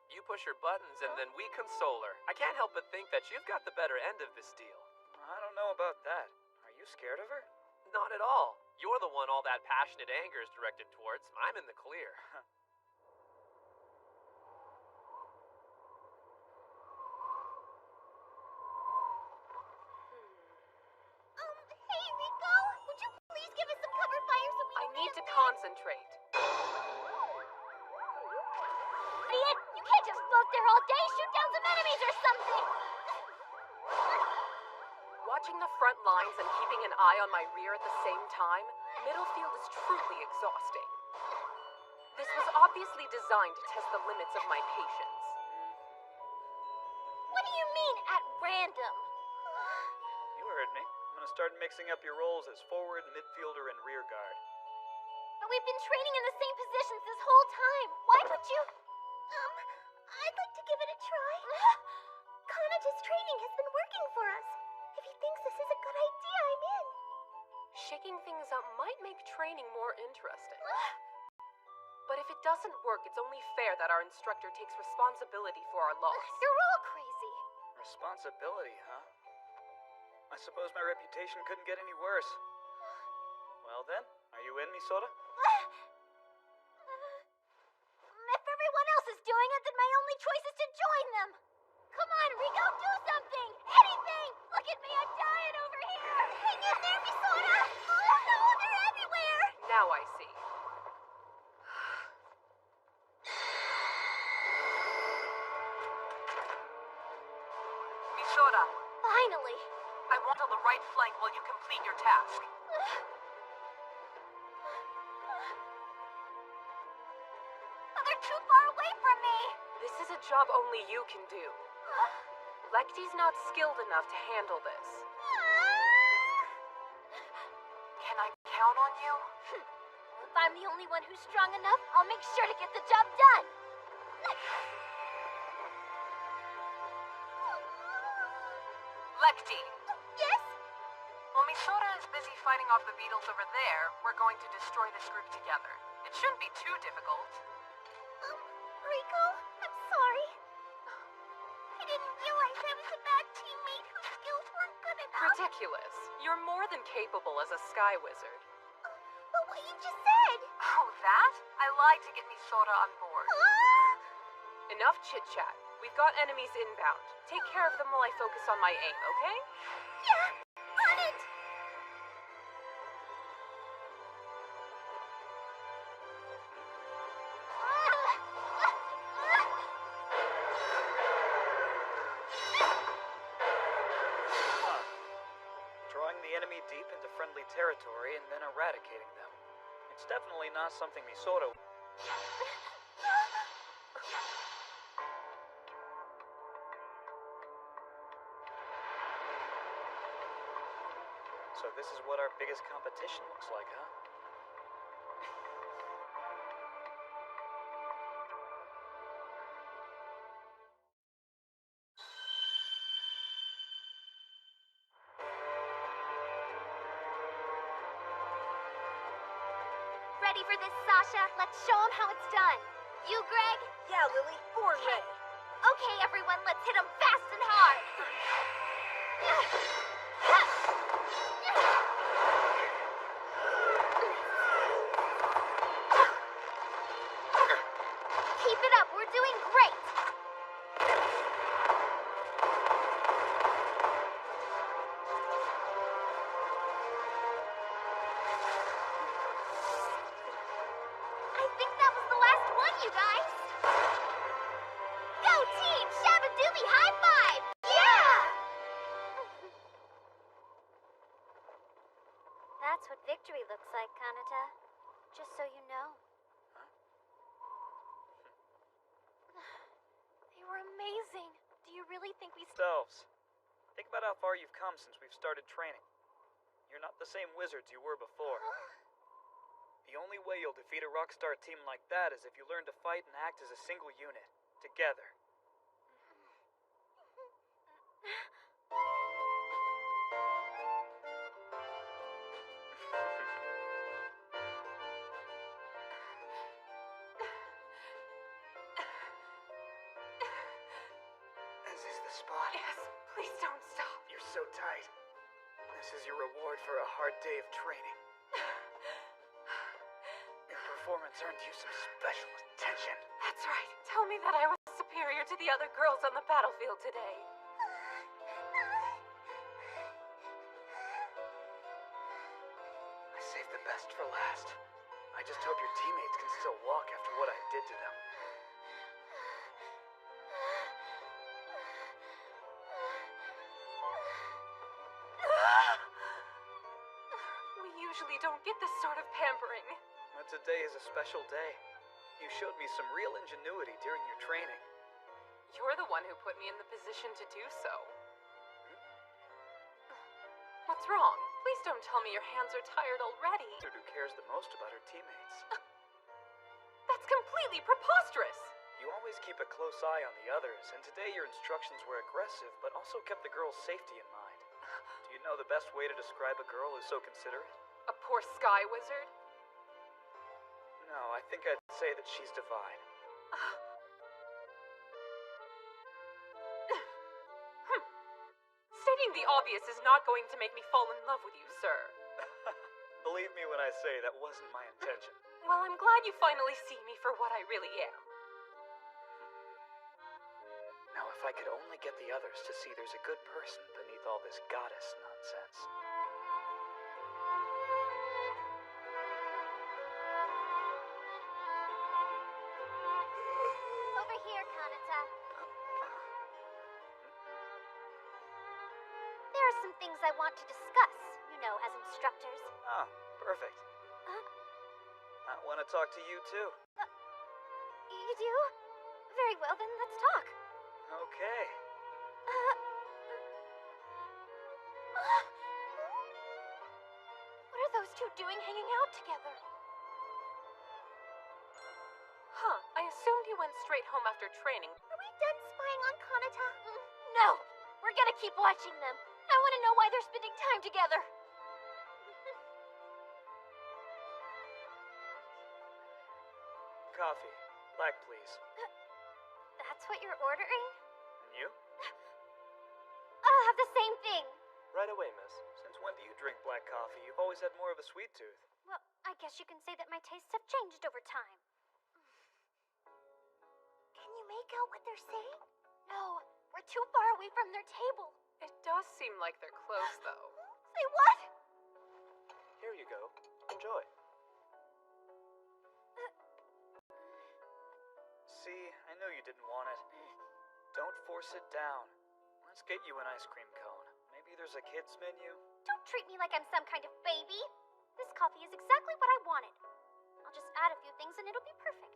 You push her buttons and then we console her. I can't help but think that you've got the better end of this deal. I don't know about that. Are you scared of her? Not at all. You're the one all that passionate anger is directed towards. I'm in the clear. Hey, Rico! Would you please give us some cover fire so we I need to concentrate. Idiot! You can't just float there all day! Shoot down some enemies or something! Watching the front lines and keeping an eye on my rear at the same time, Middlefield is truly exhausting. This was obviously designed to test the limits of my patience. What do you mean, at random? You heard me. I'm gonna start mixing up your roles as forward, midfielder, and rear guard. But we've been training in the same positions this whole time. Why would you... I'd like to give it a try. Kanata's training has been working for us. If he thinks this is a good idea, I'm in. Shaking things up might make training more interesting. But if it doesn't work, it's only fair that our instructor takes responsibility for our loss. You're all crazy. Responsibility, huh? I suppose my reputation couldn't get any worse. Well then, are you in, Misora? If everyone else is doing it, then my only choice is to join them. Come on, Rico, do something! Anything! Look at me, I'm dying over here! Hang in there, Misora! Oh no, they're everywhere! Now I see. Misora, Finally! I want on the right flank while you complete your task. But they're too far away from me! This is a job only you can do. Lecty's not skilled enough to handle this. Can I count on you? If I'm the only one who's strong enough, I'll make sure to get the job done! Lecty, Yes? while Misora is busy fighting off the beetles over there, we're going to destroy this group together. It shouldn't be too difficult. Rico, I'm sorry. I didn't realize I was a bad teammate whose skills weren't good enough. Ridiculous. You're more than capable as a Sky Wizard. But what you just said! Oh, that? I lied to get Misora on board. Enough chit-chat. We've got enemies inbound. Take care of them while I focus on my aim, okay? Yeah, on it! Drawing the enemy deep into friendly territory and then eradicating them. It's definitely not something Misora... So this is what our biggest competition looks like, huh? Ready for this, Sasha? Let's show them how it's done. You, Greg? Yeah, Lily, born ready. Okay, everyone, let's hit them fast and hard. Keep it up, we're doing great. I think that was the last one, you guys. Go team! Shabba-dooby high five! Yeah! That's what victory looks like, Kanata. Just so you know. They were amazing. Do you really think we... Selves. Think about how far you've come since we've started training. You're not the same wizards you were before. The only way you'll defeat a Rockstar team like that is if you learn to fight and act as a single unit, together. This is the spot. Yes, please don't stop. You're so tight. This is your reward for a hard day of training. Your performance earned you some special attention. That's right. Tell me that I was superior to the other girls on the battlefield today. I saved the best for last. I just hope your teammates can still walk after what I did to them. We usually don't get this sort of pampering. But today is a special day. You showed me some real ingenuity during your training. You're the one who put me in the position to do so. What's wrong? Please don't tell me your hands are tired already. Who cares the most about her teammates? That's completely preposterous. You always keep a close eye on the others, and today your instructions were aggressive, but also kept the girl's safety in mind. Do you know the best way to describe a girl who's so considerate? A poor Sky Wizard? No, I think I'd say that she's divine. Stay Stating the obvious is not going to make me fall in love with you, sir. Believe me when I say that wasn't my intention. Well, I'm glad you finally see me for what I really am. Now, if I could only get the others to see there's a good person beneath all this goddess nonsense. Over here, Kanata. There are some things I want to discuss, you know, as instructors. Oh, perfect. I want to talk to you too. You do? Very well, then let's talk. Okay. What are those two doing hanging out together? Huh, I assumed you went straight home after training. Are we done spying on Kanata? No! We're gonna keep watching them. I want to know why they're spending time together. Coffee. Black, please. That's what you're ordering? And you? I'll have the same thing. Right away, miss. Since when do you drink black coffee? You've always had more of a sweet tooth. Well, I guess you can say that my tastes have changed over time. Can you make out what they're saying? No, we're too far away from their table. It does seem like they're close, though. Say what? Here you go. Enjoy. See, I know you didn't want it. Don't force it down. Let's get you an ice cream cone. Maybe there's a kids menu? Don't treat me like I'm some kind of baby. This coffee is exactly what I wanted. I'll just add a few things and it'll be perfect.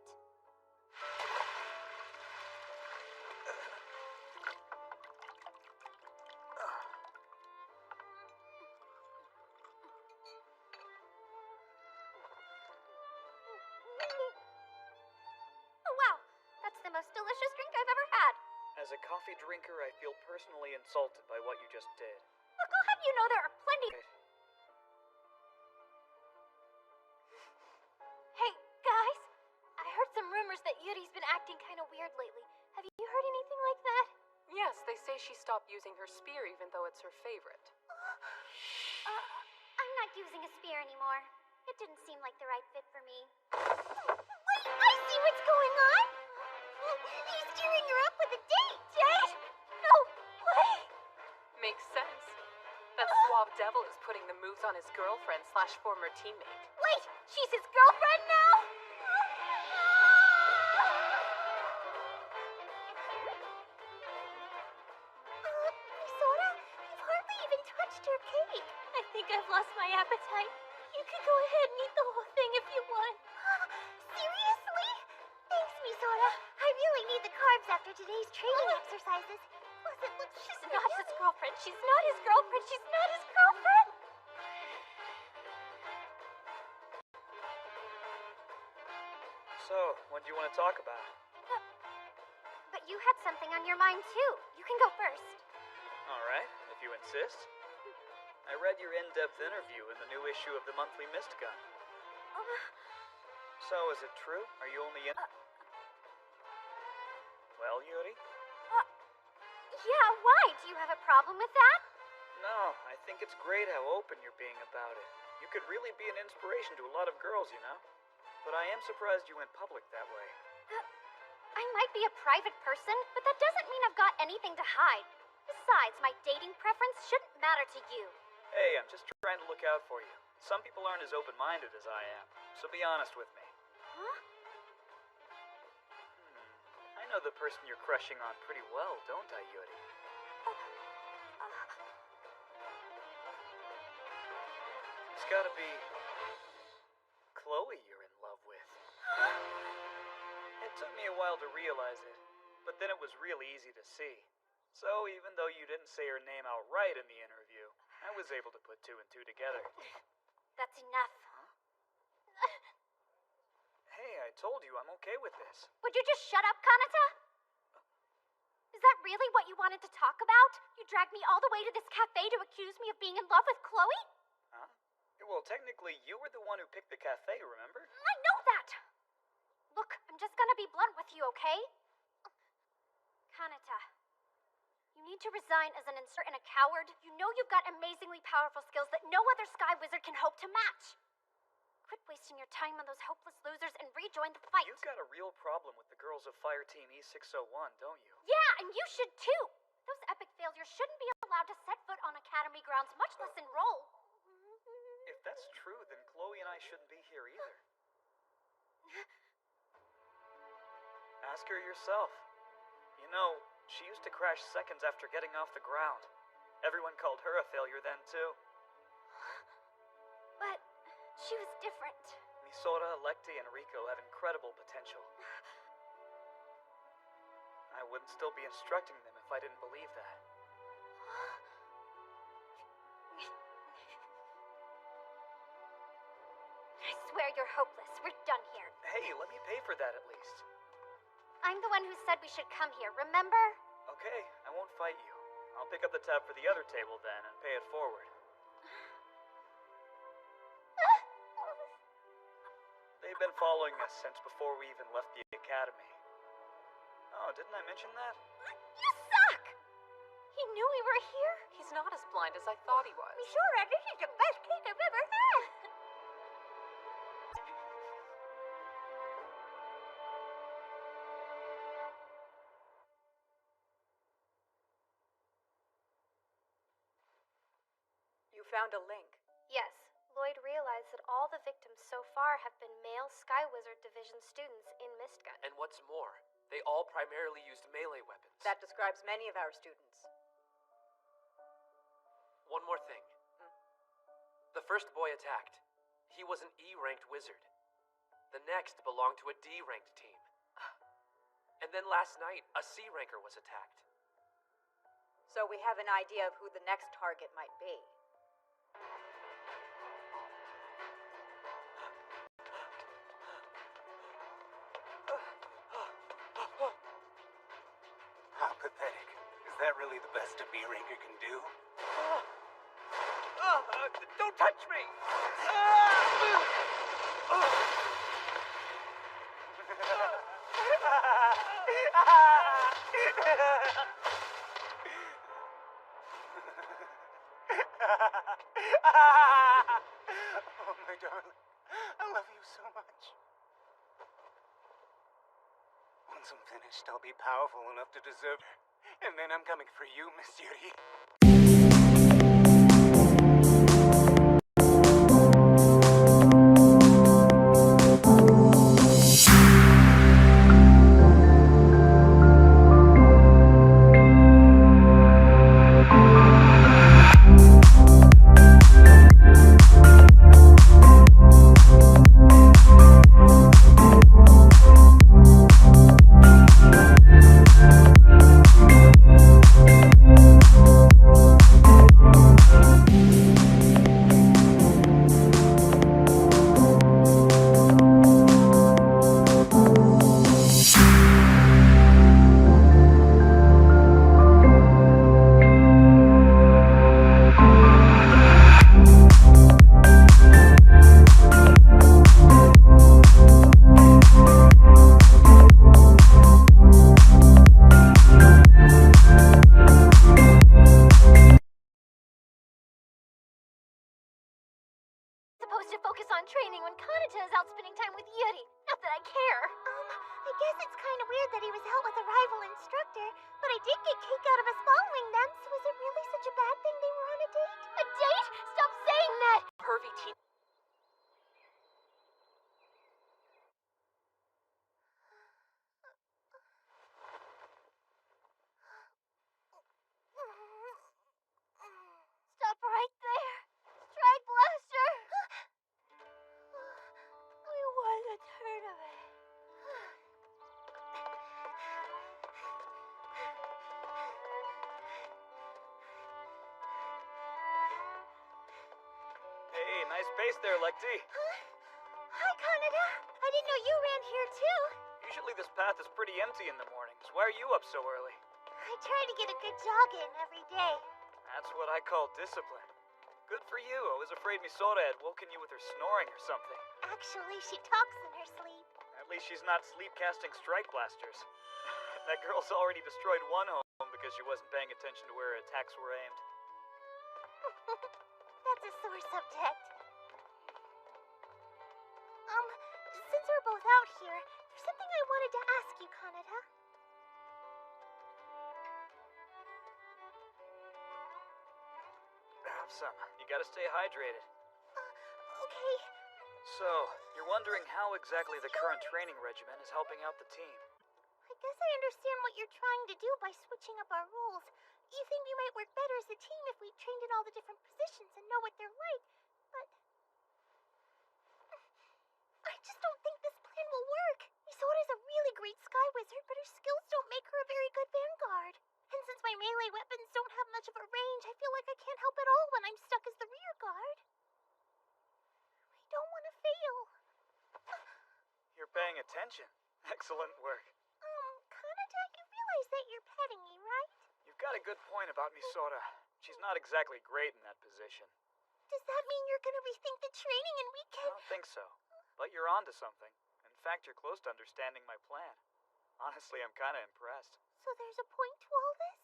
Oh wow, that's the most delicious drink I've ever had. As a coffee drinker, I feel personally insulted by what you just did. Look, I'll have you know there are plenty. Hey, guys, I heard some rumors that Yuri's been acting kind of weird lately. Have you heard anything like that? Yes, they say she stopped using her spear even though it's her favorite. I'm not using a spear anymore. It didn't seem like the right fit for me. Wait, I see what's going on! He's steering her up with a date! Date? No way! Makes sense. That suave devil is putting the moves on his girlfriend / former teammate. Wait, she's his girlfriend now? Misora, you've hardly even touched her cake. I think I've lost my appetite. You can go ahead and eat the whole thing if you want. Seriously? Thanks, Misora. I really need the carbs after today's training exercises. Plus, it looks She's not his girlfriend. She's not his girlfriend. She's not his girlfriend. So, what do you want to talk about? But you had something on your mind, too. You can go first. Alright, if you insist. I read your in-depth interview in the new issue of the monthly Mist Gun. So, is it true? Are you only in... Well, Yuri? Yeah, why? Do you have a problem with that? No, I think it's great how open you're being about it. You could really be an inspiration to a lot of girls, you know? But I am surprised you went public that way. I might be a private person, but that doesn't mean I've got anything to hide. Besides, my dating preference shouldn't matter to you. Hey, I'm just trying to look out for you. Some people aren't as open-minded as I am, so be honest with me. Huh? I know the person you're crushing on pretty well, don't I, Yuri? It's gotta be... Chloe you're in love with. It took me a while to realize it, but then it was really easy to see. So even though you didn't say her name outright in the interview, I was able to put two and two together. That's enough. Hey, I told you I'm okay with this. Would you just shut up, Kanata? Is that really what you wanted to talk about? You dragged me all the way to this cafe to accuse me of being in love with Chloe? Huh? Well, technically, you were the one who picked the cafe, remember? I know that! Look, I'm just gonna be blunt with you, okay? Kanata, you need to resign as an insert and a coward? You know you've got amazingly powerful skills that no other Sky Wizard can hope to match. Quit wasting your time on those hopeless losers and rejoin the fight. You've got a real problem with the girls of Fire Team E601, don't you? Yeah, and you should too. Those epic failures shouldn't be allowed to set foot on Academy grounds, much less enroll. If that's true, then Chloe and I shouldn't be here either. Ask her yourself. You know, she used to crash seconds after getting off the ground. Everyone called her a failure then, too. But she was different. Misora, Lecty, and Rico have incredible potential. I wouldn't still be instructing them if I didn't believe that. I swear you're hopeless. We're done here. Hey, let me pay for that at least. I'm the one who said we should come here, remember? Okay, I won't fight you. I'll pick up the tab for the other table then and pay it forward. They've been following us since before we even left the academy. Oh, didn't I mention that? You suck! He knew we were here? He's not as blind as I thought he was. Misora, this is the best cake I've ever had! You found a link. Yes, Lloyd realized that all the victims so far have been male Sky Wizard Division students in Mistgun. And what's more, they all primarily used melee weapons. That describes many of our students. One more thing. The first boy attacked, he was an E-ranked wizard. The next belonged to a D-ranked team. And then last night, a C-ranker was attacked. So we have an idea of who the next target might be. How pathetic. Is that really the best a B-ranker can do? Don't touch me! Oh, my darling. I love you so much. Once I'm finished, I'll be powerful enough to deserve her. And then I'm coming for you, Miss Yuri. Supposed to focus on training when Kanata is out spending time with Yuri. Not that I care. I guess it's kind of weird that he was out with a rival instructor, but I did get kicked out of us following them, so is it really such a bad thing they were on a date? A date? Stop saying that! Pervy teen. Stop right there! Strike Blaster! I want a turn of it. Hey, nice pace there, Lecty. Hi, Kanata. I didn't know you ran here too. Usually this path is pretty empty in the mornings. Why are you up so early? I try to get a good jog in every day. That's what I call discipline. Good for you. I was afraid Misora had woken you with her snoring or something. Actually, she talks in her sleep. At least she's not sleep casting strike blasters. That girl's already destroyed one home because she wasn't paying attention to where her attacks were aimed. That's a sore subject. Since we're both out here, there's something I wanted to ask you, Kanata. Have some. You gotta stay hydrated. Okay. So, you're wondering how exactly the current training regimen is helping out the team. I guess I understand what you're trying to do by switching up our rules. You think we might work better as a team if we trained in all the different positions and know what they're like, but I just don't think this plan will work. Isora's a really great sky wizard, but her skills don't make her a very good vanguard. And since my melee weapons don't have much of a range, I feel like I can't help at all when I'm stuck as the rear guard. I don't want to fail. You're paying attention. Excellent work. Kanata, you realize that you're petting me, right? You've got a good point about Misora. She's not exactly great in that position. Does that mean you're gonna rethink the training and we I can... don't think so. But you're onto something. In fact, you're close to understanding my plan. Honestly, I'm kinda impressed. So there's a point to all this?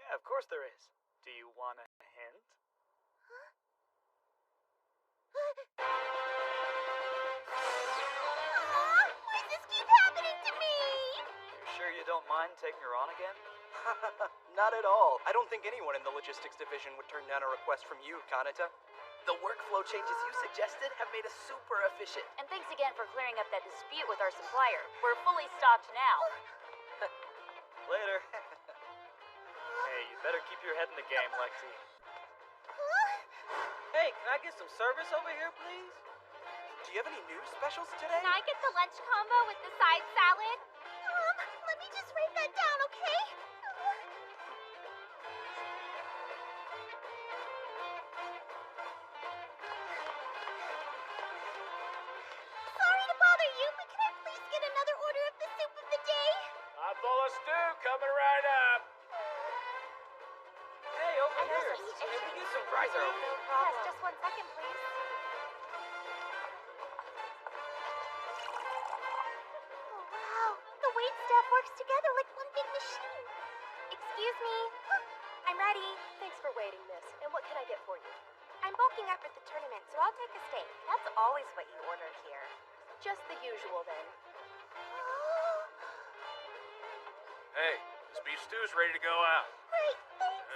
Yeah, of course there is. Do you want a hint? Why does this keep happening to me? You sure you don't mind taking her on again? Not at all. I don't think anyone in the logistics division would turn down a request from you, Kanata. The workflow changes you suggested have made us super efficient. And thanks again for clearing up that dispute with our supplier. We're fully stocked now. Later. Hey, you better keep your head in the game, Lexi. Hey, can I get some service over here, please? Do you have any new specials today? Can I get the lunch combo with the side salad? Let me just write that down, okay? Sorry to bother you, but can I please get another order of the soup of the day? Hot bowl of stew coming right up. Hey, over here. Can we get some fries? Yes, just 1 second, please. Oh, wow. The wait staff works together like one big machine. Excuse me. I'm ready. Thanks for waiting, miss. And what can I get for you? I'm bulking up for the tournament, so I'll take a steak. That's always what you order here. Just the usual, then. Hey, this beef stew's ready to go out. Great, thanks.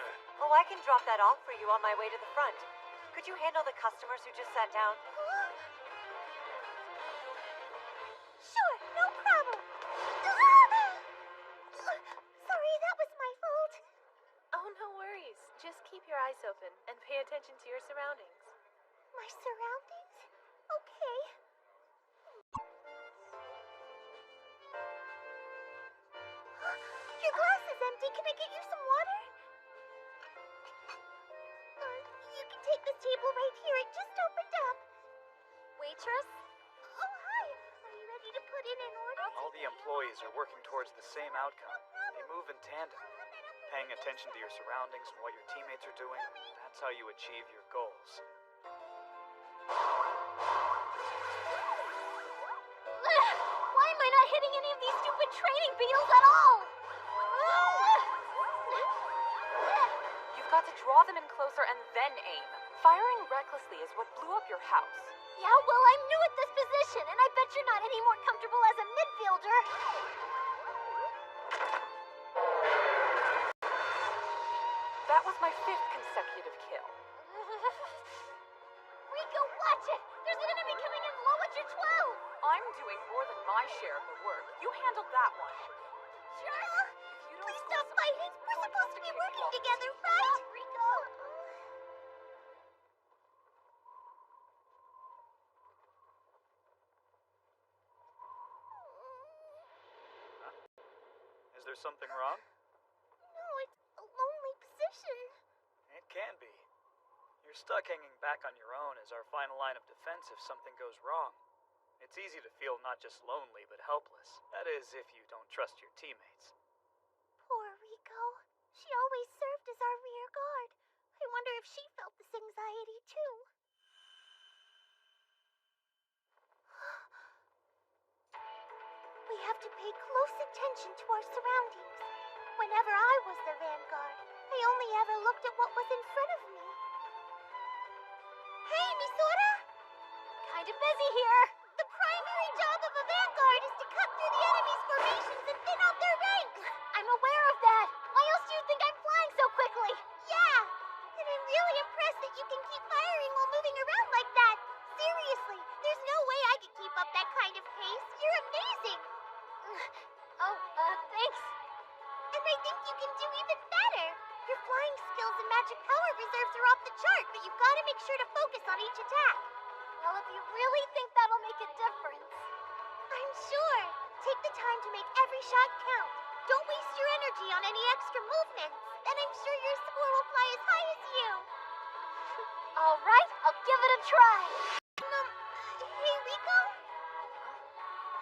Oh, I can drop that off for you on my way to the front. Could you handle the customers who just sat down? Sure, no problem. Sorry, that was my fault. Oh, no worries. Just keep your eyes open and pay attention to your surroundings. My surroundings? Okay. Your glass is empty. Can I get you some water? You can take this table right here. It just opened up. Waitress? Oh, hi. Are you ready to put in an order? All the employees are working towards the same outcome. They move in tandem. Paying attention to your surroundings and what your teammates are doing, that's how you achieve your goals. Why am I not hitting any of these stupid training beetles at all? You've got to draw them in closer and then aim. Firing recklessly is what blew up your house. Yeah, well, I'm new at this position, and I bet you're not any more comfortable as a midfielder. That was my 5th consecutive kill. Rico, watch it! There's an enemy coming in low at your 12! I'm doing more than my share of the work. You handled that one. Sure? Please stop fighting! We're supposed to be working together, right? Rico! Is there something wrong? No, it's a lonely position. It can be. You're stuck hanging back on your own as our final line of defense if something goes wrong. It's easy to feel not just lonely, but helpless. That is, if you don't trust your teammates. Poor Rico. She always served as our rear guard. I wonder if she felt this anxiety too. We We have to pay close attention to our surroundings. Whenever I was the vanguard, I only ever looked at what was in front of me. Hey, Misora! Kinda busy here. The primary job of a vanguard is to cut through the enemy's formations and thin out their ranks! I'm aware of that. Why else do you think I'm flying so quickly? Yeah! And I'm really impressed that you can keep firing while moving around like that. Seriously, there's no way I could keep up that kind of pace. You're amazing! Thanks. And I think you can do even better. Your flying skills and magic power reserves are off the chart, but you've got to make sure to focus on each attack. Well, if you really think that'll make a difference. I'm sure. Take the time to make every shot count. Don't waste your energy on any extra movements. Then I'm sure your score will fly as high as you. All right, I'll give it a try. Hey, Rico?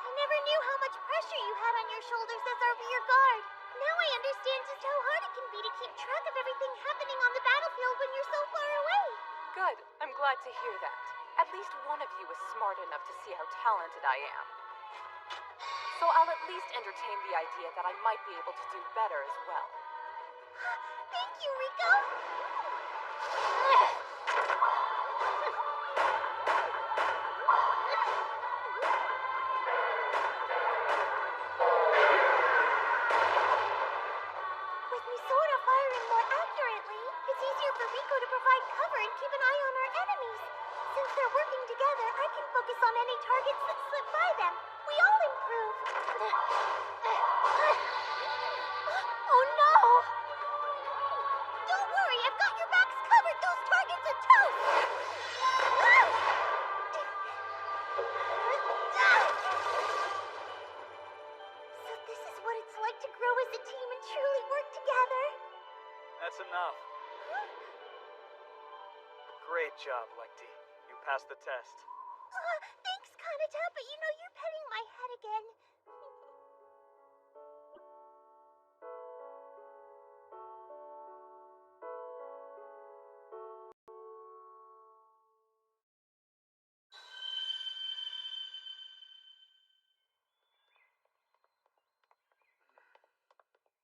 I never knew how much pressure you had on your shoulders as our rear guard. Now I understand just how hard it can be to keep track of everything happening on the battlefield when you're so far away. Good. I'm glad to hear that. At least one of you is smart enough to see how talented I am. So I'll at least entertain the idea that I might be able to do better as well. Thank you, Rico. With Misora firing more accurately, it's easier for Rico to provide cover and keep an eye on our enemies. Since they're working together, I can focus on any targets that slip by them. We all improve. Oh no! Don't worry, I've got your backs covered. Those targets are toast. So this is what it's like to grow as a team and truly work together. That's enough. Great job, Lecty. You passed the test. Thanks, Kanata, but you know you're petting my head again.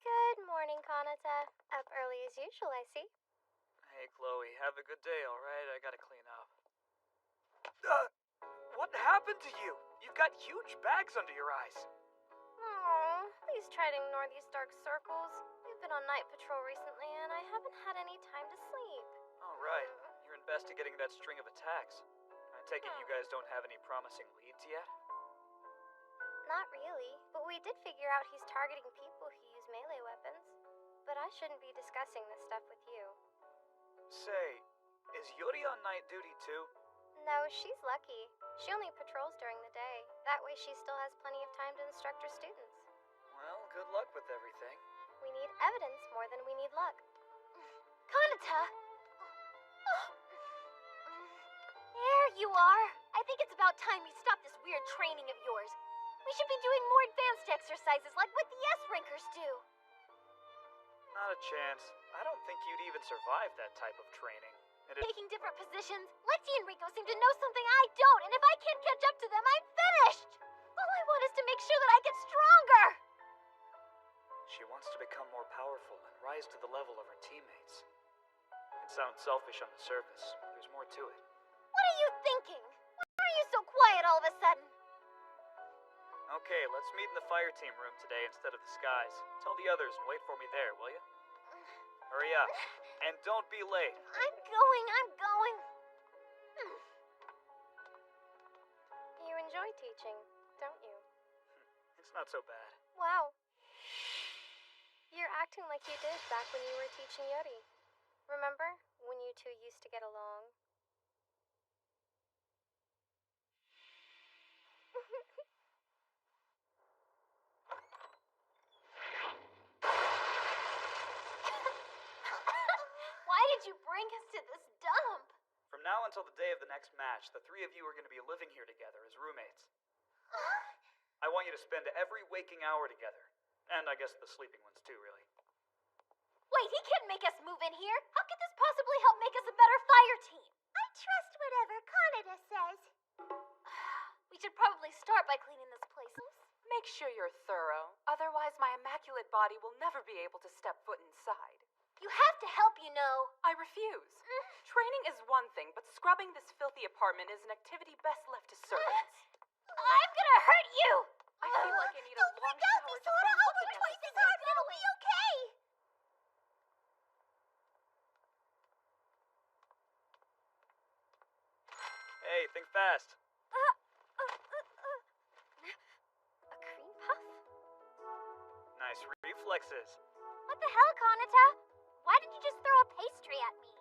Good morning, Kanata. Up early as usual, I see. Hey, Chloe, have a good day, alright? I gotta clean up. What happened to you? You've got huge bags under your eyes. Oh, please try to ignore these dark circles. We've been on night patrol recently, and I haven't had any time to sleep. Alright, you're investigating that string of attacks. I take it you guys don't have any promising leads yet? Not really, but we did figure out he's targeting people who use melee weapons. But I shouldn't be discussing this stuff with you. Say, is Yuri on night duty too? No, she's lucky. She only patrols during the day. That way she still has plenty of time to instruct her students. Well, good luck with everything. We need evidence more than we need luck. Kanata! There you are! I think it's about time you stop this weird training of yours. We should be doing more advanced exercises like what the S-Rankers do. Not a chance. I don't think you'd even survive that type of training. Taking different positions, Lexi and Rico seem to know something I don't, and if I can't catch up to them, I'm finished! All I want is to make sure that I get stronger! She wants to become more powerful and rise to the level of her teammates. It sounds selfish on the surface. There's more to it. What are you thinking? Why are you so quiet all of a sudden? Okay, let's meet in the fire team room today instead of the skies. Tell the others and wait for me there, will you? Hurry up. And don't be late. I'm going. You enjoy teaching, don't you? It's not so bad. Wow. You're acting like you did back when you were teaching Yuri. Remember when you two used to get along? Why did you bring us to this dump? From now until the day of the next match, the three of you are going to be living here together as roommates. I want you to spend every waking hour together. And I guess the sleeping ones too, really. Wait, he can't make us move in here. How could this possibly help make us a better fire team? I trust whatever Kanata says. We should probably start by cleaning this place. Make sure you're thorough, otherwise my immaculate body will never be able to step foot inside. You have to help, you know. I refuse. Training is one thing, but scrubbing this filthy apartment is an activity best left to servants. I'm gonna hurt you! I feel like I need a long shower just from I'll looking work at twice this as hard thing. and it'll be okay! Hey, think fast. A cream puff? Nice reflexes. What the hell, Kanata? Why did you just throw a pastry at me?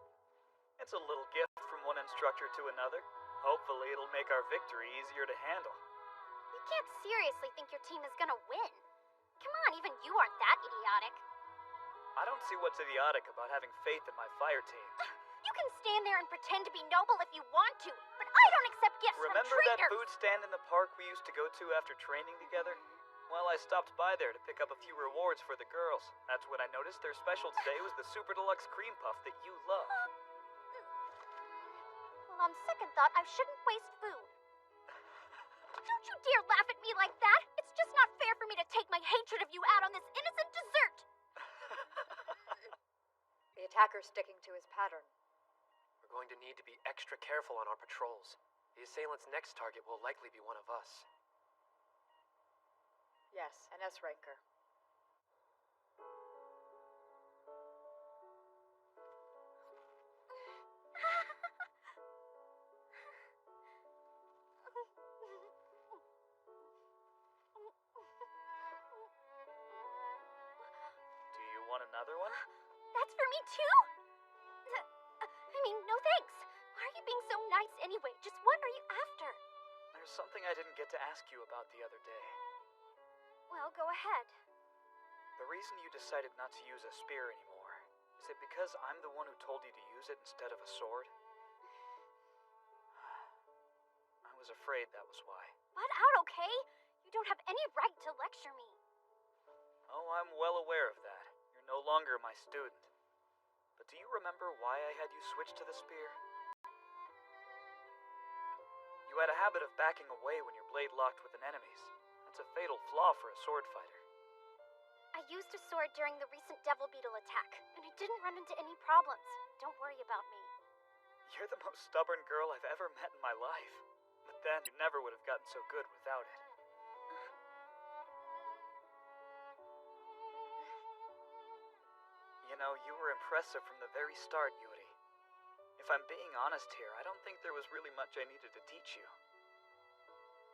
It's a little gift from one instructor to another. Hopefully it'll make our victory easier to handle. You can't seriously think your team is gonna win. Come on, even you aren't that idiotic. I don't see what's idiotic about having faith in my fire team. You can stand there and pretend to be noble if you want to, but I don't accept gifts Remember from that traitors! food stand in the park we used to go to after training together? Well, I stopped by there to pick up a few rewards for the girls. That's when I noticed their special today was the Super Deluxe Cream Puff that you love. Well, on second thought, I shouldn't waste food. Don't you dare laugh at me like that! It's just not fair for me to take my hatred of you out on this innocent dessert! The attacker's sticking to his pattern. We're going to need to be extra careful on our patrols. The assailant's next target will likely be one of us. Yes, an S-ranker. Do you want another one? That's for me too? I mean, no thanks. Why are you being so nice anyway? Just what are you after? There's something I didn't get to ask you about the other day. Well, go ahead. The reason you decided not to use a spear anymore, is it because I'm the one who told you to use it instead of a sword? I was afraid that was why. Butt out, okay? You don't have any right to lecture me. Oh, I'm well aware of that. You're no longer my student. But do you remember why I had you switch to the spear? You had a habit of backing away when your blade locked with an enemy's. That's a fatal flaw for a sword fighter. I used a sword during the recent Devil Beetle attack, and I didn't run into any problems. Don't worry about me. You're the most stubborn girl I've ever met in my life. But then, you never would have gotten so good without it. You know, you were impressive from the very start, Yuri. If I'm being honest here, I don't think there was really much I needed to teach you.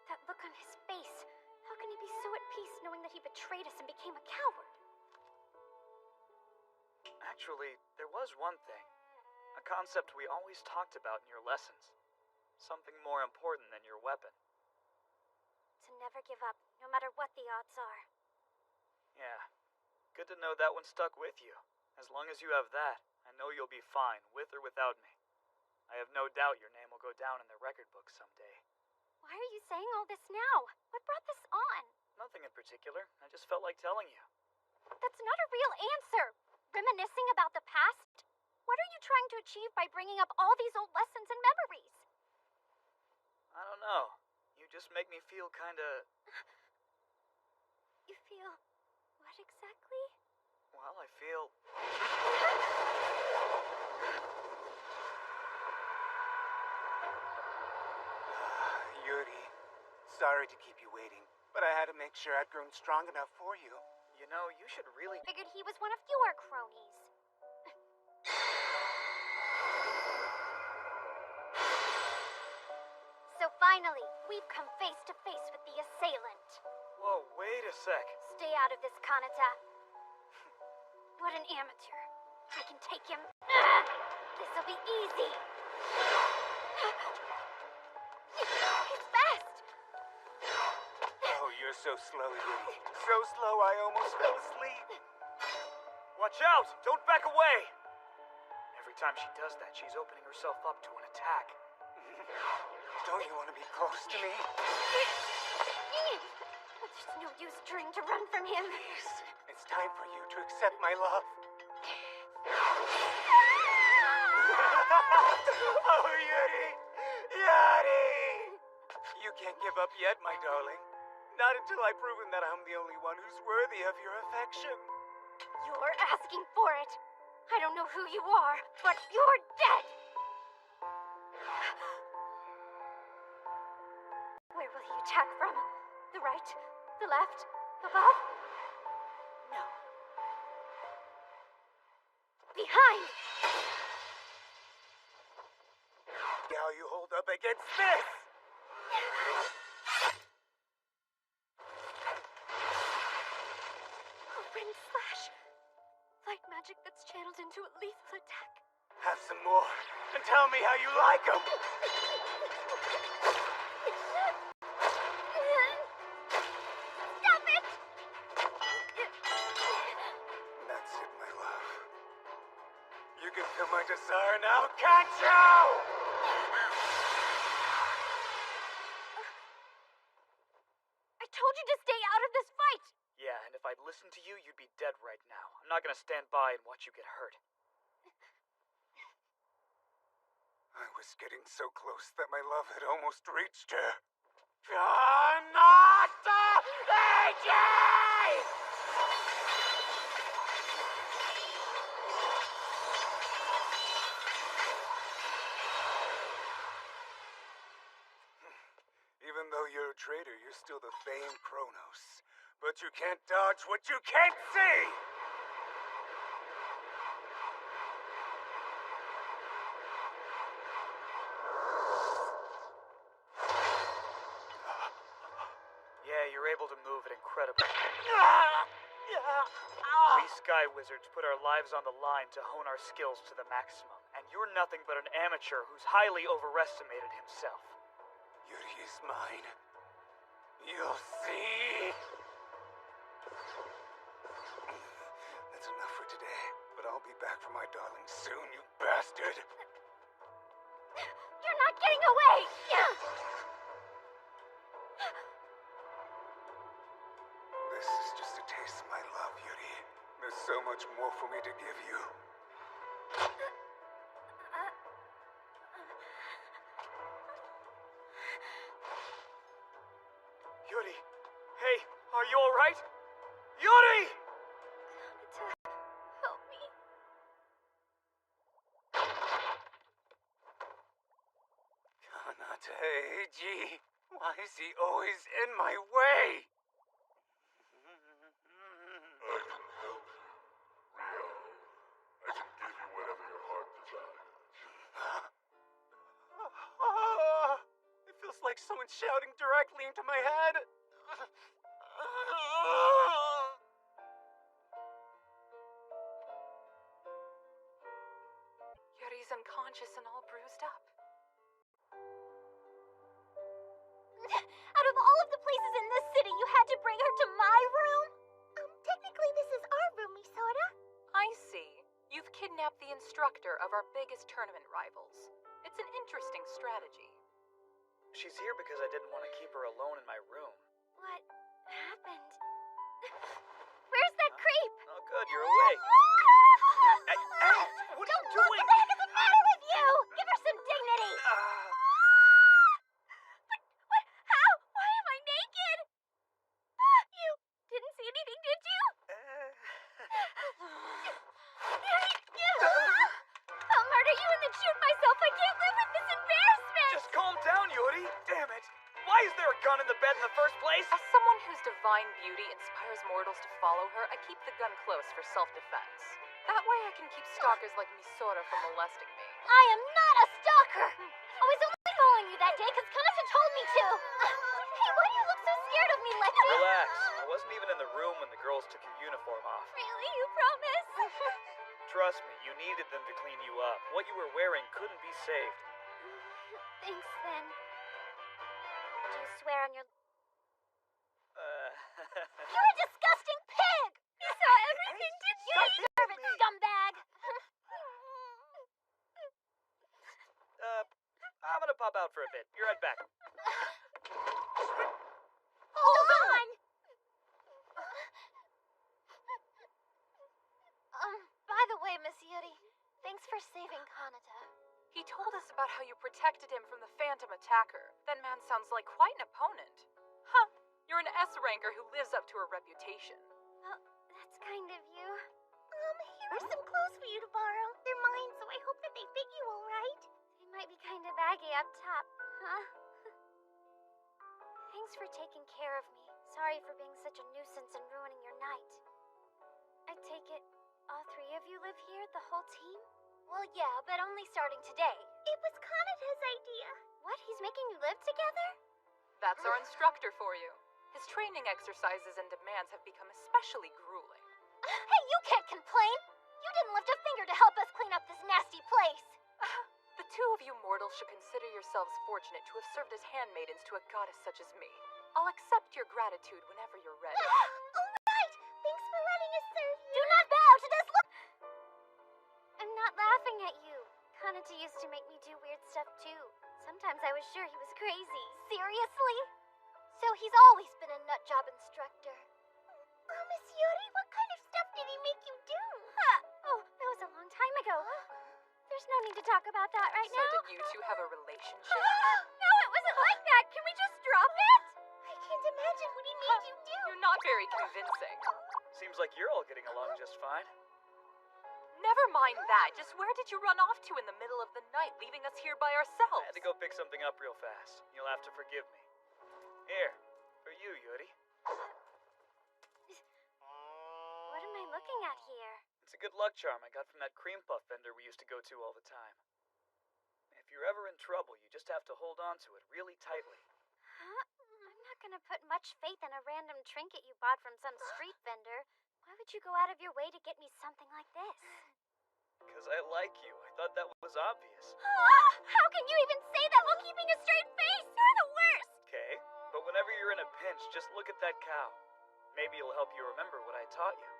That look on his face. How can he be so at peace knowing that he betrayed us and became a coward? Actually, there was one thing. A concept we always talked about in your lessons. Something more important than your weapon. To never give up, no matter what the odds are. Yeah. Good to know that one stuck with you. As long as you have that, I know you'll be fine, with or without me. I have no doubt your name will go down in the record books someday. Why are you saying all this now? What brought this on? Nothing in particular. I just felt like telling you. That's not a real answer. Reminiscing about the past? What are you trying to achieve by bringing up all these old lessons and memories? I don't know. You just make me feel kinda... You feel... what exactly? Well, I feel... Yuri, sorry to keep you waiting, but I had to make sure I'd grown strong enough for you. You know, you should really... Figured he was one of your cronies. So finally, we've come face to face with the assailant. Whoa, wait a sec. Stay out of this, Kanata. What an amateur. I can take him. This'll be easy. It's fast. Oh, you're so slow, Yuri. So slow I almost fell asleep. Watch out! Don't back away! Every time she does that, she's opening herself up to an attack. Don't you want to be close to me? There's no use trying to run from him. It's time for you to accept my love. Oh, Yuri! Yuri! You can't give up yet, my darling. Not until I've proven that I'm the only one who's worthy of your affection. You're asking for it. I don't know who you are, but you're dead! Where will he attack from? The right? The left? Above? No. Behind! How you hold up against this? A wind slash. Light magic that's channeled into a lethal attack. Have some more, and tell me how you like them. Stop it! That's it, my love. You can feel my desire now, can't you? I told you to stay out of this fight! Yeah, and if I'd listened to you, you'd be dead right now. I'm not gonna stand by and watch you get hurt. I was getting so close that my love had almost reached her. Kanata AJ! Even though you're a traitor, you're still the famed Kronos. But you can't dodge what you can't see! Yeah, you're able to move it incredibly. We Sky Wizards put our lives on the line to hone our skills to the maximum, and you're nothing but an amateur who's highly overestimated himself. Yuri is mine. You'll see. That's enough for today, but I'll be back for my darling soon, you bastard. You're not getting away! This is just a taste of my love, Yuri. There's so much more for me to give you. Yuri! Hey, are you alright? Yuri! Help me. Kanata Eiji, why is he always in my way? I can help you, Rio. I can give you whatever your heart desires. It feels like someone's shouting directly into my head. Yuri's unconscious and all bruised up. Out of all of the places in this city, you had to bring her to my room? Technically this is our room, Misora. I see. You've kidnapped the instructor of our biggest tournament rivals. It's an interesting strategy. She's here because I didn't want to keep her alone in my room. What happened? Where's that creep? Oh, good, you're awake. Hey, what are you doing? What the heck is the matter with you? Give her some dignity! But how? Why am I naked? You didn't see anything, did you? I'll murder you and then shoot myself. I can't live with this embarrassment. Just calm down, Yuri. Damn it. Why is there a gun in the bed in the first place? As someone whose divine beauty inspires mortals to follow her, I keep the gun close for self-defense. That way I can keep stalkers like Misora from molesting me. I am not a stalker. I was only following you that day because Kanata told me to. Hey, why do you look so scared of me, Lexi? Relax. I wasn't even in the room when the girls took your uniform off. Really? You promise? Trust me, you needed them to clean you up. What you were wearing couldn't be saved. Thanks, then. Do you swear on your... You're a disgusting pig! You saw everything, didn't you? You deserve it, scumbag! I'm gonna pop out for a bit. Be right back. Hold on! By the way, Miss Yuri, thanks for saving Kanata. He told us about how you protected him from the phantom attacker. That man sounds like quite an opponent. Huh. You're an S-ranker who lives up to her reputation. Well, that's kind of you. Here are some clothes for you to borrow. They're mine, so I hope that they fit you all right. They might be kind of baggy up top, huh? Thanks for taking care of me. Sorry for being such a nuisance and ruining your night. I take it all three of you live here, the whole team? Well, yeah, but only starting today. It was Kanata's idea. What? He's making you live together? That's our instructor for you. His training exercises and demands have become especially grueling. Hey, you can't complain! You didn't lift a finger to help us clean up this nasty place! The two of you mortals should consider yourselves fortunate to have served as handmaidens to a goddess such as me. I'll accept your gratitude whenever you're ready. Alright! Thanks for letting us serve you. Do not bow to this I'm not laughing at you. Kanata used to make me do weird stuff too. Sometimes I was sure he was crazy. Seriously? So he's always been a nutjob instructor. Miss Yuri, what kind of stuff did he make you do? Oh, that was a long time ago. There's no need to talk about that right now. So did you two have a relationship? No, it wasn't like that. Can we just drop it? I can't imagine what he made you do. You're not very convincing. Seems like you're all getting along just fine. Never mind that. Just where did you run off to in the middle of the night, leaving us here by ourselves? I had to go pick something up real fast. You'll have to forgive me. Here, for you, Yuri. What am I looking at here? It's a good luck charm I got from that cream puff vendor we used to go to all the time. If you're ever in trouble, you just have to hold on to it really tightly. Huh? I'm not gonna put much faith in a random trinket you bought from some street vendor. Why would you go out of your way to get me something like this? Because I like you. I thought that was obvious. How can you even say that while keeping a straight face? You're the worst! Okay, but whenever you're in a pinch, just look at that cow. Maybe it'll help you remember what I taught you.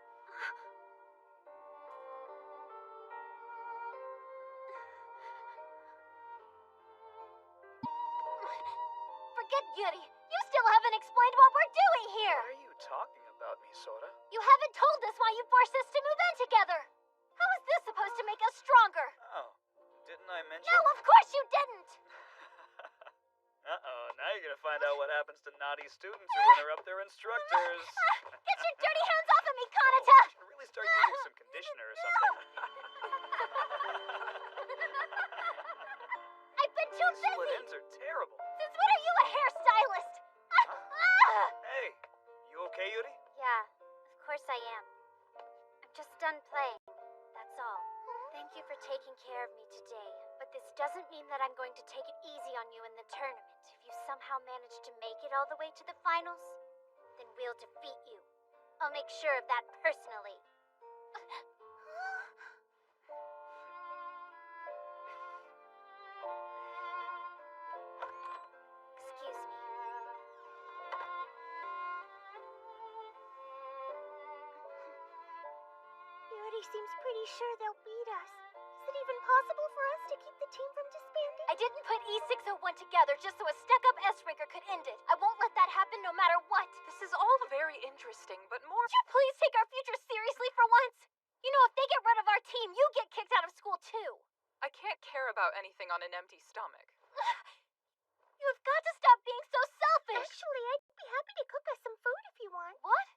Forget Yuri. You still haven't explained what we're doing here. What are you talking about, Misora? You haven't told us why you forced us to move in together. How is this supposed to make us stronger? Oh, didn't I mention? No, of course you didn't. Uh-oh, now you're gonna find out what happens to naughty students who interrupt their instructors. Get your dirty hands off of me, Kanata! Should really start using some conditioner or something. I've been too busy! Split ends are terrible. Since when are you a hairstylist? Hey, you okay, Yuri? Yeah, of course I am. I'm just done playing, that's all. Thank you for taking care of me today, but this doesn't mean that I'm going to take it easy on you in the tournament. If you somehow manage to make it all the way to the finals, then we'll defeat you. I'll make sure of that personally. Excuse me. Yuri seems pretty sure they'll beat us. Is it even possible for us to keep the team from disbanding? I didn't put E601 together just so a stuck-up S-ranker could end it. I won't let that happen no matter what. This is all very interesting, but more... Would you please take our future seriously for once? You know, if they get rid of our team, you get kicked out of school too. I can't care about anything on an empty stomach. You've got to stop being so selfish. Actually, I'd be happy to cook us some food if you want. What?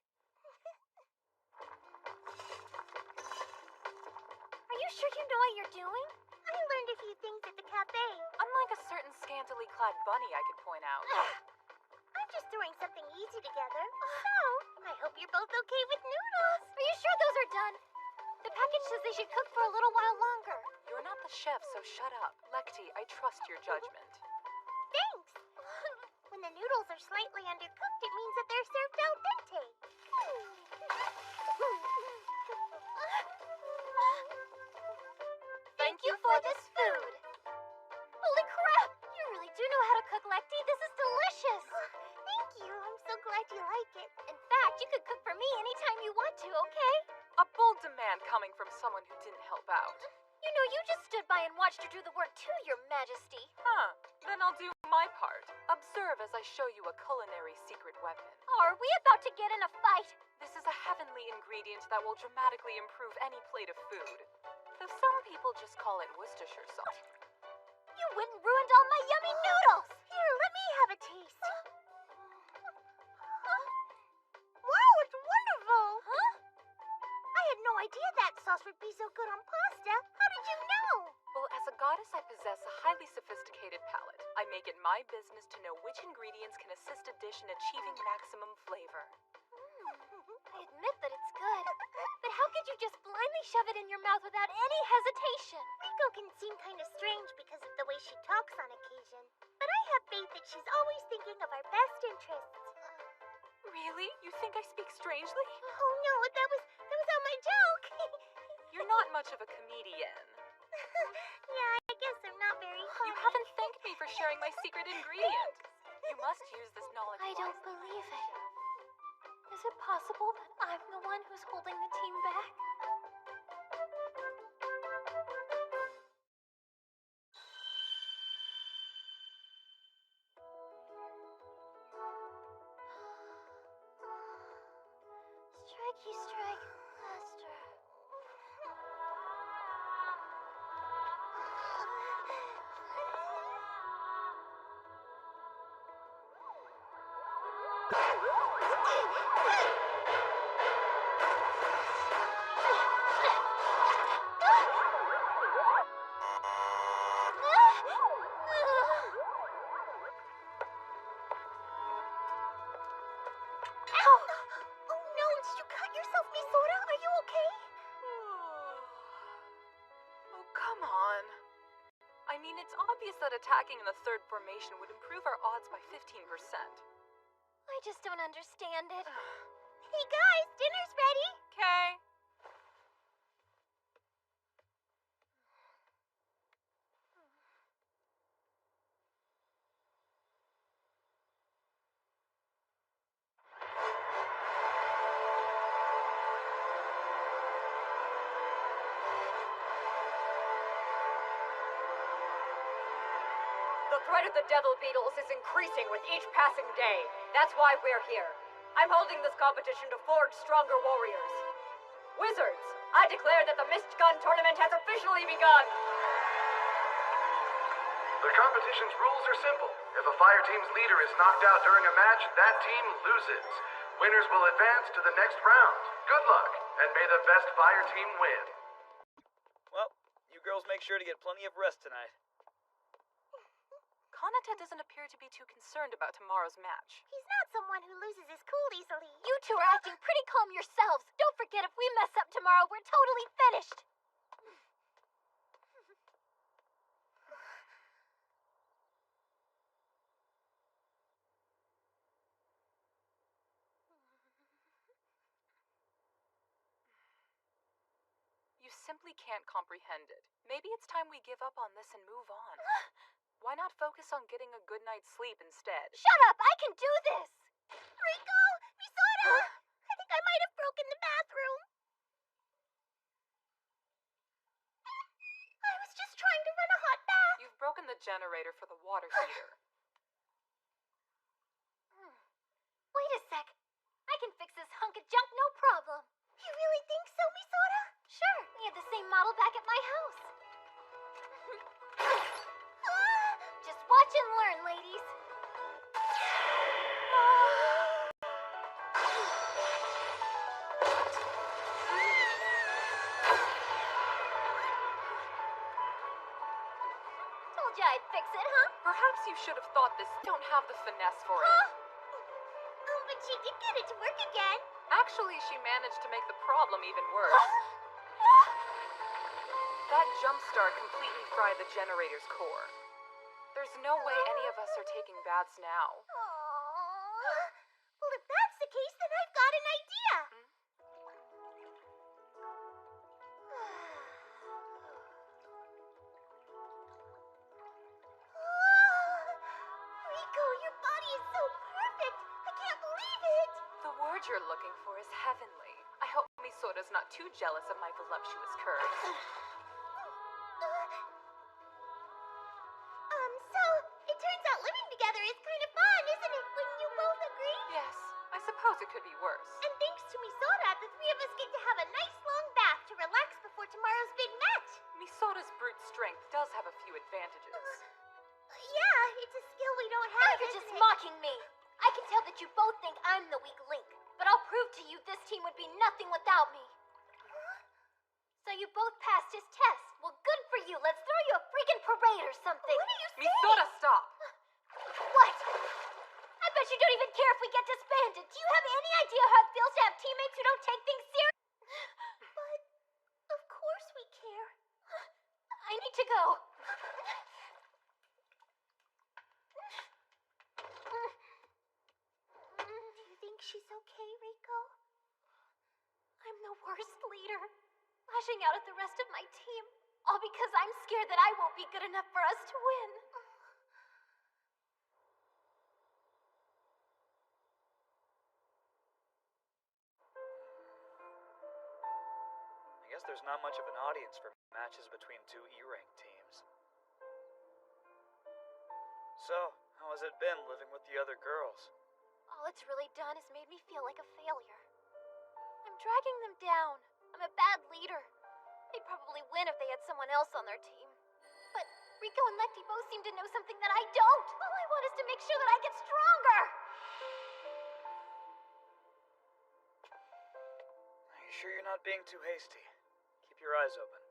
Are you sure you know what you're doing? I learned a few things at the cafe. Unlike a certain scantily clad bunny I could point out. I'm just throwing something easy together. So, I hope you're both okay with noodles. Are you sure those are done? The package says they should cook for a little while longer. You're not the chef, so shut up. Lekti, I trust your judgment. Thanks. When the noodles are slightly undercooked, it means that they're served al dente. Thank you for this food. Holy crap! You really do know how to cook, Lekti. This is delicious. Thank you. I'm so glad you like it. In fact, you could cook for me anytime you want to, okay? A bold demand coming from someone who didn't help out. You know, you just stood by and watched her do the work too, Your Majesty. Huh. Then I'll do my part. Observe as I show you a culinary secret weapon. Are we about to get in a fight? This is a heavenly ingredient that will dramatically improve any plate of food. Though some people just call it Worcestershire sauce. You went and ruined all my yummy noodles! Here, let me have a taste. idea that sauce would be so good on pasta. How did you know? Well, as a goddess, I possess a highly sophisticated palate. I make it my business to know which ingredients can assist a dish in achieving maximum flavor. I admit that it's good. But how could you just blindly shove it in your mouth without any hesitation? Riko can seem kind of strange because of the way she talks on occasion. But I have faith that she's always thinking of our best interests. Really? You think I speak strangely? Oh no, that was all my joke. You're not much of a comedian. Yeah, I guess I'm not very funny. You haven't thanked me for sharing my secret ingredient. You must use this knowledge I don't wisely. believe it. Is it possible that I'm the one who's holding the team back? Strikey strike, master. It's obvious that attacking in the third formation would improve our odds by 15%. I just don't understand it. Hey guys, dinner's ready. Okay. The threat of the Devil Beetles is increasing with each passing day. That's why we're here. I'm holding this competition to forge stronger warriors. Wizards, I declare that the Mist Gun Tournament has officially begun. The competition's rules are simple. If a fire team's leader is knocked out during a match, that team loses. Winners will advance to the next round. Good luck, and may the best fire team win. Well, you girls make sure to get plenty of rest tonight. Kanata doesn't appear to be too concerned about tomorrow's match. He's not someone who loses his cool easily. You two are acting pretty calm yourselves. Don't forget, if we mess up tomorrow, we're totally finished. You simply can't comprehend it. Maybe it's time we give up on this and move on. Why not focus on getting a good night's sleep instead? Shut up! I can do this! Riko! Misoto! I think I might have broken the bathroom. I was just trying to run a hot bath. You've broken the generator for the water heater. Wait a sec. I can fix this hunk of junk no problem. You really think so, Misoto? Sure. We have the same model back at my house. Just watch and learn, ladies. Told you I'd fix it, huh? Perhaps you should have thought this. Don't have the finesse for it. Oh, but she did get it to work again. Actually, she managed to make the problem even worse. That jump start completely fried the generator's core. There's no way any of us are taking baths now. Well, if that's the case, then I've got an idea. Riko, your body is so perfect. I can't believe it. The word you're looking for is heavenly. I hope Misoto's not too jealous of my voluptuous curves. So, it turns out living together is kind of fun, isn't it? Wouldn't you both agree? Yes, I suppose it could be worse. And thanks to Misoto, the three of us get to have a nice long bath to relax before tomorrow's big match. Misoto's brute strength does have a few advantages. Yeah, it's a skill we don't have. Now you're just mocking me. I can tell that you both think I'm the weak link, but I'll prove to you this team would be nothing without me. you both passed his test. Well, good for you. Let's throw you a freaking parade or something. What are you saying? Misora, stop! What? I bet you don't even care if we get disbanded. Do you have any idea how it feels to have teammates who don't take things seriously? But, of course we care. I need to go. Do you think she's okay, Rico? I'm the worst leader. Lashing out at the rest of my team. All because I'm scared that I won't be good enough for us to win. I guess there's not much of an audience for matches between two E-ranked teams. So, how has it been living with the other girls? All it's really done is made me feel like a failure. I'm dragging them down. I'm a bad leader. They'd probably win if they had someone else on their team. But Rico and Lecty both seem to know something that I don't. All I want is to make sure that I get stronger. Are you sure you're not being too hasty? Keep your eyes open.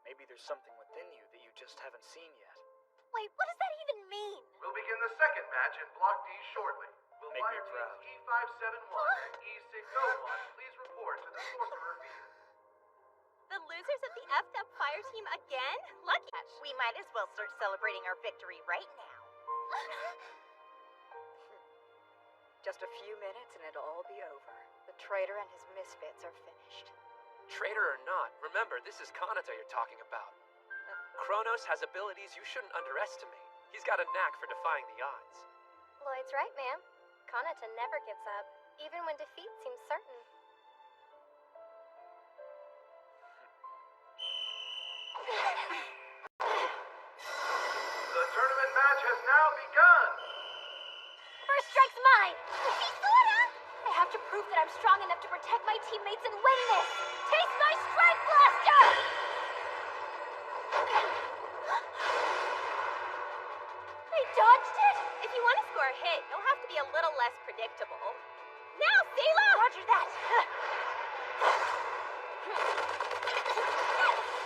Maybe there's something within you that you just haven't seen yet. Wait, what does that even mean? We'll begin the second match in Block D shortly. Will Make me fire proud. teams E571 and E601 please report to the sorcerer field. The losers of the effed up fire team again? Lucky. We might as well start celebrating our victory right now. Just a few minutes and it'll all be over. The traitor and his misfits are finished. Traitor or not, remember, this is Kanata you're talking about. Kronos has abilities you shouldn't underestimate. He's got a knack for defying the odds. Lloyd's right, ma'am. Kanata never gives up, even when defeat seems certain. The tournament match has now begun! First strike's mine! Misora! I have to prove that I'm strong enough to protect my teammates and win this! Taste my Strike Blaster! I dodged it! If you want to score a hit, you'll have to be a little less predictable. Now, Sayla! Roger that!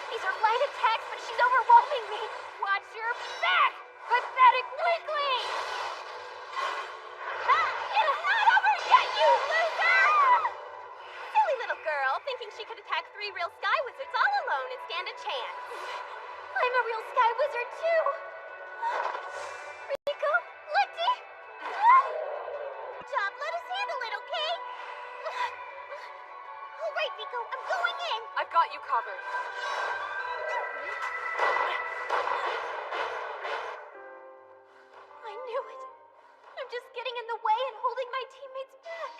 These are light attacks, but she's overwhelming me! Watch your back! Pathetic weakling! It's not over yet, you loser! Silly little girl, thinking she could attack 3 real Sky Wizards all alone and stand a chance. I'm a real Sky Wizard, too! Rico? Lecty? Job, let us handle it, okay? All right, Rico, I'm going in! I've got you covered. I knew it. I'm just getting in the way and holding my teammates back.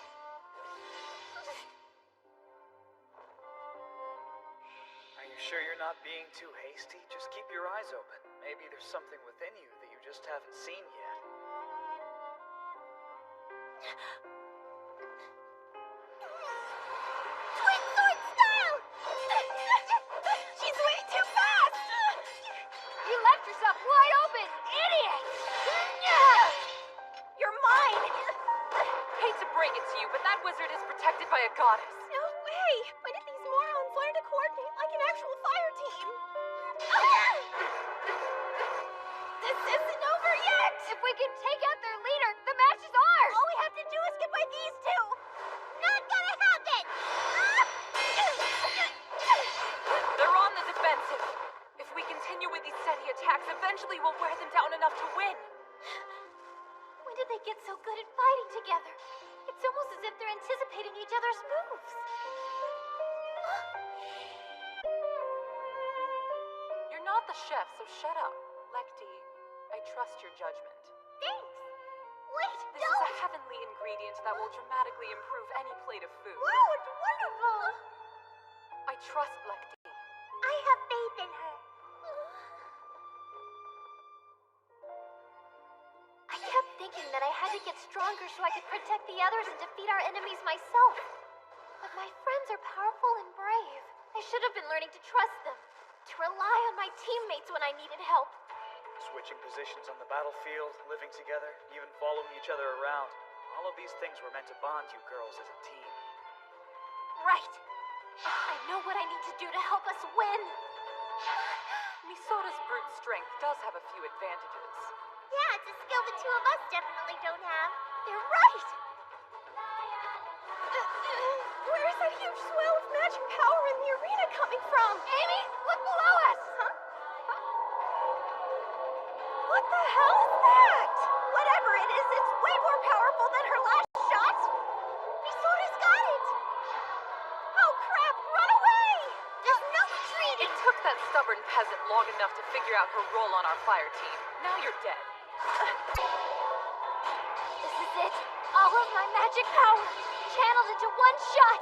Are you sure you're not being too hasty? Just keep your eyes open. Maybe there's something within you that you just haven't seen yet. Twin sword style! She's way too fast! You left yourself wide open, idiot! You're mine! Hate to break it to you, but that wizard is protected by a goddess. No way! When did these morons learn to coordinate like an actual fire team? This isn't over yet! If we can take out their leader, the match is ours! All we have to do is get by these two! Not gonna happen! They're on the defensive. If we continue with these steady attacks, eventually we'll wear them down enough to win. When did they get so good at fighting together? It's almost as if they're anticipating each other's moves. You're not the chef, so shut up. Lecty, I trust your judgment. Thanks! Wait, This is a heavenly ingredient that will dramatically improve any plate of food. Wow, it's wonderful! I trust Lecty. I have faith in her. I kept thinking that I had to get stronger so I could protect the others and defeat our enemies myself. But my friends are powerful and brave. I should have been learning to trust them, to rely on my teammates when I needed help. Switching positions on the battlefield, living together, even following each other around. All of these things were meant to bond you girls as a team. Right. I know what I need to do to help us win. Misota's brute strength does have a few advantages. Yeah, it's a skill the two of us definitely don't have. They're right! Where is that huge swell of magic power in the arena coming from? Amy, look below us! Huh? What the hell is that? Whatever it is, it's way more powerful than her last shot! Misota's got it! Oh crap, run away! There's no retreating! It took that stubborn peasant long enough to figure out her role on our fire team. Now you're dead. This is it. All of my magic power channeled into one shot.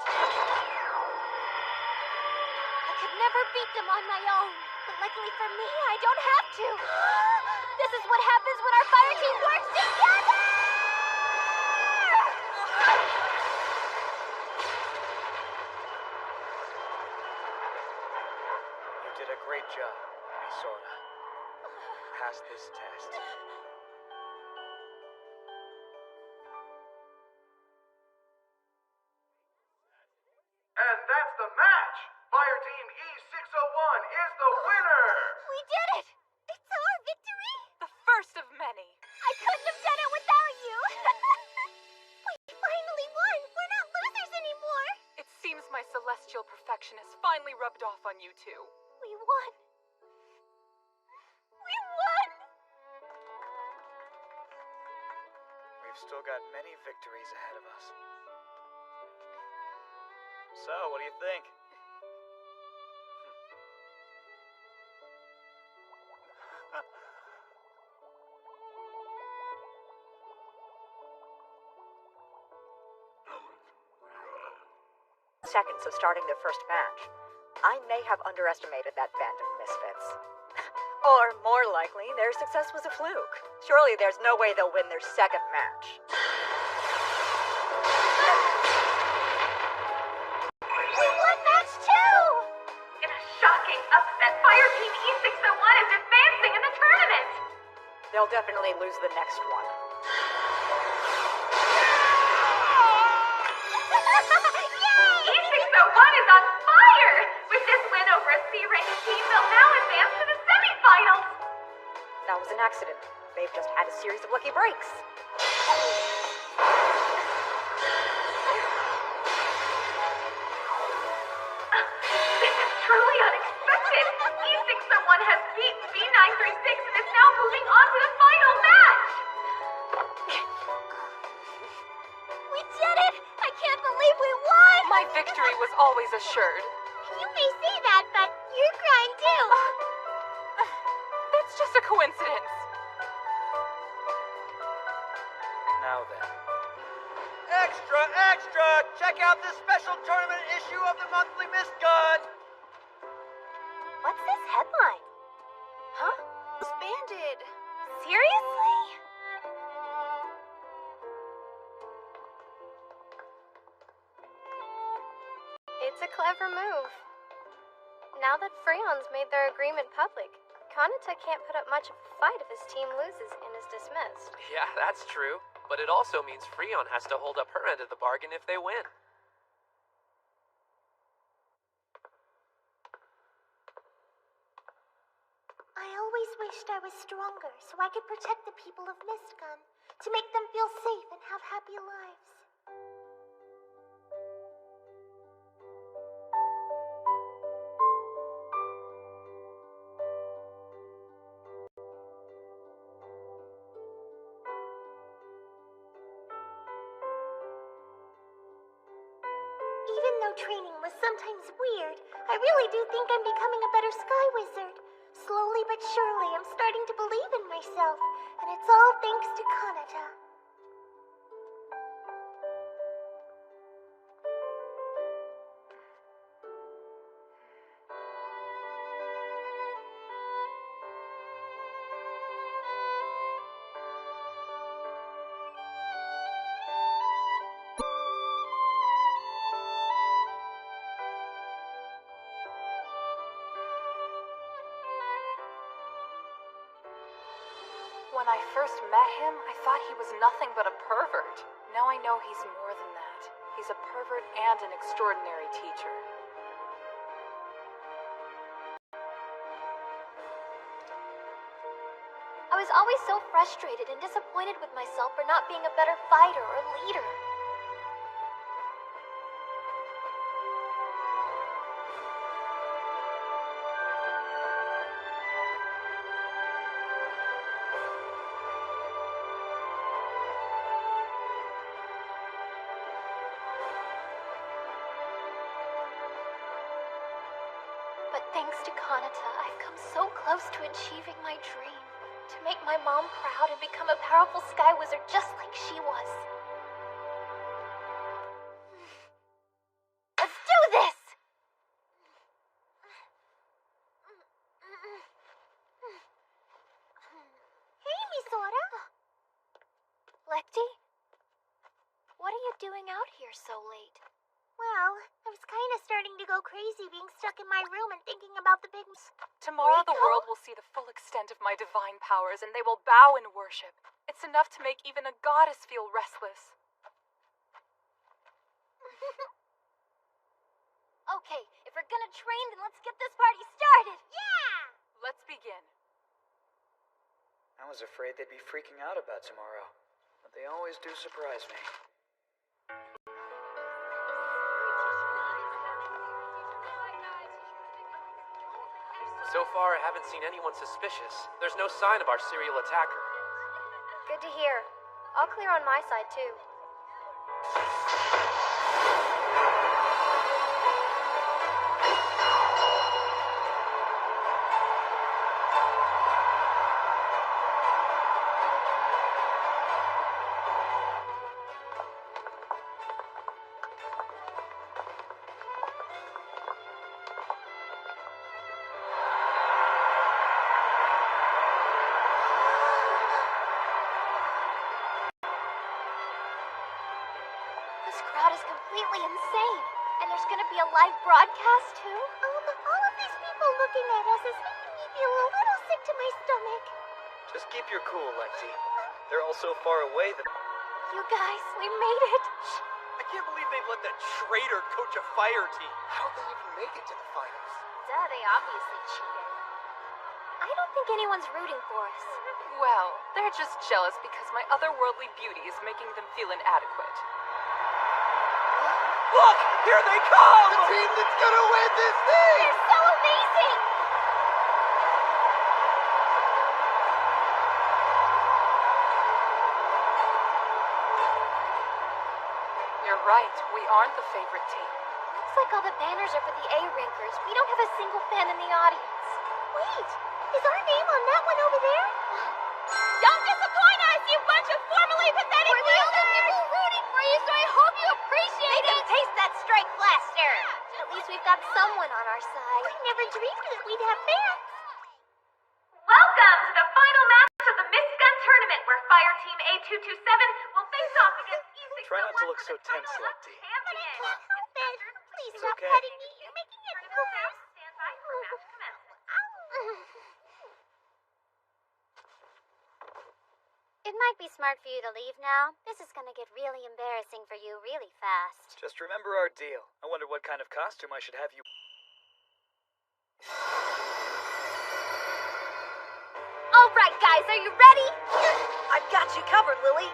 I could never beat them on my own, but luckily for me, I don't have to. This is what happens when our fire team works together! You did a great job, Misota. Pass this test. And that's the match! Fire Team E601 is the winner! We did it! It's our victory! The first of many. I couldn't have done it without you! We finally won! We're not losers anymore! It seems my celestial perfection has finally rubbed off on you two. We won! We won! We've still got many victories ahead of us. So, what do you think? Seconds of starting their first match. I may have underestimated that band of misfits. Or, more likely, their success was a fluke. Surely there's no way they'll win their second match. We won match 2! In a shocking upset, Fire Team E601 is advancing in the tournament! They'll definitely lose the next one. E601 is on fire! With this win over a C-ranked team, they'll now advance to the semifinals! That was an accident. They've just had a series of lucky breaks. This is truly unexpected! E601 has beaten B936 and is now moving on to the final match! We did it! I can't believe we won! My victory was always assured. You may say that, but you're crying too! That's just a coincidence. Now then. Extra, extra! Check out this special tournament issue of the monthly Mist Gun! What's this headline? Huh? Expanded. Seriously? It's a clever move. Now that Freon's made their agreement public, Kanata can't put up much of a fight if his team loses and is dismissed. Yeah, that's true. But it also means Freon has to hold up her end of the bargain if they win. I always wished I was stronger so I could protect the people of Mistgun, to make them feel safe and have happy lives. Even though training was sometimes weird, I really do think I'm becoming a better Sky Wizard. Slowly but surely, I'm starting to believe in myself, and it's all thanks to Kanata. When I first met him, I thought he was nothing but a pervert. Now I know he's more than that. He's a pervert and an extraordinary teacher. I was always so frustrated and disappointed with myself for not being a better fighter or leader. But thanks to Kanata, I've come so close to achieving my dream. To make my mom proud and become a powerful Sky Wizard just like she was. Let's do this! Hey, Misora. Lecty? What are you doing out here so late? Well, I was kind of starting to go crazy being stuck in my room and thinking about the big... Tomorrow the world will see the full extent of my divine powers, and they will bow in worship. It's enough to make even a goddess feel restless. Okay, if we're gonna train, then let's get this party started! Yeah! Let's begin. I was afraid they'd be freaking out about tomorrow, but they always do surprise me. So far, I haven't seen anyone suspicious. There's no sign of our serial attacker. Good to hear. All clear on my side, too. This crowd is completely insane. And there's gonna be a live broadcast, too? All of these people looking at us is making me feel a little sick to my stomach. Just keep your cool, Lexi. They're all so far away that... You guys, we made it! I can't believe they've let that traitor coach a fire team. How'd they even make it to the finals? Duh, they obviously cheated. I don't think anyone's rooting for us. Well, they're just jealous because my otherworldly beauty is making them feel inadequate. Look! Here they come! The team that's gonna win this thing! They're so amazing! You're right, we aren't the favorite team. Looks like all the banners are for the A-Rankers. We don't have a single fan in the audience. Wait, is our name on that one over there? Don't disappoint us, you bunch of formally pathetic losers! We're the only people rooting for you, so I hope you appreciate it! They didn't taste that strike blaster! At least we've got someone on our side. I never dreamed that we'd have fans. Welcome to the final match of the Miss Gun Tournament, where Fire Team A227 will face off against E601. Try not to look so tense, Lefty. But I can't help it. Please It's stop okay. petting me. You're making it worse. Stand by for match commencement. It might be smart for you to leave now. This is gonna get really embarrassing for you really fast. Just remember our deal. I wonder what kind of costume I should have you... All right, guys, are you ready? I've got you covered, Lily.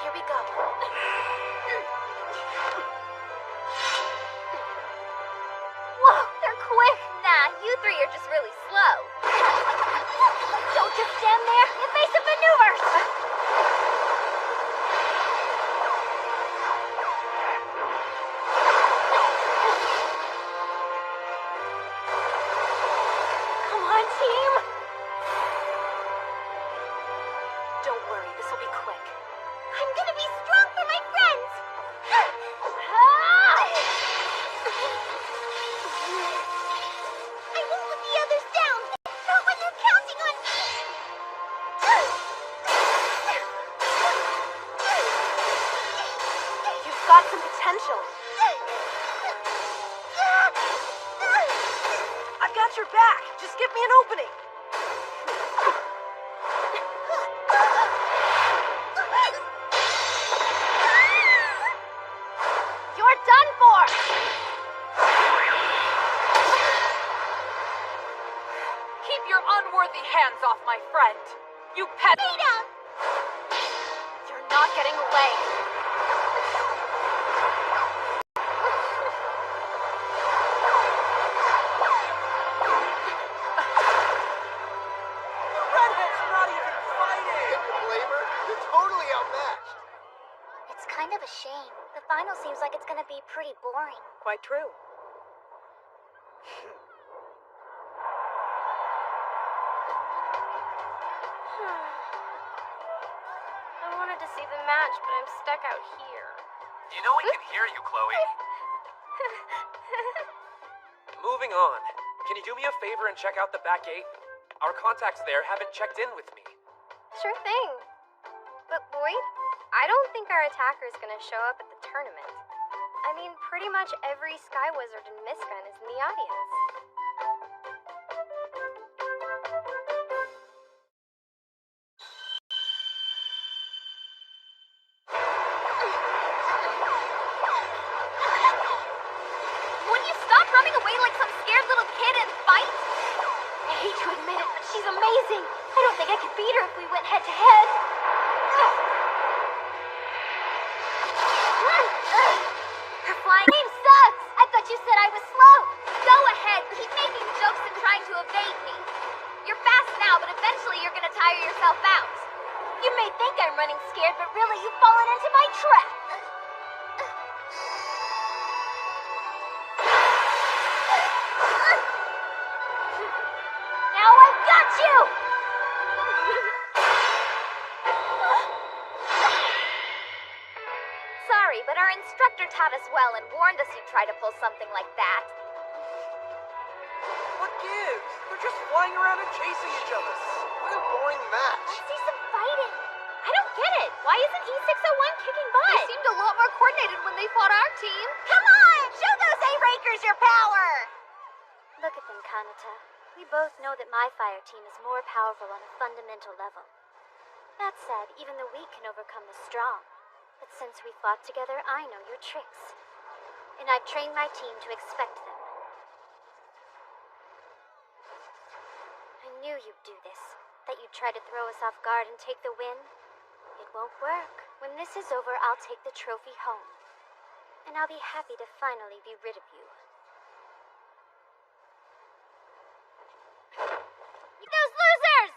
Here we go. Whoa, they're quick. Nah, you three are just really slow. Don't just stand there. Evasive maneuvers. Come on, team. Don't worry, this will be quick. I'm gonna be strong for my friends. I won't let the others down. Not when they're counting on me. You've got some potential. I've got your back. Just give me an opening. You're done for. Keep your unworthy hands off my friend. You pet. Vito! You're not getting away. Redhead's not even fighting! Can you blame her? They're totally outmatched. It's kind of a shame. The final seems like it's gonna be pretty boring. Quite true. I wanted to see the match, but I'm stuck out here. You know we can hear you, Chloe. Moving on. Can you do me a favor and check out the back gate? Our contacts there haven't checked in with me. Sure thing. But Boyd, I don't think our attacker is gonna show up at the tournament. I mean, pretty much every Sky Wizard in Mistgun is in the audience. Would you stop running away like some scared little kid and fight? I hate to admit it, but she's amazing. I don't think I could beat her if we went head to head. Her flying game sucks. I thought you said I was slow. Go ahead, keep making jokes and trying to evade me. You're fast now, but eventually you're gonna tire yourself out. You may think I'm running scared, but really you've fallen into my trap. Now I've got you! Sorry, but our instructor taught us well and warned us you'd try to pull something like that. What gives? They're just flying around and chasing each other. What a boring match. Let's see some fighting. I don't get it. Why isn't E601 kicking butt? They seemed a lot more coordinated when they fought our team. Come on! Show those A-Rakers your power! Look at them, Kanata. We both know that my fire team is more powerful on a fundamental level. That said, even the weak can overcome the strong. But since we fought together, I know your tricks. And I've trained my team to expect them. I knew you'd do this. That you'd try to throw us off guard and take the win. It won't work. When this is over, I'll take the trophy home. And I'll be happy to finally be rid of you. Those losers!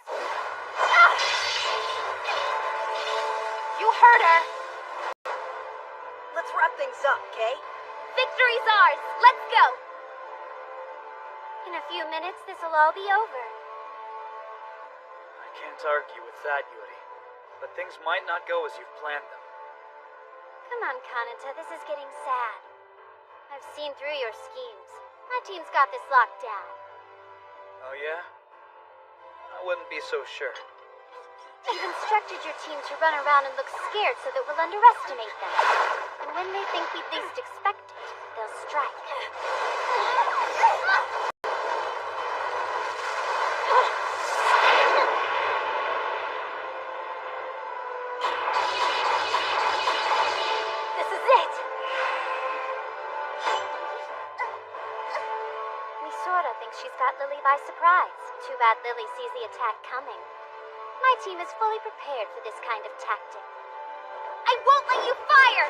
You heard her! Let's wrap things up, okay? Victory's ours! Let's go! In a few minutes, this'll all be over. I can't argue with that, Yuri. But things might not go as you've planned them. Come on, Kanata, this is getting sad. I've seen through your schemes. My team's got this locked down. Oh yeah? I wouldn't be so sure. You've instructed your team to run around and look scared so that we'll underestimate them. And when they think we least expect it, they'll strike. This is it! Misora thinks she's got Lily by surprise. Too bad Lily sees the attack coming. My team is fully prepared for this kind of tactic. I won't let you fire!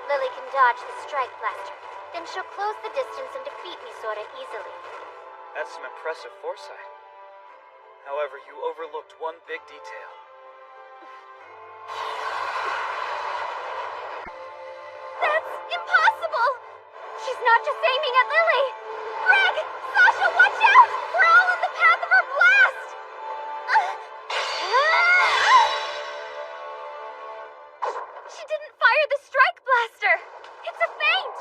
Lily can dodge the strike blaster. Then she'll close the distance and defeat Misora easily. That's some impressive foresight. However, you overlooked one big detail. That's impossible! She's not just aiming at Lily! Greg! Sasha, watch out! We're all in the path of her blast! She didn't fire the strike blaster! It's a feint!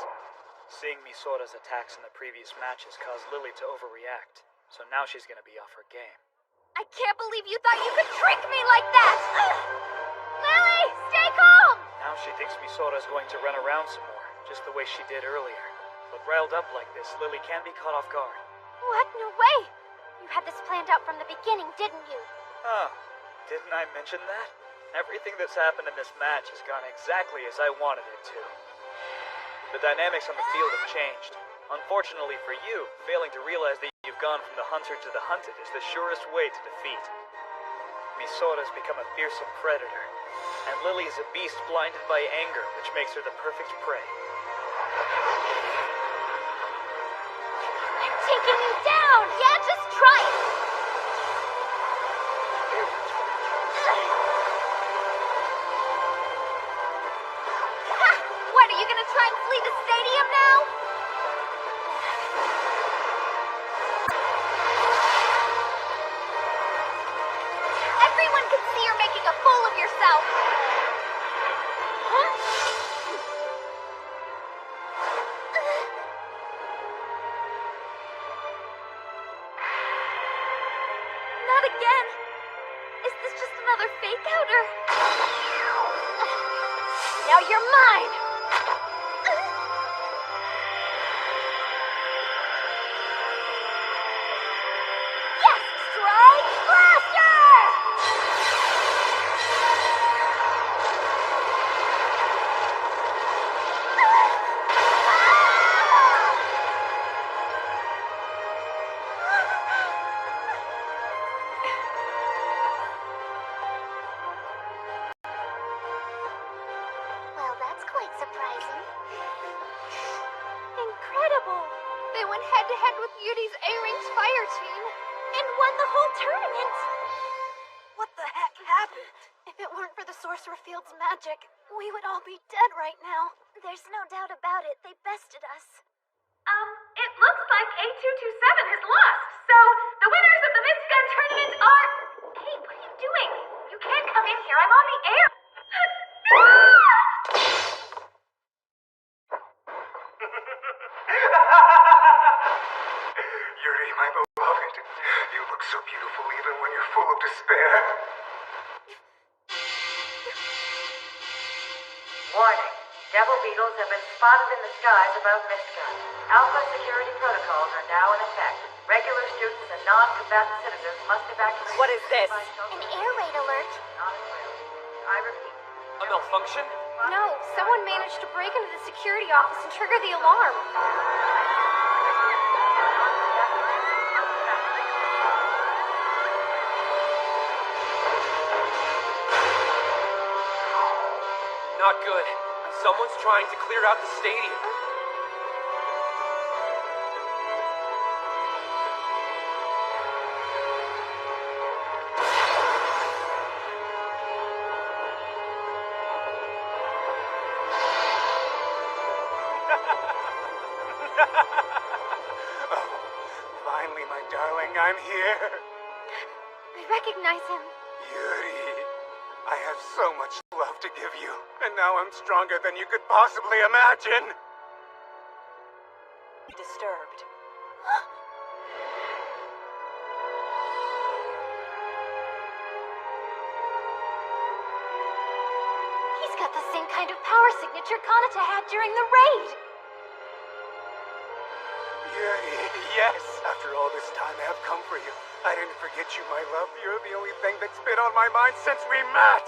Seeing Misora's attacks in the previous matches caused Lily to overreact, so now she's gonna be off her game. I can't believe you thought you could trick me like that! Lily, stay calm! Now she thinks Misora's going to run around some more, just the way she did earlier. But riled up like this, Lily can be caught off guard. What? No way! You had this planned out from the beginning, didn't you? Oh, didn't I mention that? Everything that's happened in this match has gone exactly as I wanted it to. The dynamics on the field have changed. Unfortunately for you, failing to realize that you've gone from the hunter to the hunted is the surest way to defeat. Misora's become a fearsome predator, and Lily is a beast blinded by anger, which makes her the perfect prey. I'm taking you down! Yeah, just try it! Ha! What, are you gonna try and flee the stadium now? Everyone can see you're making a fool of yourself! Huh? Not again! Is this just another fake out, or... Now you're mine! Yes! Strike Blaster! Well, that's quite surprising. Incredible! They went head-to-head with Yudi's A-Rings fire team and won the whole tournament! What the heck happened? If it weren't for the Sorcerer Field's magic, we would all be dead right now. There's no doubt about it. They bested us. It looks like A227 has lost, so the winners of the Miss Gun tournament are... Hey, what are you doing? You can't come in here. I'm on the air. Yuri, my beloved, you look so beautiful even when you're full of despair. Warning. Devil beetles have been spotted in the skies above Mistgun. Alpha security protocols are now in effect. Regular students and non-combatant citizens must evacuate... What is this? An air raid alert. I repeat. A malfunction? No, someone managed to break into the security office and trigger the alarm. Not good. Someone's trying to clear out the stadium. Oh, finally, my darling, I'm here. I recognize him. Yuri, I have so much love to give you, and now I'm stronger than you could possibly imagine. Disturbed. He's got the same kind of power signature Kanata had during the raid. Yuri, yes. After all this time, I have come for you. I didn't forget you, my love. You're the only thing that's been on my mind since we met.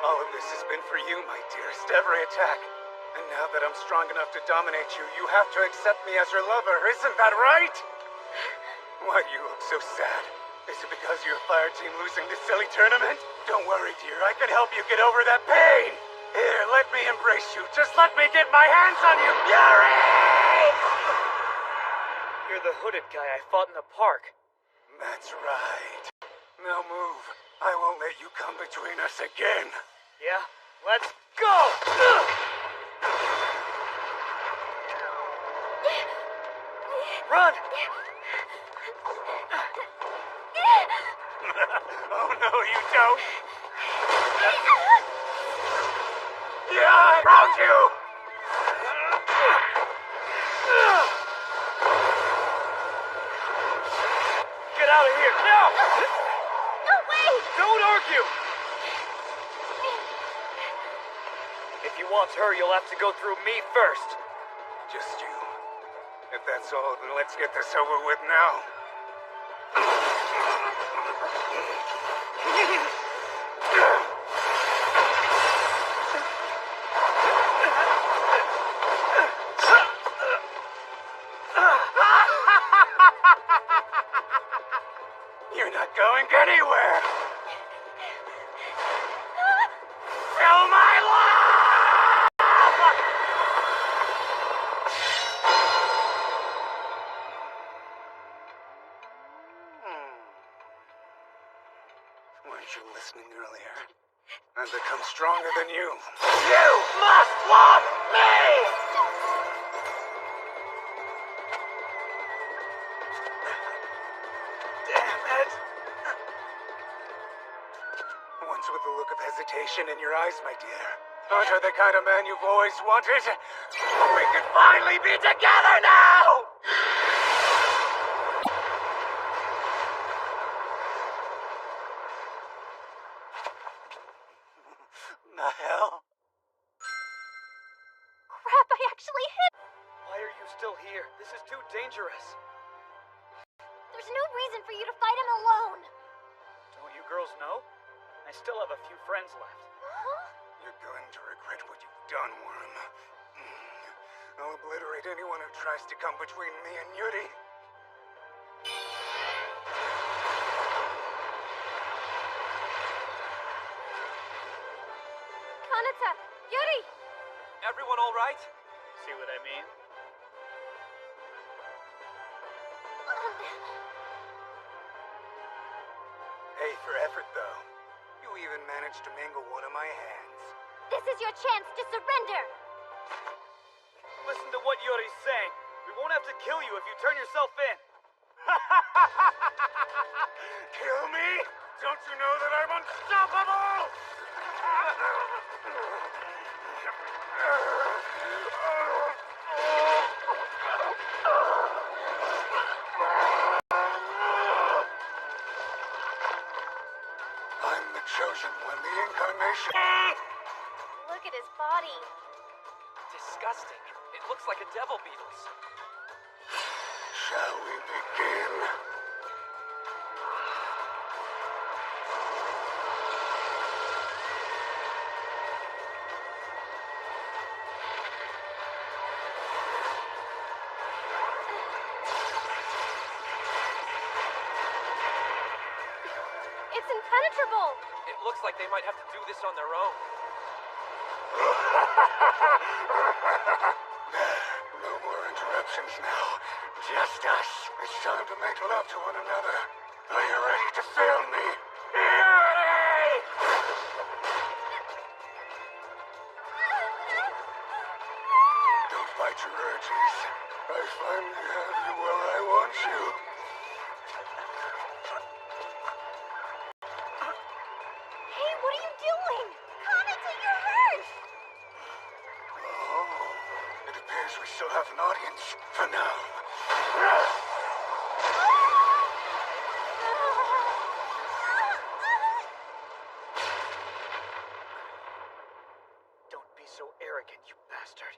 All of this has been for you, my dearest. Every attack. And now that I'm strong enough to dominate you, you have to accept me as your lover. Isn't that right? Why do you look so sad? Is it because your fire team losing this silly tournament? Don't worry, dear. I can help you get over that pain. Here, let me embrace you. Just let me get my hands on you, Yuri! You're the hooded guy I fought in the park. That's right. Now move. I won't let you come between us again. Yeah? Let's go! Run! Oh, no, you don't. Yeah, I found you! Get out of here, now! No, wait! Don't argue! If you want her, you'll have to go through me first. Just you. If that's all, then let's get this over with now. Weren't you listening earlier? I've become stronger than you. You must want me! Damn it! Once with the look of hesitation in your eyes, my dear. Aren't I the kind of man you've always wanted? We can finally be together now! The hell? Crap, I actually hit! Why are you still here? This is too dangerous. There's no reason for you to fight him alone. Don't you girls know? I still have a few friends left. You're going to regret what you've done, Worm. I'll obliterate anyone who tries to come between me and Yuri. Kanata! Yuri! Everyone all right? See what I mean? Hey, for effort, though. You even managed to mangle one of my hands. This is your chance to surrender! Listen to what Yuri's saying. We won't have to kill you if you turn yourself in. Kill me? Don't you know that I'm unstoppable? I'm the chosen one, the incarnation. Look at his body. Disgusting. It looks like a devil beetle's. Shall we begin? It's impenetrable! It looks like they might have to do this on their own. No more interruptions now. Just us. It's time to make love to one another. Are you ready to feel me? Yuri! Don't fight your urges. I finally have you where I want you. Hey, what are you doing? Kanata, you're hurt! Oh, it appears we still have an audience for now. Don't be so arrogant, you bastard.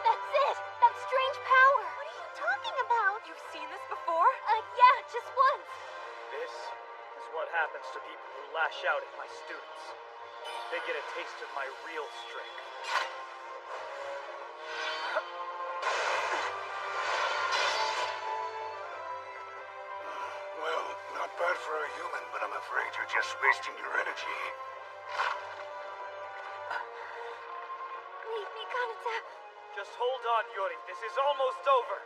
That's it! That strange power! What are you talking about? You've seen this before? Yeah, just once. This is what happens to people who lash out at my students. They get a taste of my real strength. Well, not bad for a human, but I'm afraid you're just wasting your energy. Leave me, Kanata. Just hold on, Yuri. This is almost over.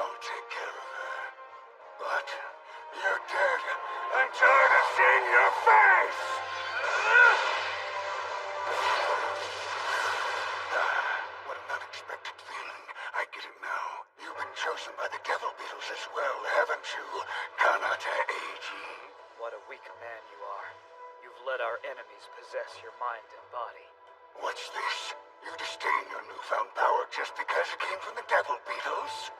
I'll take care of her. But you're dead. I'm tired of seeing your face! What an unexpected feeling. I get it now. You've been chosen by the Devil Beetles as well, haven't you, Kanata Eiji? What a weak man you are. You've let our enemies possess your mind and body. What's this? You disdain your newfound power just because it came from the Devil Beetles?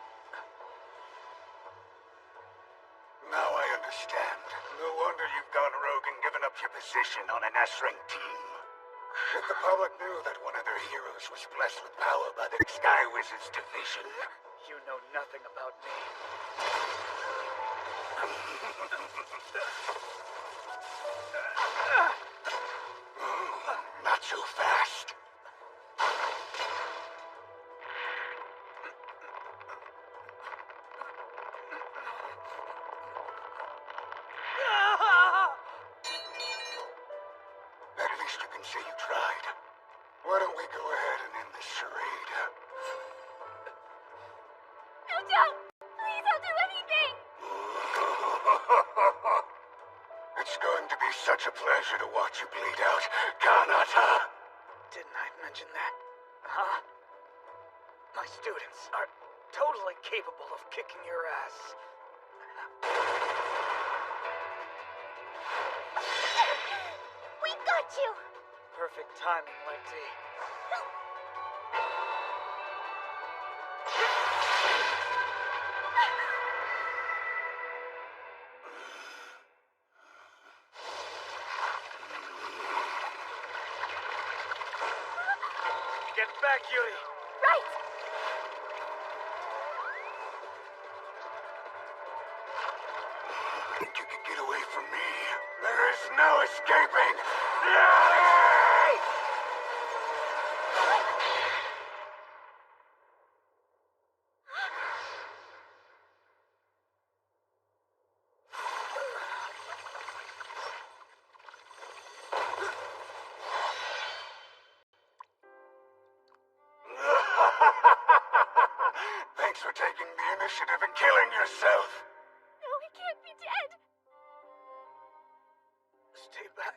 Now I understand. No wonder you've gone rogue and given up your position on an S-rank team. If the public knew that one of their heroes was blessed with power by the Sky Wizards division... You know nothing about me. Oh, not so fast. At least you can say you tried. Why don't we go ahead and end this charade? don't! Please don't do anything! It's going to be such a pleasure to watch you bleed out, Kanata! Didn't I mention that? Huh? My students are totally capable of kicking your ass. We got you! Perfect timing, Lengthy. Get back, Yuri! Right! Think you could get away from me? There is no escaping! Yuri! Thanks for taking the initiative and killing yourself. No, he can't be dead! Stay back.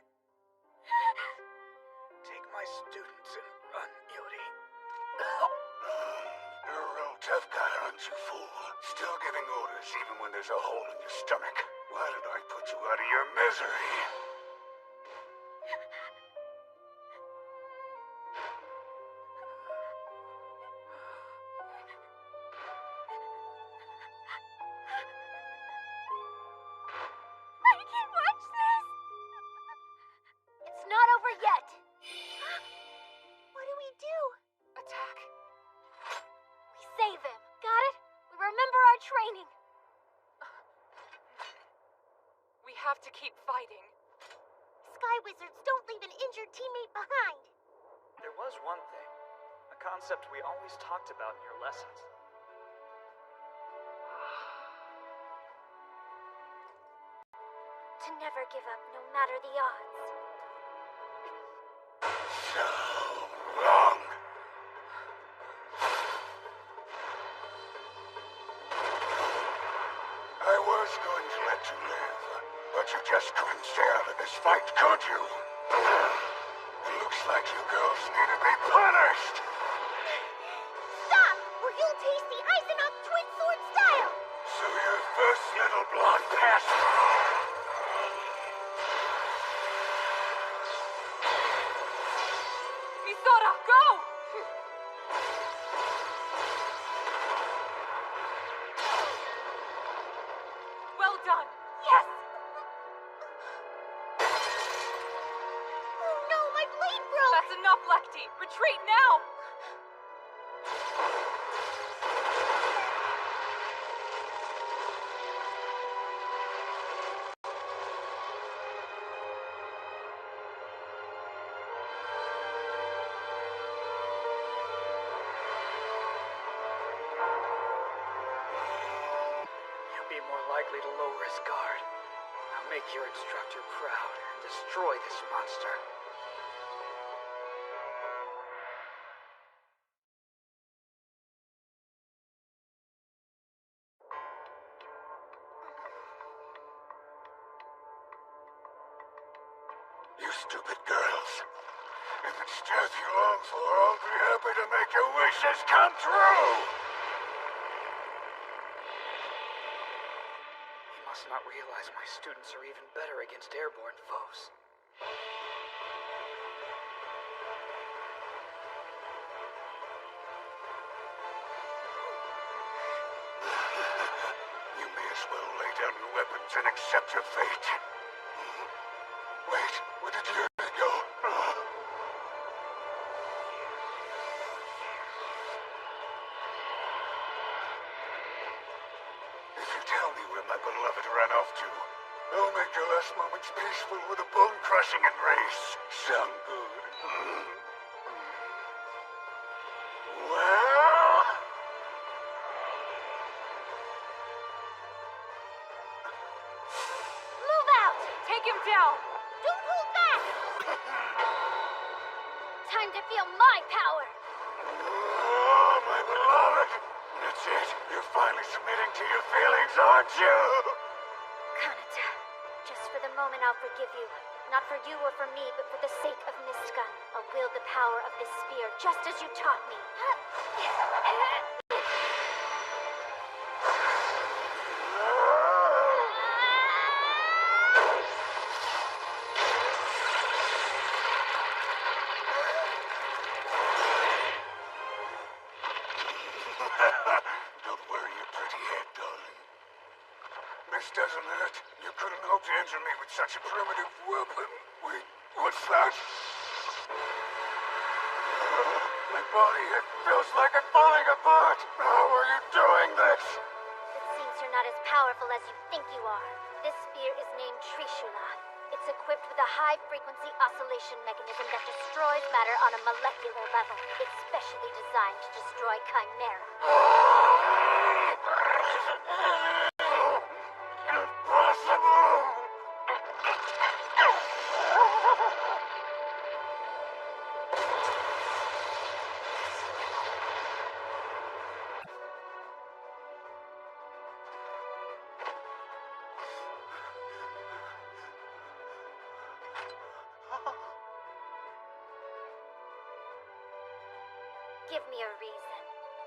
Take my students and run, Yuri. You're a real tough guy, aren't you, fool? Still giving orders even when there's a hole in your stomach. Why did I put you out of your misery? I can't watch this! It's not over yet! What do we do? Attack. We save him. Got it? We remember our training. We have to keep fighting. Sky Wizards don't leave an injured teammate behind. There was one thing, a concept we always talked about in your lessons. To never give up, no matter the odds. So wrong. I was going to let you live, but you just couldn't stay out of this fight, could you? It looks like you girls need to be punished! Stop, or you'll taste the Eisenach Twin Sword style! So your first little blonde pest... Misora, go! Well done. Yes! Oh no, my blade broke! That's enough, Lecty. Retreat now! You'll be more likely to lower his guard. Now make your instructor proud and destroy this monster. You stupid girls. If it's death you long for, I'll be happy to make your wishes come true! He must not realize my students are even better against airborne foes. You may as well lay down your weapons and accept your fate. Wait, where did you go? If you tell me where my beloved ran off to, I'll make your last moments peaceful with a bone-crushing embrace. Sound good? Well... Move out! Take him down! Don't hold back! Time to feel my power! Oh, my beloved! That's it. You're finally finally submitting to your feelings, aren't you? Kanata, just for the moment I'll forgive you. Not for you or for me, but for the sake of Mistgun. I'll wield the power of this spear, just as you taught me. Don't worry your pretty head, darling. This doesn't hurt. You couldn't hope to injure me with such a primitive weapon. Wait, what's that? My body, it feels like it's falling apart. How are you doing this? It seems you're not as powerful as you think you are. This spear is named Trishula. It's equipped with a high-frequency oscillation mechanism that destroys matter on a molecular level. It's specially designed to destroy Chimera. Impossible! Give me a reason.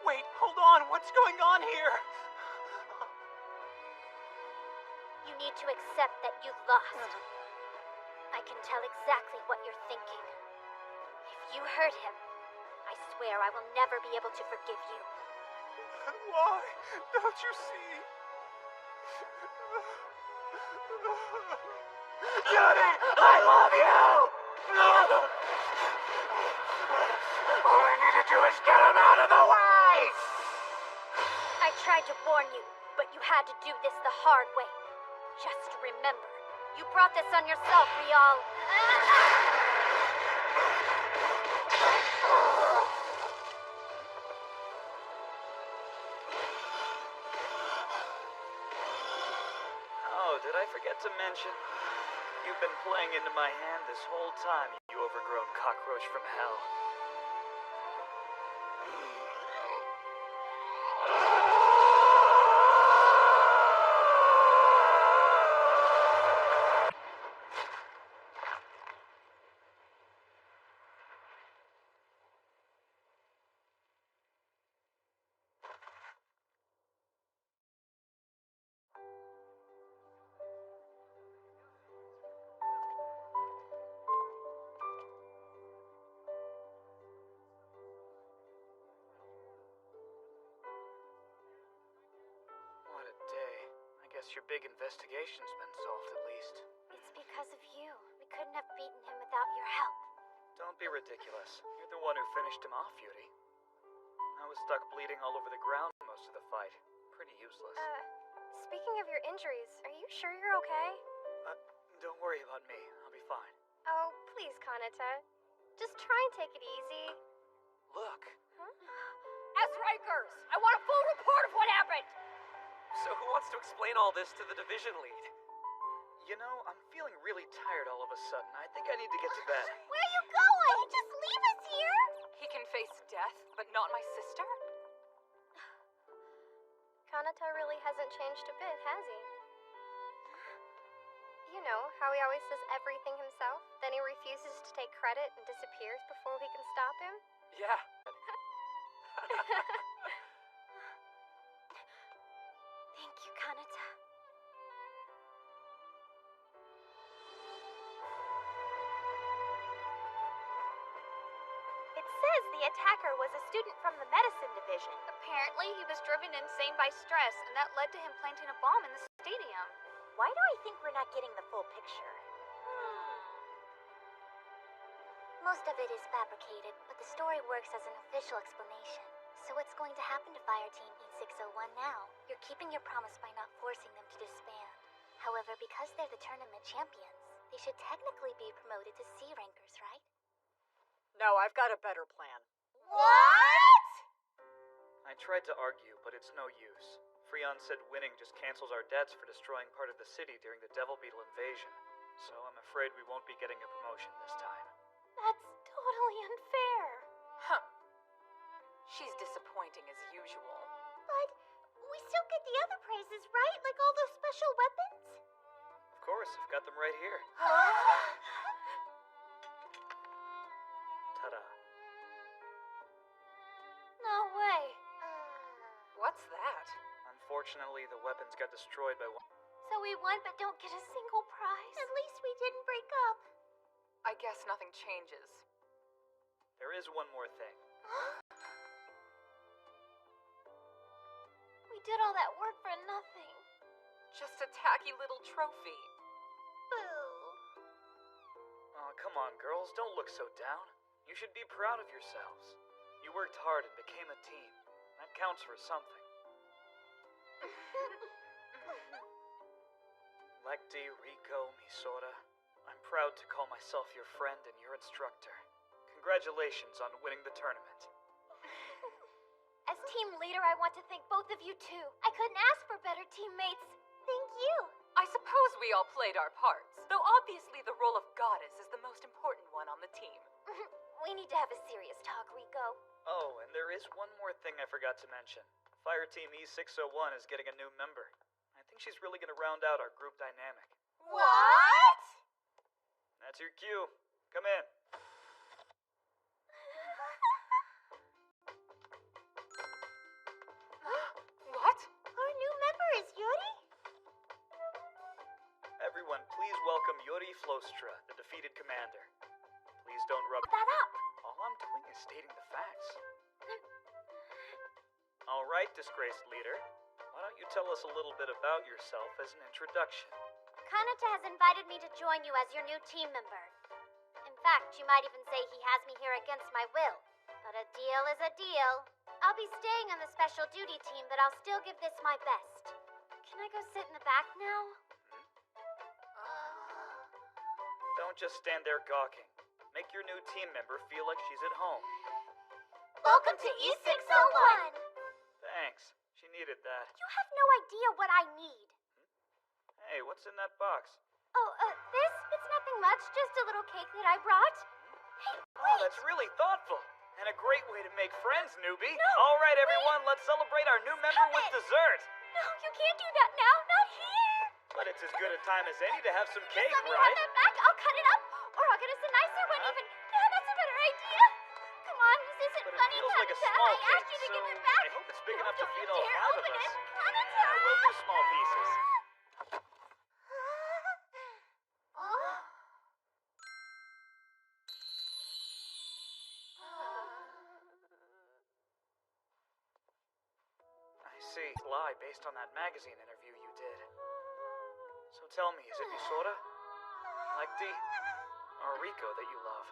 Wait, hold on. What's going on here? You need to accept that you've lost. I can tell exactly what you're thinking. If you hurt him, I swear I will never be able to forgive you. Why? Don't you see? Judy, I love you! All I need to do is get him out of the way! I tried to warn you, but you had to do this the hard way. Just remember, you brought this on yourself, Rial. Oh, did I forget to mention? You've been playing into my hand this whole time, you overgrown cockroach from hell. What a day. I guess your big investigation's been solved at least. It's because of you. We couldn't have beaten him without your help. Don't be ridiculous. You're the one who finished him off, Beauty. I was stuck bleeding all over the ground most of the fight. Pretty useless. Speaking of your injuries, are you sure you're okay? Don't worry about me. I'll be fine. Oh, please, Kanata. Just try and take it easy. Look. S-Rankers! I want a full report of what happened! So who wants to explain all this to the division lead? You know, I'm feeling really tired all of a sudden. I think I need to get to bed. Where are you going? Just leave us here? He can face death, but not my sister? Kanata really hasn't changed a bit, has he? You know, how he always does everything himself, then he refuses to take credit and disappears before we can stop him? Yeah. Thank you, Kanata. It says the attacker was a student from the medicine division. Apparently, he was driven insane by stress, and that led to him planting a bomb in the stadium. Why do I think we're not getting the full picture? Most of it is fabricated, but the story works as an official explanation. So what's going to happen to Fire Team E601 now? You're keeping your promise by not forcing them to disband. However, because they're the tournament champions, they should technically be promoted to C rankers, right? No, I've got a better plan. What? I tried to argue, but it's no use. Freon said winning just cancels our debts for destroying part of the city during the Devil Beetle invasion. So I'm afraid we won't be getting a promotion this time. That's totally unfair. Huh. She's disappointing as usual. But we still devices, right? Like all those special weapons? Of course, I've got them right here. Ta-da. No way. What's that? Unfortunately, the weapons got destroyed by one. So we won but don't get a single prize. At least we didn't break up. I guess nothing changes. There is one more thing. We did all that work for nothing. Just a tacky little trophy. Boo. Oh, come on, girls. Don't look so down. You should be proud of yourselves. You worked hard and became a team. That counts for something. Lecty, Rico, Misora, I'm proud to call myself your friend and your instructor. Congratulations on winning the tournament. As team leader, I want to thank both of you too. I couldn't ask for better teammates. Thank you. I suppose we all played our parts, though obviously the role of goddess is the most important one on the team. We need to have a serious talk, Rico. Oh, and there is one more thing I forgot to mention. Fire Team E601 is getting a new member. I think she's really going to round out our group dynamic. What? That's your cue. Come in. What? Our new member is Yuri? Everyone, please welcome Yuri Flostra, the defeated commander. Please don't rub that up. All I'm doing is stating the facts. All right, disgraced leader. Why don't you tell us a little bit about yourself as an introduction? Kanata has invited me to join you as your new team member. In fact, you might even say he has me here against my will. But a deal is a deal. I'll be staying on the special duty team, but I'll still give this my best. Can I go sit in the back now? Don't just stand there gawking. Make your new team member feel like she's at home. Welcome to E601! Thanks. She needed that. You have no idea what I need. Hey, what's in that box? Oh, this? It's nothing much, just a little cake that I brought. Hey, Oh, that's really thoughtful. And a great way to make friends, newbie. No, All right, everyone, let's celebrate our new member with dessert. No, you can't do that now, not here. But it's as good a time as any to have some Just cake, let me right? have that back, I'll cut it up. Or I'll get us a nicer one even. No, that's a better idea. Come on, this isn't But it funny, feels like a Kanata. small I cake, asked you to so give it back. I hope it's big enough to Don't feed you all dare 5 of open us. it, Kanata. We'll do small pieces. I see. Lie based on that magazine interview you did. So tell me, is it Misora, Lecty, or Rico that you love?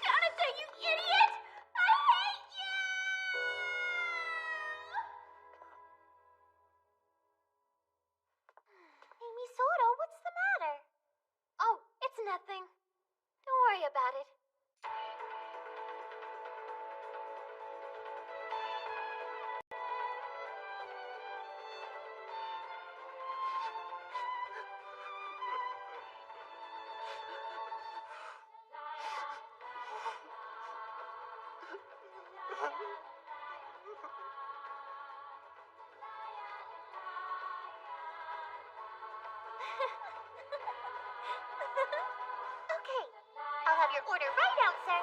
Kanata, you idiot! I hate you! Amy Soto, what's the matter? Oh, it's nothing. Don't worry about it. Okay, I'll have your order right out, sir.